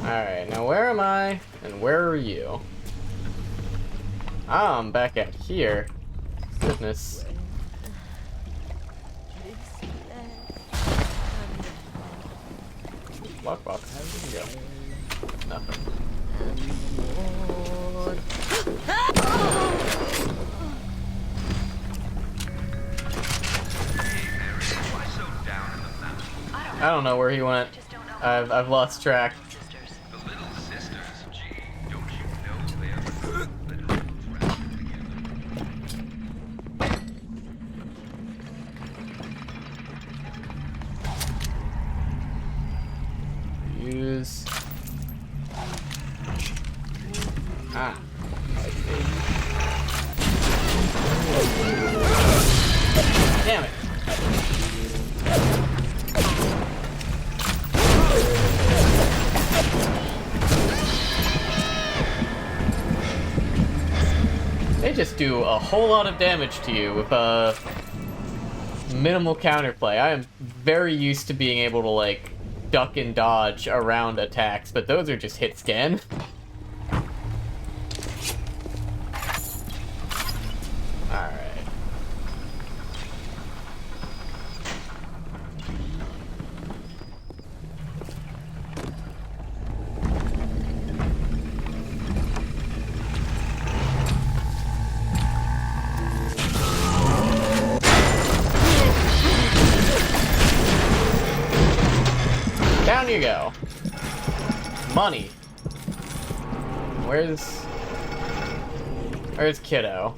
Alright, now where am I? And where are you? Ah, I'm back out here. Goodness. Lockbox, how did you go? Nothing. I don't know where he went. I've lost track. The little sisters, gee, don't you know they're Use. Ah. Damn it. They just do a whole lot of damage to you with minimal counterplay. I am very used to being able to, like, duck and dodge around attacks, but those are just hit scan. Alright. Down you go. Money. Where's Kiddo?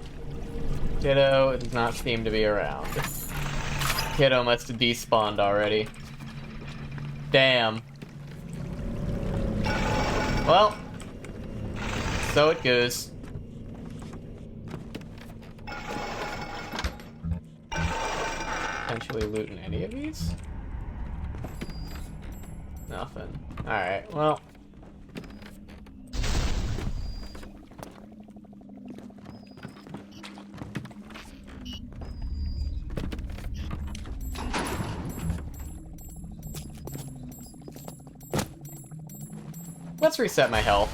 Kiddo does not seem to be around. Kiddo must have despawned already. Damn. Well, so it goes. Potentially looting any of these? Nothing. Alright, well. Let's reset my health.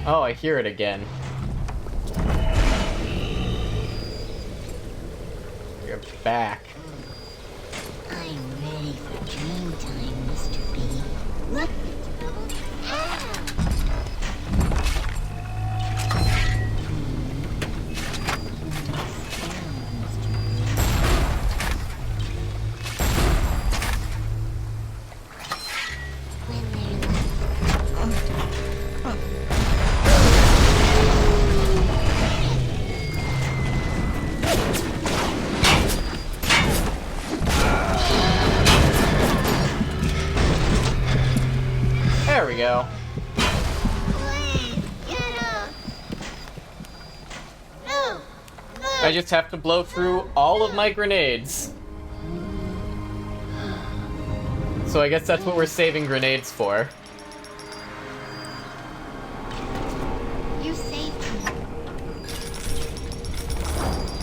Oh, I hear it again. You're back. I'm ready for dream time, Mr. B. What? I just have to blow through all of my grenades. So I guess that's what we're saving grenades for. You saved me.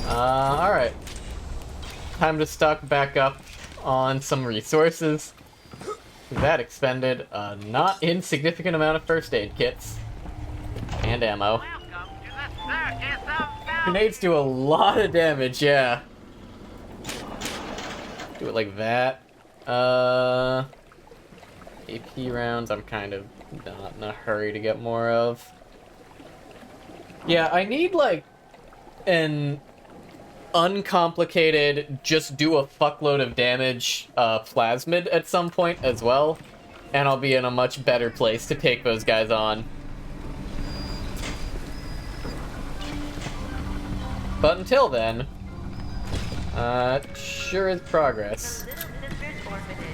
Alright. Time to stock back up on some resources. That expended a not insignificant amount of first aid kits. And ammo. Grenades do a lot of damage, yeah. Do it like that. AP rounds, I'm kind of not in a hurry to get more of. Yeah, I need, like, an uncomplicated, just do a fuckload of damage plasmid at some point as well, and I'll be in a much better place to take those guys on. But until then, sure is progress. Little Sisters Orphanage.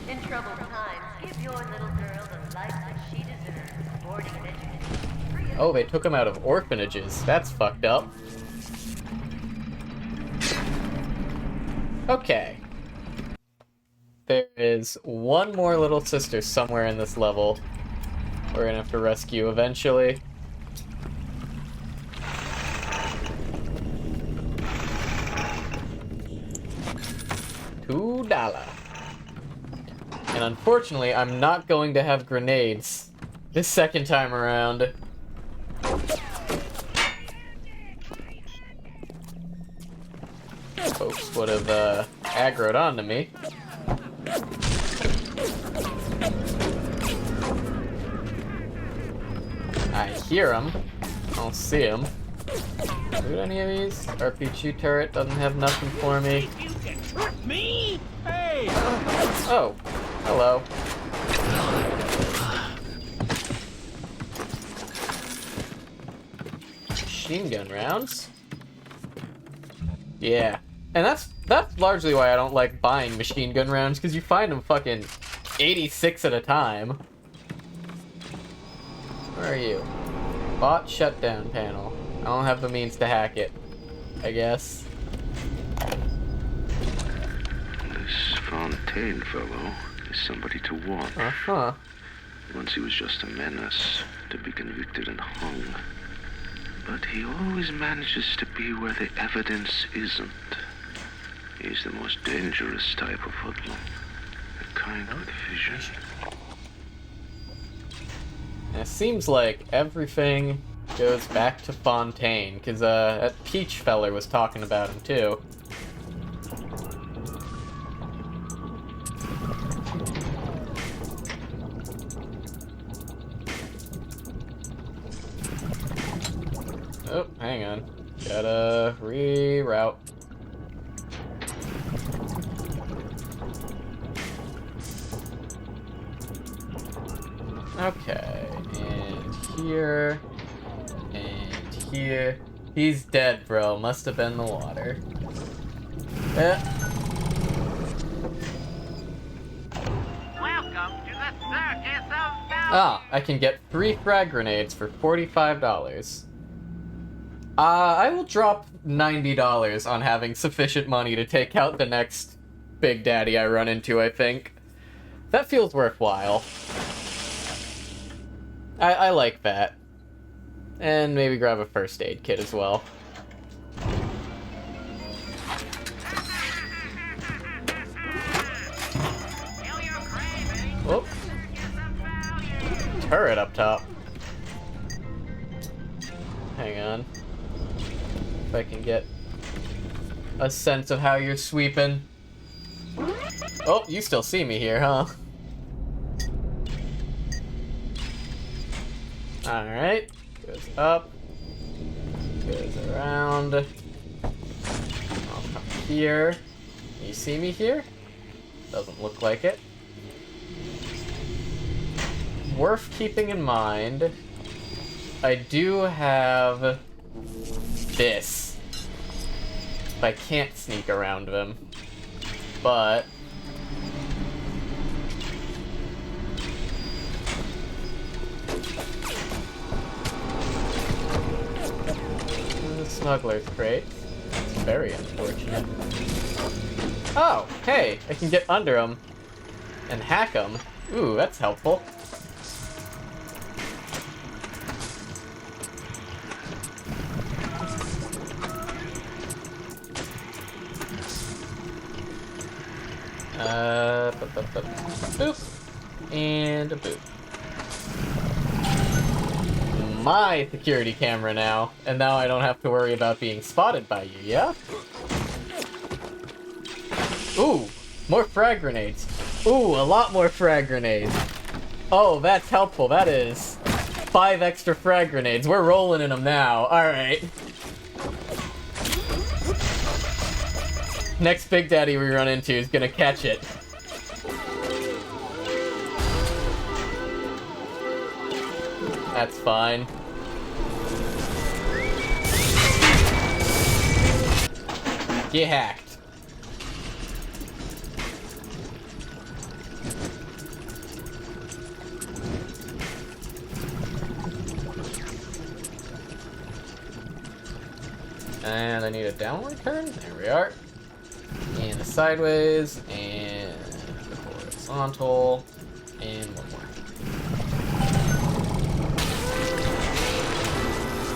In troubled times, give your little girl the life that she deserves. Boarding and education. Oh, they took them out of orphanages. That's fucked up. Okay. There is one more little sister somewhere in this level we're gonna have to rescue eventually. $2. And unfortunately, I'm not going to have grenades this second time around. Folks would have aggroed onto me. I hear him. I don't see him. Loot any of these? RPG turret doesn't have nothing for me. You can trick me? Hey! Oh, hello. Machine gun rounds? Yeah. And that's largely why I don't like buying machine gun rounds, because you find them fucking 86 at a time. Where are you? Bot shutdown panel. I don't have the means to hack it, I guess. This Fontaine fellow is somebody to watch. Uh-huh. Once he was just a menace, to be convicted and hung. But he always manages to be where the evidence isn't. He's the most dangerous type of hoodlum. The kind with vision. And it seems like everything goes back to Fontaine, because that Peach feller was talking about him too. Oh, hang on. Gotta reroute. Okay, and here, and here. He's dead, bro. Must have been the water. Welcome to the circus of value. Ah, I can get 3 frag grenades for $45. I will drop $90 on having sufficient money to take out the next Big Daddy I run into, I think. That feels worthwhile. I like that. And maybe grab a first aid kit as well. Whoop. Turret up top. Hang on. If I can get a sense of how you're sweeping. Oh, you still see me here, huh? Alright. Goes up. Goes around. I'll come here. You see me here? Doesn't look like it. Worth keeping in mind, I do have this. I can't sneak around them. But the smuggler's crate. Very unfortunate. Oh, hey, I can get under them and hack them. Ooh, that's helpful. Boop. And a boop. My security camera now, and now I don't have to worry about being spotted by you, yeah? Ooh, more frag grenades. Ooh, a lot more frag grenades. Oh, that's helpful, that is 5 extra frag grenades. We're rolling in them now, alright. Next Big Daddy we run into is gonna catch it. That's fine. Get hacked. And I need a downward turn. There we are. And a sideways, and the horizontal, and one more.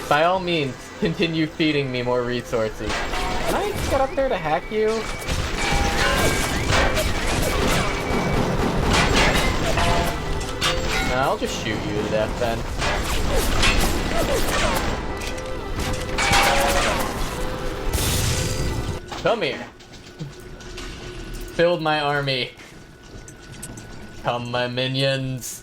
By all means, continue feeding me more resources. Can I get up there to hack you? No, I'll just shoot you to death then. Come here. Build my army. Come, my minions.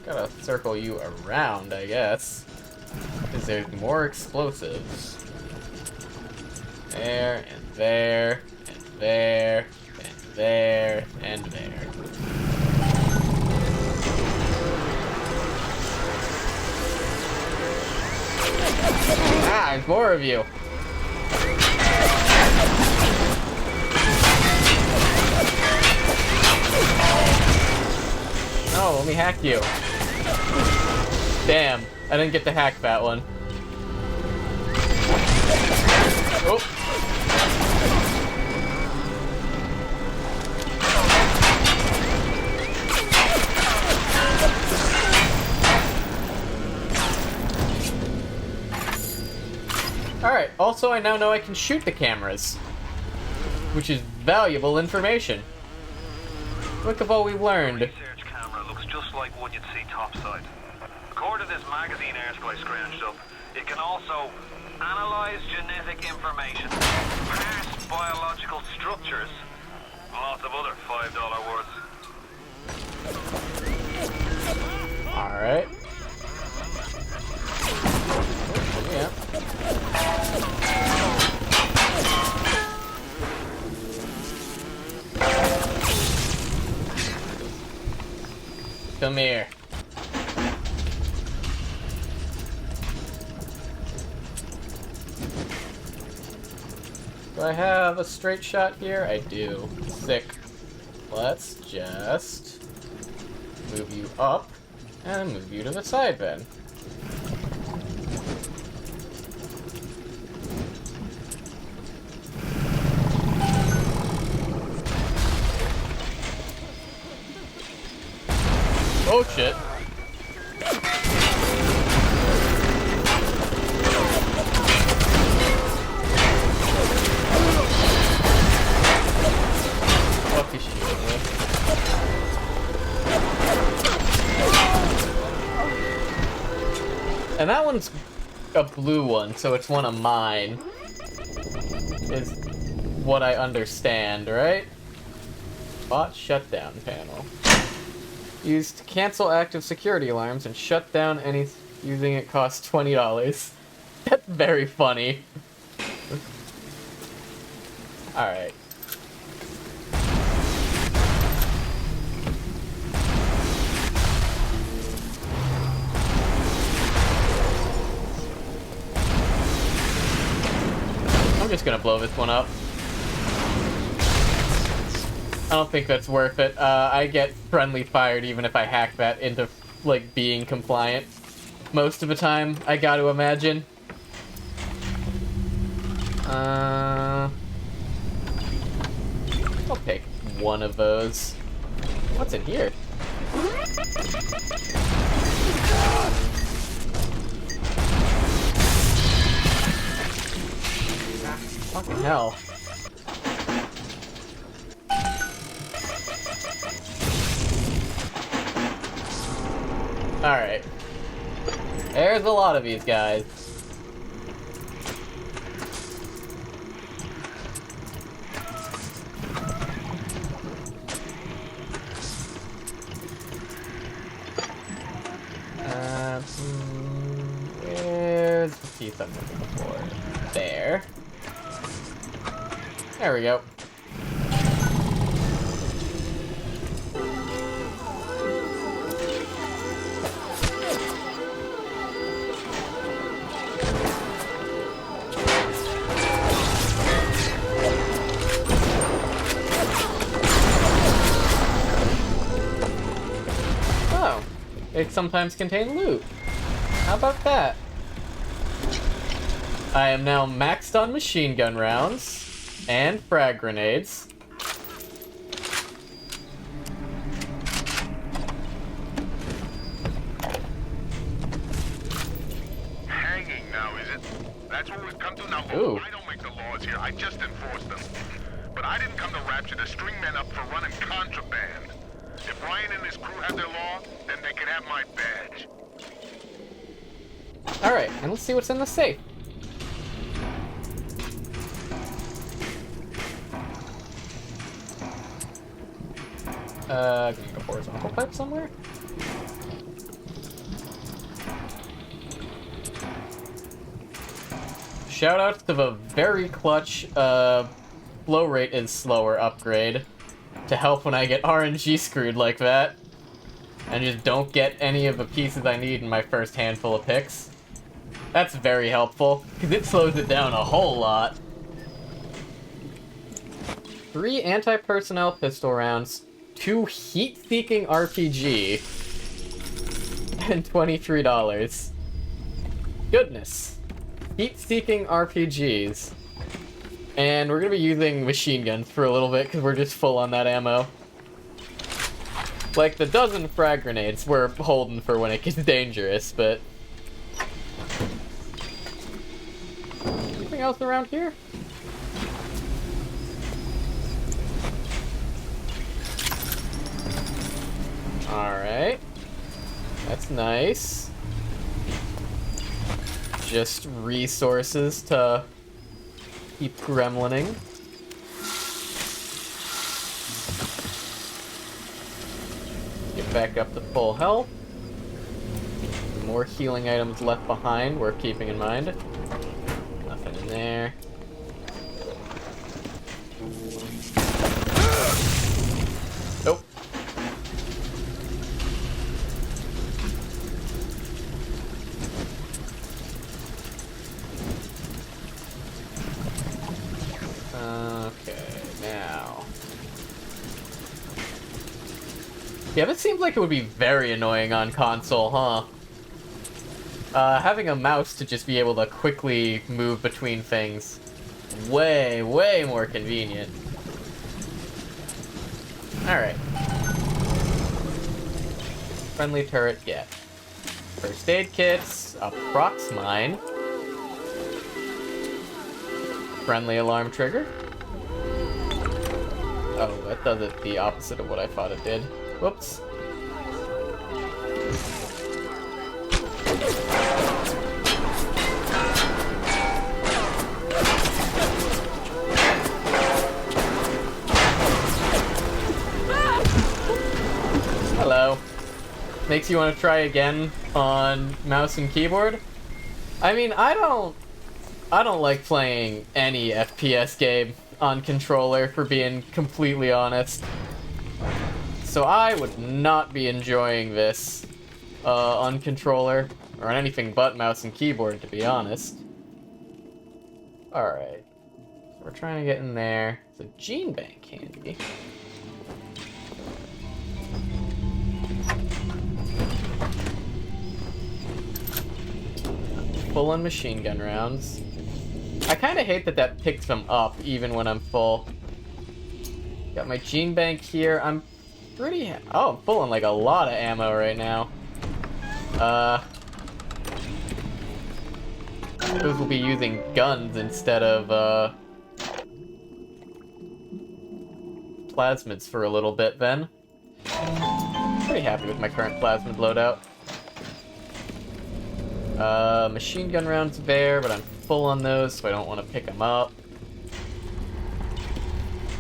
Gotta circle you around, I guess. Because there's more explosives. There, and there, and there, and there, and there. Ah, there's more of you. No, let me hack you. Damn, I didn't get to hack that one. Oh. Alright, also I now know I can shoot the cameras, which is valuable information. Look at all we've learned. Research camera looks just like one you'd see topside. According to this magazine article I scrounged up, it can also analyze genetic information, parse biological structures, and lots of other $5 words. Alright. Yeah. Come here. Do I have a straight shot here? I do. Sick. Let's just move you up and move you to the side then. Oh shit. What is she doing with? And that one's a blue one, so it's one of mine. Is what I understand, right? Bot shutdown panel. Used to cancel active security alarms and shut down any using it costs $20. That's very funny. Alright. I'm just gonna blow this one up. I don't think that's worth it. I get friendly fired even if I hack that into like, being compliant most of the time, I gotta imagine. I'll pick one of those. What's in here? Fucking hell. Alright. There's a lot of these guys. Where's the piece I'm looking for? There. There we go. Oh, it sometimes contain loot. How about that? I am now maxed on machine gun rounds and frag grenades. Hanging now, is it? That's what we've come to now. Ooh. I don't make the laws here, I just enforce them. But I didn't come to Rapture to string men up for running contraband. If Ryan and his crew have their law, then they can have my badge. Alright, and let's see what's in the safe. Can we go horizontal pipe somewhere? Shout out to the very clutch, flow rate is slower upgrade to help when I get RNG screwed like that. And just don't get any of the pieces I need in my first handful of picks. That's very helpful, because it slows it down a whole lot. 3 anti-personnel pistol rounds, 2 heat-seeking RPG, and $23. Goodness. Heat-seeking RPGs. And we're gonna be using machine guns for a little bit, because we're just full on that ammo. Like, the dozen frag grenades we're holding for when it gets dangerous, but... Anything else around here? Alright. That's nice. Just resources to keep gremlining. Get back up to full health. More healing items left behind, worth keeping in mind. Nothing in there. Nope. Okay, now. Yeah, this seems like it would be very annoying on console, huh? Having a mouse to just be able to quickly move between things. Way, way more convenient. Alright. Friendly turret, get. First aid kits, a prox mine. Friendly alarm trigger. Oh, that does it the opposite of what I thought it did. Whoops. Hello. Makes you want to try again on mouse and keyboard? I mean, I don't like playing any FPS game on controller, for being completely honest. So I would not be enjoying this on controller, or on anything but mouse and keyboard, to be honest. Alright. So we're trying to get in there. It's a gene bank handy. full on machine gun rounds. I kind of hate that that picks them up even when I'm full. Got my gene bank here. I'm pretty... Oh, I'm full on like a lot of ammo right now. Those will be using guns instead of, plasmids for a little bit then. Pretty happy with my current plasmid loadout. Machine gun rounds there, but I'm full on those, so I don't want to pick them up.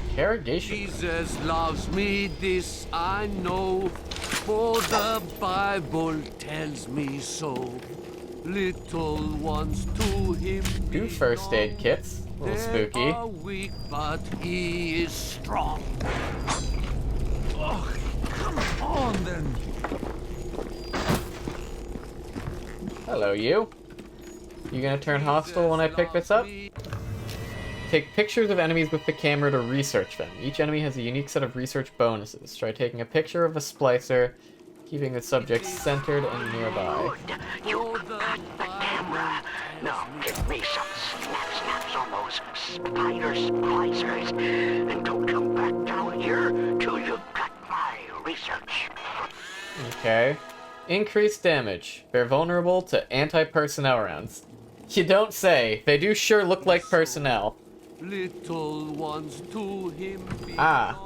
Interrogation. Jesus loves me, this I know, for the Bible tells me so. Little ones to him. Two first aid kits. A little spooky. They are weak, but he is strong. Oh, come on then. Hello, you. You gonna turn hostile when I pick this up? Take pictures of enemies with the camera to research them. Each enemy has a unique set of research bonuses. Try taking a picture of a splicer, keeping the subject centered and nearby. You got the camera. Now give me some snaps on those spider splicers, and don't come back down here till you've got my research. Okay. Increased damage. They're vulnerable to anti-personnel rounds. You don't say. They do sure look like personnel. Little ones to him Ah.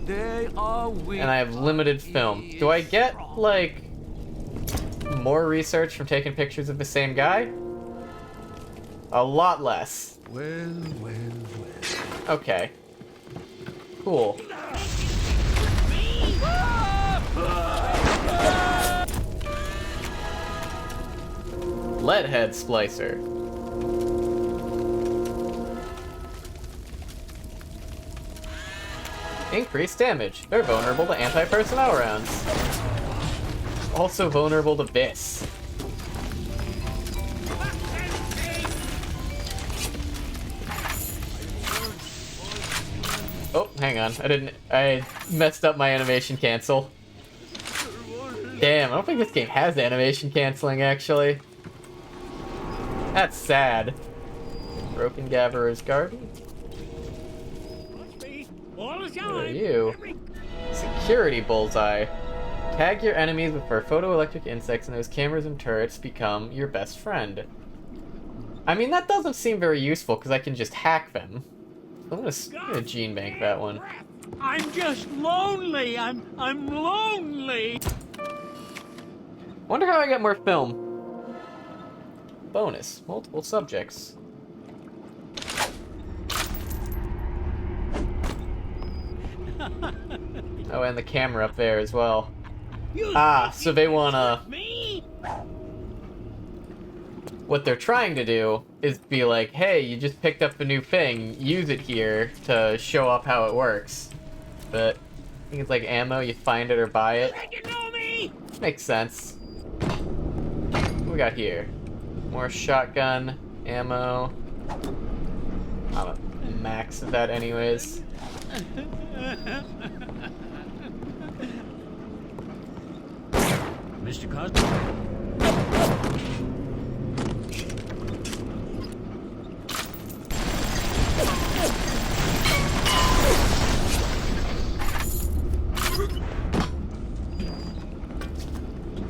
They are weak, And I have limited film. Do I get, like, more research from taking pictures of the same guy? A lot less. Well. Okay. Cool. Leadhead Splicer. Increased damage. They're vulnerable to anti-personnel rounds. Also vulnerable to this. Oh, hang on. I messed up my animation cancel. Damn, I don't think this game has animation canceling, actually. That's sad. Broken Gatherer's Garden? Who are you? Security Bullseye. Tag your enemies with their photoelectric insects and those cameras and turrets become your best friend. I mean, that doesn't seem very useful because I can just hack them. I'm gonna gene bank that one. I'm just lonely. I'm lonely. Wonder how I get more film. Bonus. Multiple subjects. Oh, and the camera up there as well. Ah, so they wanna... What they're trying to do is be like, hey, you just picked up a new thing, use it here to show off how it works. But I think it's like ammo, you find it or buy it. Makes sense. What we got here? More shotgun ammo. I'm a max of that anyways. Mr. Cosmo?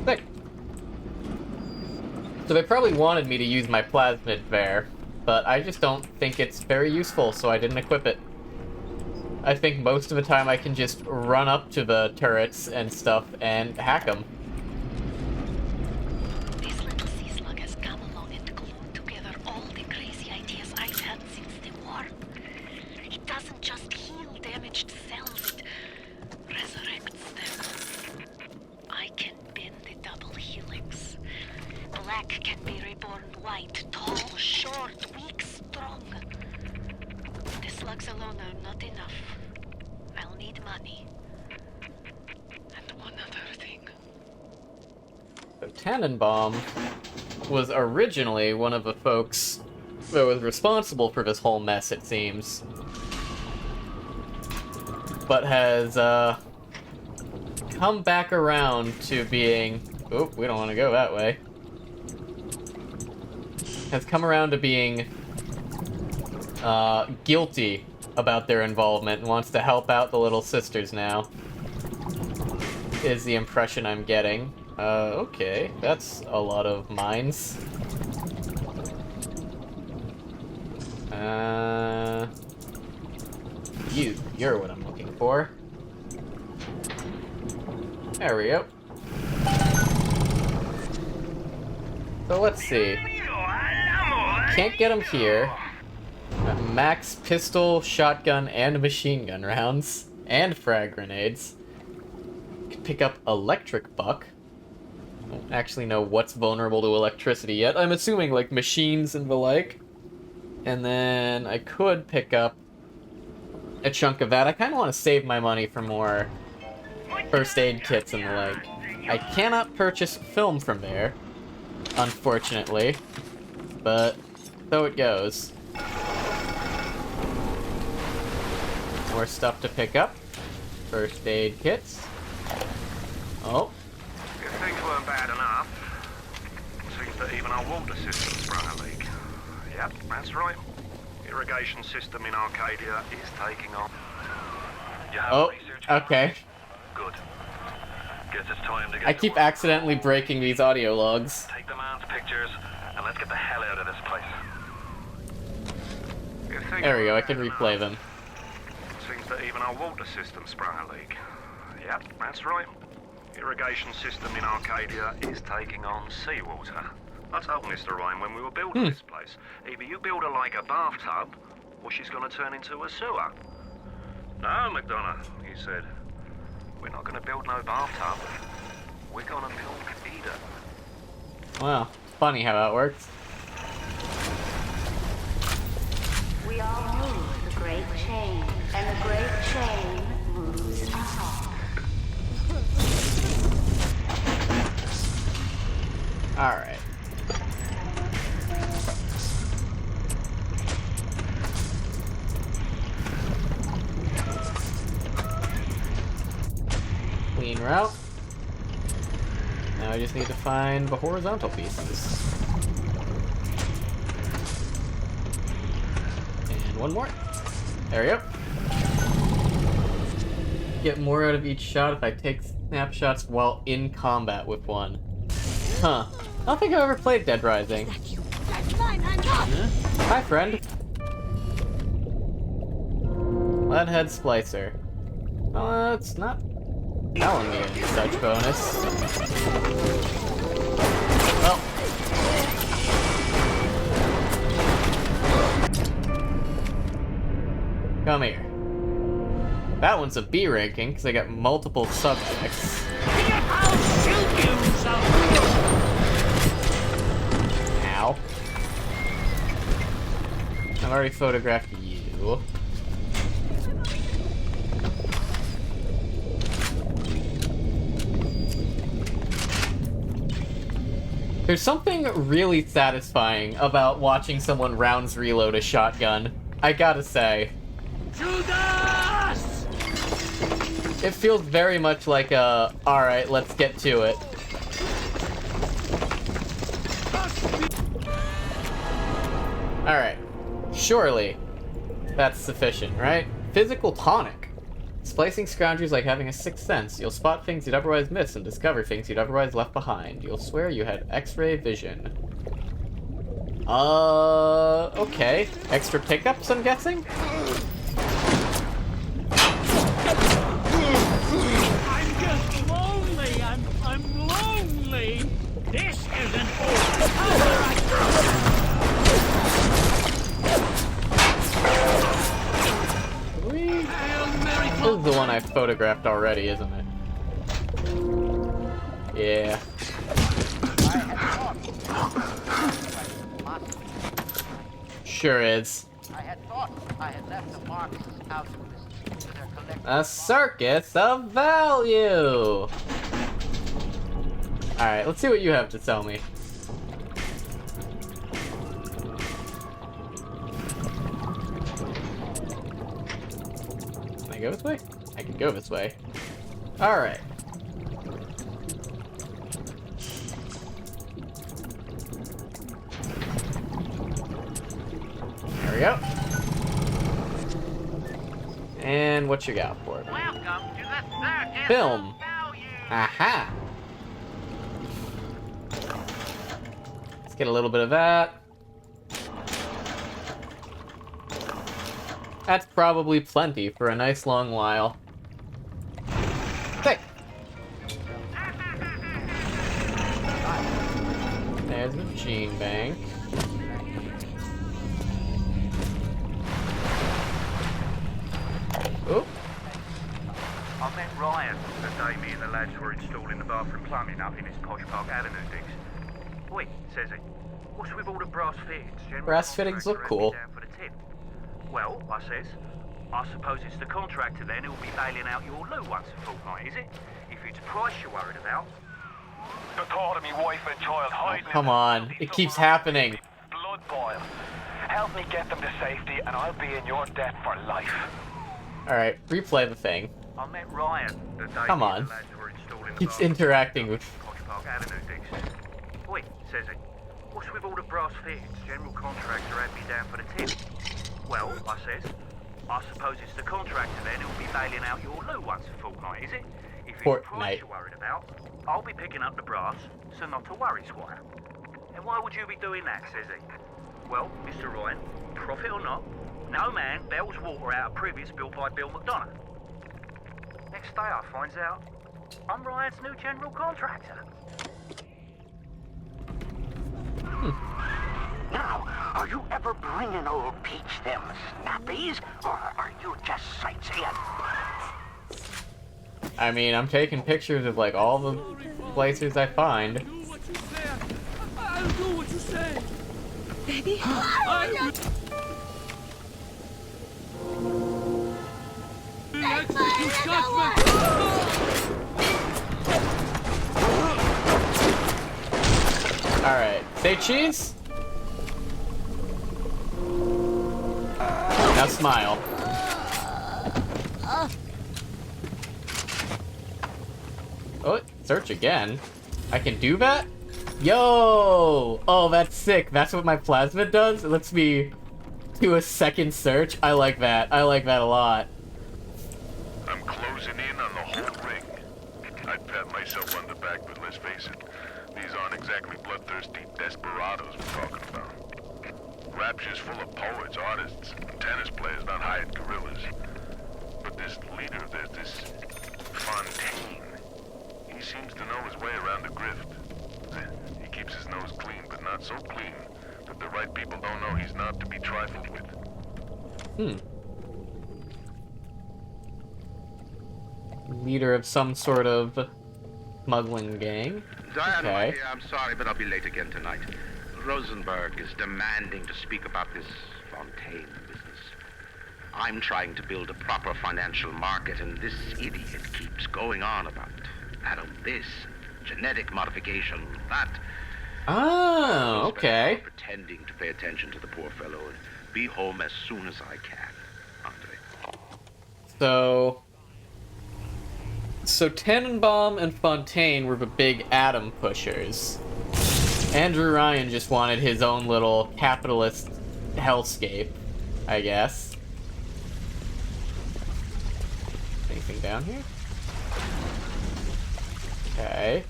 Sick. So they probably wanted me to use my plasmid there, but I just don't think it's very useful, so I didn't equip it. I think most of the time I can just run up to the turrets and stuff and hack them. This little sea slug has come along and glued together all the crazy ideas I've had since the war. It doesn't just heal damaged cells, it resurrects them. I can bend the double helix. Black can be reborn white, tall, short, weak, strong. The slugs alone are not enough. I'll need money. And one other thing. So Tannenbaum was originally one of the folks that was responsible for this whole mess, it seems. But has, come back around to being... Oh, we don't want to go that way. has come around to being guilty about their involvement and wants to help out the little sisters now. Is the impression I'm getting. Okay, that's a lot of mines. You're what I'm looking for. There we go. So let's see. Can't get them here. Max pistol, shotgun, and machine gun rounds. And frag grenades. Can pick up electric buck. I don't actually know what's vulnerable to electricity yet. I'm assuming like machines and the like. And then I could pick up a chunk of that. I kind of want to save my money for more first aid kits and the like. I cannot purchase film from there, unfortunately. But so it goes. More stuff to pick up. First aid kits. Oh. If things weren't bad enough, it seems that even our water system sprung a leak. Yep, that's right. Irrigation system in Arcadia is taking off. Oh, okay. Good. Guess it's time to get I keep accidentally breaking these audio logs. Take the man's pictures, and let's get the hell out of this place. There we go, I can replay them. Seems that even our water system sprung a leak. Yep, that's right. Irrigation system in Arcadia is taking on seawater. I told Mr. Ryan when we were building this place, either you build her like a bathtub, or she's gonna turn into a sewer. No, McDonough, he said. We're not gonna build no bathtub. We're gonna build Eden. Wow, funny how that works. We all move the great chain, and the great chain moves us all. Alright. Clean route. Now I just need to find the horizontal pieces. And one more. There we go. Get more out of each shot if I take snapshots while in combat with one. Huh. I don't think I've ever played Dead Rising. Hi, friend. Leadhead Splicer. Oh, it's not telling me any such bonus. Well. Come here. That one's a B ranking, because I got multiple subjects. Ow. I've already photographed you. There's something really satisfying about watching someone rounds reload a shotgun. I gotta say. Judas! It feels very much like a, alright, let's get to it. Alright. Surely that's sufficient, right? Physical tonic. Splicing Scrounger's like having a sixth sense. You'll spot things you'd otherwise miss and discover things you'd otherwise left behind. You'll swear you had X-ray vision. Okay. Extra pickups, I'm guessing? I'm just lonely. I'm lonely. This isn't over. This is the one I photographed already, isn't it? Yeah. Sure is. I had thought I had left the Marxists out of this to their collective. A circus of value! Alright, let's see what you have to tell me. Can I go this way? I can go this way. Alright. we go. And what you got for me? Welcome to the circus. Film. Aha. Let's get a little bit of that. That's probably plenty for a nice long while. Okay. There's the gene bank. Oh. I met Ryan the day me and the lads were installing the bathroom plumbing up in his Posh Park Avenue digs. Wait, says he. What's with all the brass fittings? Brass fittings look cool. Down for the tip. Well, I says, I suppose it's the contractor then who'll be bailing out your loo once a fortnight, is it? If it's price you're worried about. The thought of me wife and child hiding Come on, it keeps happening. blood boil. Help me get them to safety and I'll be in your debt for life. Alright, replay the thing. I met Ryan the day Come me on. and the lads were installing the Keeps bathroom interacting with... Posh Park Avenue digs. Wait, says he. What's with all the brass fittings? General contractor had me down for the tip. Well, I says, I suppose it's the contractor then who'll be bailing out your loo once a fortnight, is it? If it's price Fortnight. you're worried about, I'll be picking up the brass, so not to worry, Squire. And why would you be doing that, says he? Well, Mr. Ryan, profit or not, no man bails water out of privies built by Bill McDonough. Next day I finds out I'm Ryan's new general contractor. Now, are you ever bringing old Peach them snappies, or are you just sightseeing? I mean, I'm taking pictures of, like, all the places I find. I'll do what you say. Baby? Execute judgment. Alright, say cheese? Now smile. Oh, search again. I can do that? Yo! Oh, that's sick. That's what my plasmid does? It lets me do a second search. I like that. I like that a lot. I'm closing in on the whole ring. I'd pat myself on the back, but let's face it, these aren't exactly bloodthirsty desperados we're talking about. Rapture's full of poets, artists, and tennis players, not hired guerrillas. But this leader of theirs, this Fontaine, he seems to know his way around the grift. He keeps his nose clean, but not so clean that the right people don't know he's not to be trifled with. Leader of some sort of smuggling gang. Diane, my Okay. dear, I'm sorry, but I'll be late again tonight. Rosenberg is demanding to speak about this Fontaine business. I'm trying to build a proper financial market, and this idiot keeps going on about Adam this, genetic modification, that. Oh, okay. Pretending to pay attention to the poor fellow and be home as soon as I can, Andre. So Tannenbaum and Fontaine were the big atom pushers. Andrew Ryan just wanted his own little capitalist hellscape, I guess. Anything down here? Okay.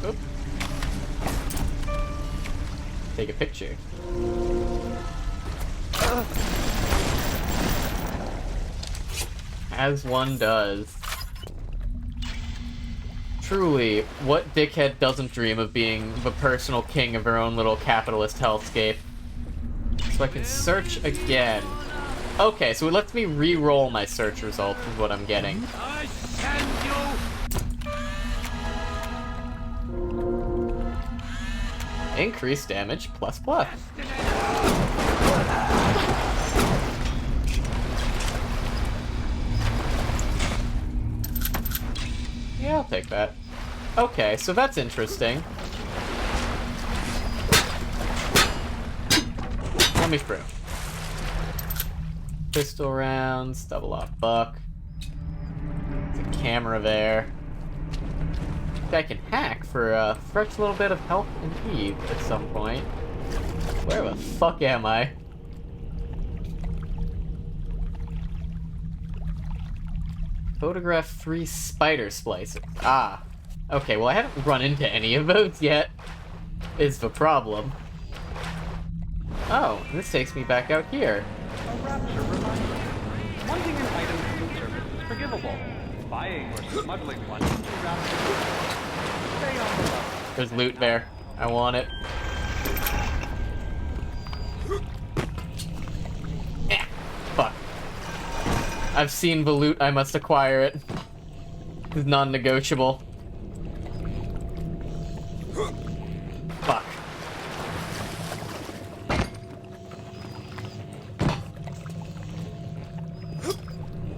Oop. Take a picture. As one does. Truly, what dickhead doesn't dream of being the personal king of her own little capitalist hellscape? So I can search again. Okay, so it lets me re-roll my search results is what I'm getting. I send you. Increased damage, ++. Yeah, I'll take that. Okay, so that's interesting. Let me through. Pistol rounds, double off buck. There's a camera there. I can hack for a fresh little bit of health and heat at some point. Where the fuck am I? Photograph 3 spider splicers. Ah. Okay, well I haven't run into any of those yet, is the problem. Oh, this takes me back out here. A Rapture reminder. Wanting an item from the surface is forgivable. Buying or smuggling one into Rapture. Stay on the level. There's loot there. I want it. Fuck. I've seen the loot, I must acquire it. It's non-negotiable. Fuck.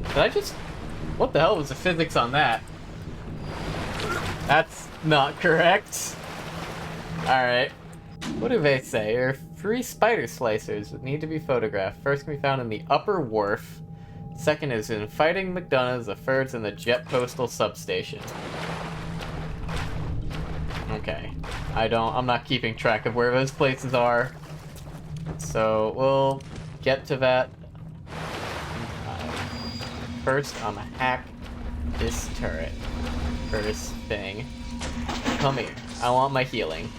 Did I just... What the hell was the physics on that? That's not correct. Alright. What do they say? There are 3 spider slicers that need to be photographed. First can be found in the upper wharf. Second is in Fighting McDonough's. The third's in the Jet Postal substation. Okay. I'm not keeping track of where those places are. So, we'll get to that. First, I'm gonna hack this turret. First thing. Come here. I want my healing.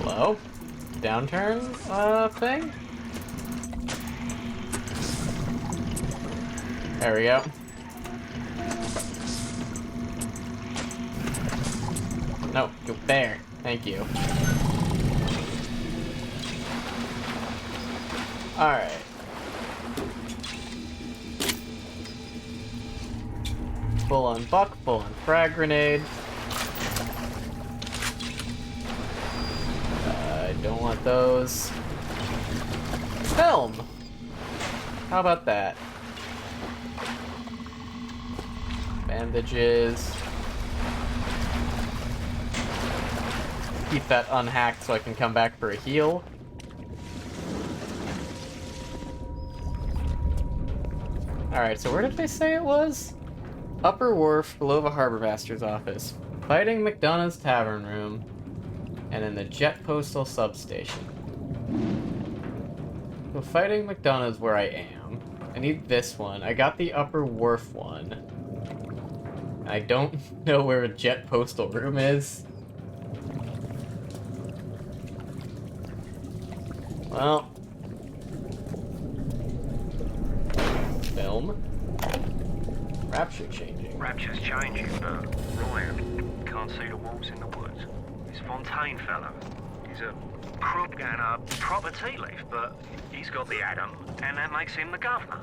Hello? Downturn, thing? There we go. No, go there. Thank you. Alright. Full on buck, full on frag grenade. I don't want those. Film! How about that? Bandages. Keep that unhacked so I can come back for a heal. Alright, so where did they say it was? Upper Wharf, below the Harbor Master's office. Fighting McDonough's Tavern Room. And then the Jet Postal substation. So Fighting McDonough's where I am. I need this one. I got the Upper Wharf one. I don't know where a Jet Postal Room is. Well. Film. Rapture changing. Rapture's changing, but Ryan can't see the wolves in the woods. This Fontaine fellow, he's a crook and a proper tea leaf, but he's got the atom, and that makes him the governor.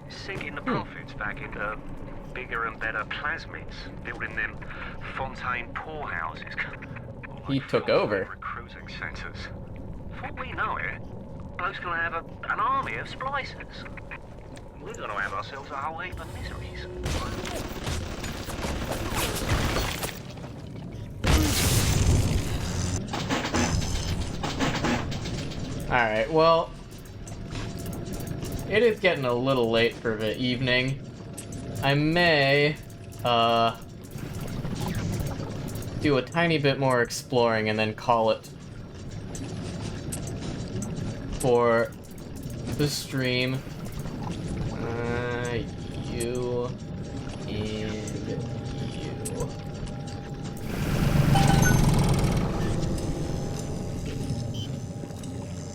He's sinking the profits back into bigger and better plasmids, building them Fontaine poorhouses. He took over. Recruiting centers. Before we know it, bloke's gonna have an army of splicers. We're gonna have ourselves a whole heap of miseries. Alright, well, it is getting a little late for the evening. I may, do a tiny bit more exploring and then call it for the stream. You and you.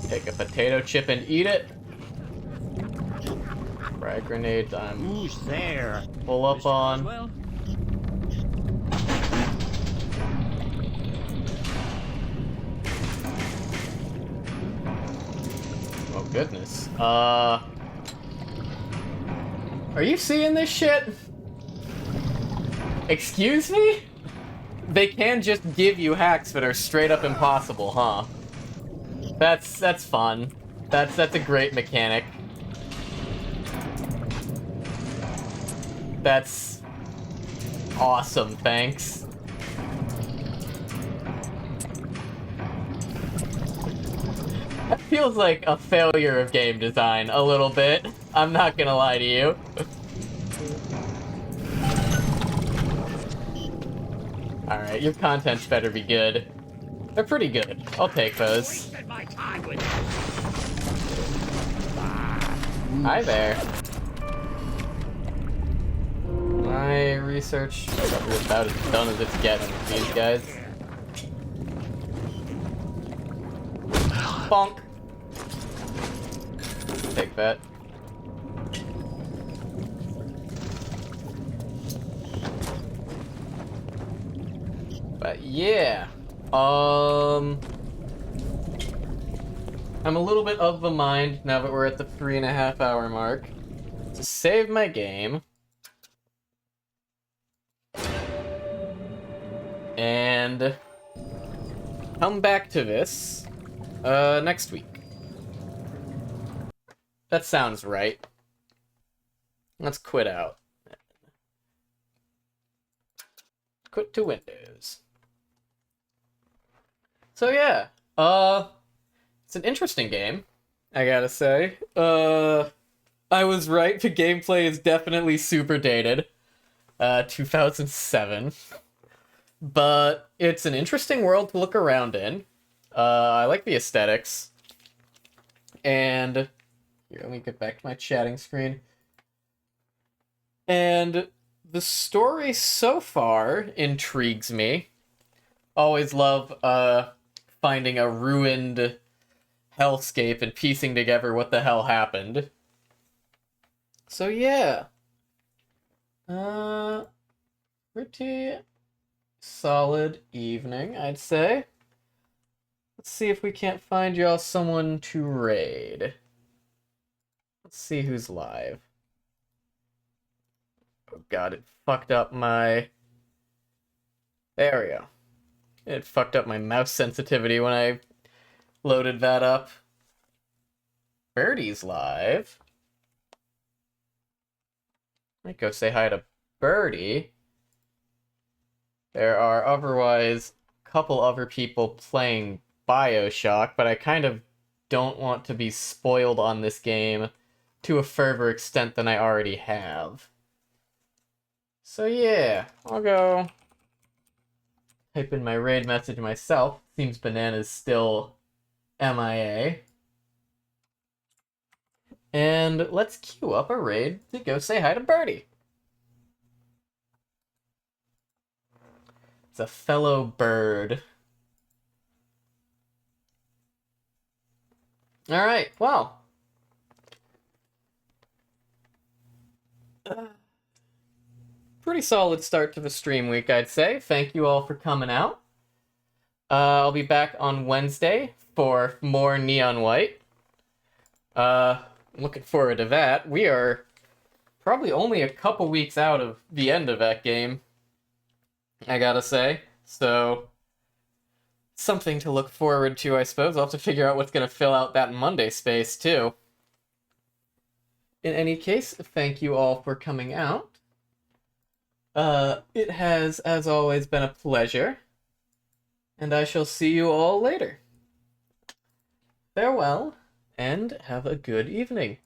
Take a potato chip and eat it. Frag grenades, I'm Who's there? Full up on. Well? Oh goodness. Are you seeing this shit? Excuse me? They can just give you hacks that are straight up impossible, huh? That's fun. That's a great mechanic. That's awesome, thanks. That feels like a failure of game design, a little bit. I'm not gonna lie to you. Alright, your contents better be good. They're pretty good. I'll take those. Hi there. My research is about as done as it's getting with these guys. Bonk. Take that. But yeah. I'm a little bit of the mind, now that we're at the 3.5 hour mark, to save my game. And come back to this next week. That sounds right. Let's quit out. Quit to Windows. So yeah, it's an interesting game, I gotta say. I was right, the gameplay is definitely super dated. 2007. But it's an interesting world to look around in. I like the aesthetics. And here, let me get back to my chatting screen. And the story so far intrigues me. Always love finding a ruined hellscape and piecing together what the hell happened. So yeah. Pretty solid evening, I'd say. Let's see if we can't find y'all someone to raid. Let's see who's live. Oh god, it fucked up my... There we go. It fucked up my mouse sensitivity when I loaded that up. Birdie's live. Might go say hi to Birdie. There are otherwise a couple other people playing Bioshock, but I kind of don't want to be spoiled on this game to a further extent than I already have. So yeah, I'll go type in my raid message myself. Seems Banana's still MIA. And let's queue up a raid to go say hi to Birdie. It's a fellow bird. Alright, well. Pretty solid start to the stream week, I'd say. Thank you all for coming out. I'll be back on Wednesday for more Neon White. Looking forward to that. We are probably only a couple weeks out of the end of that game, I gotta say. So, something to look forward to, I suppose. I'll have to figure out what's gonna fill out that Monday space, too. In any case, thank you all for coming out. It has, as always, been a pleasure. And I shall see you all later. Farewell, and have a good evening.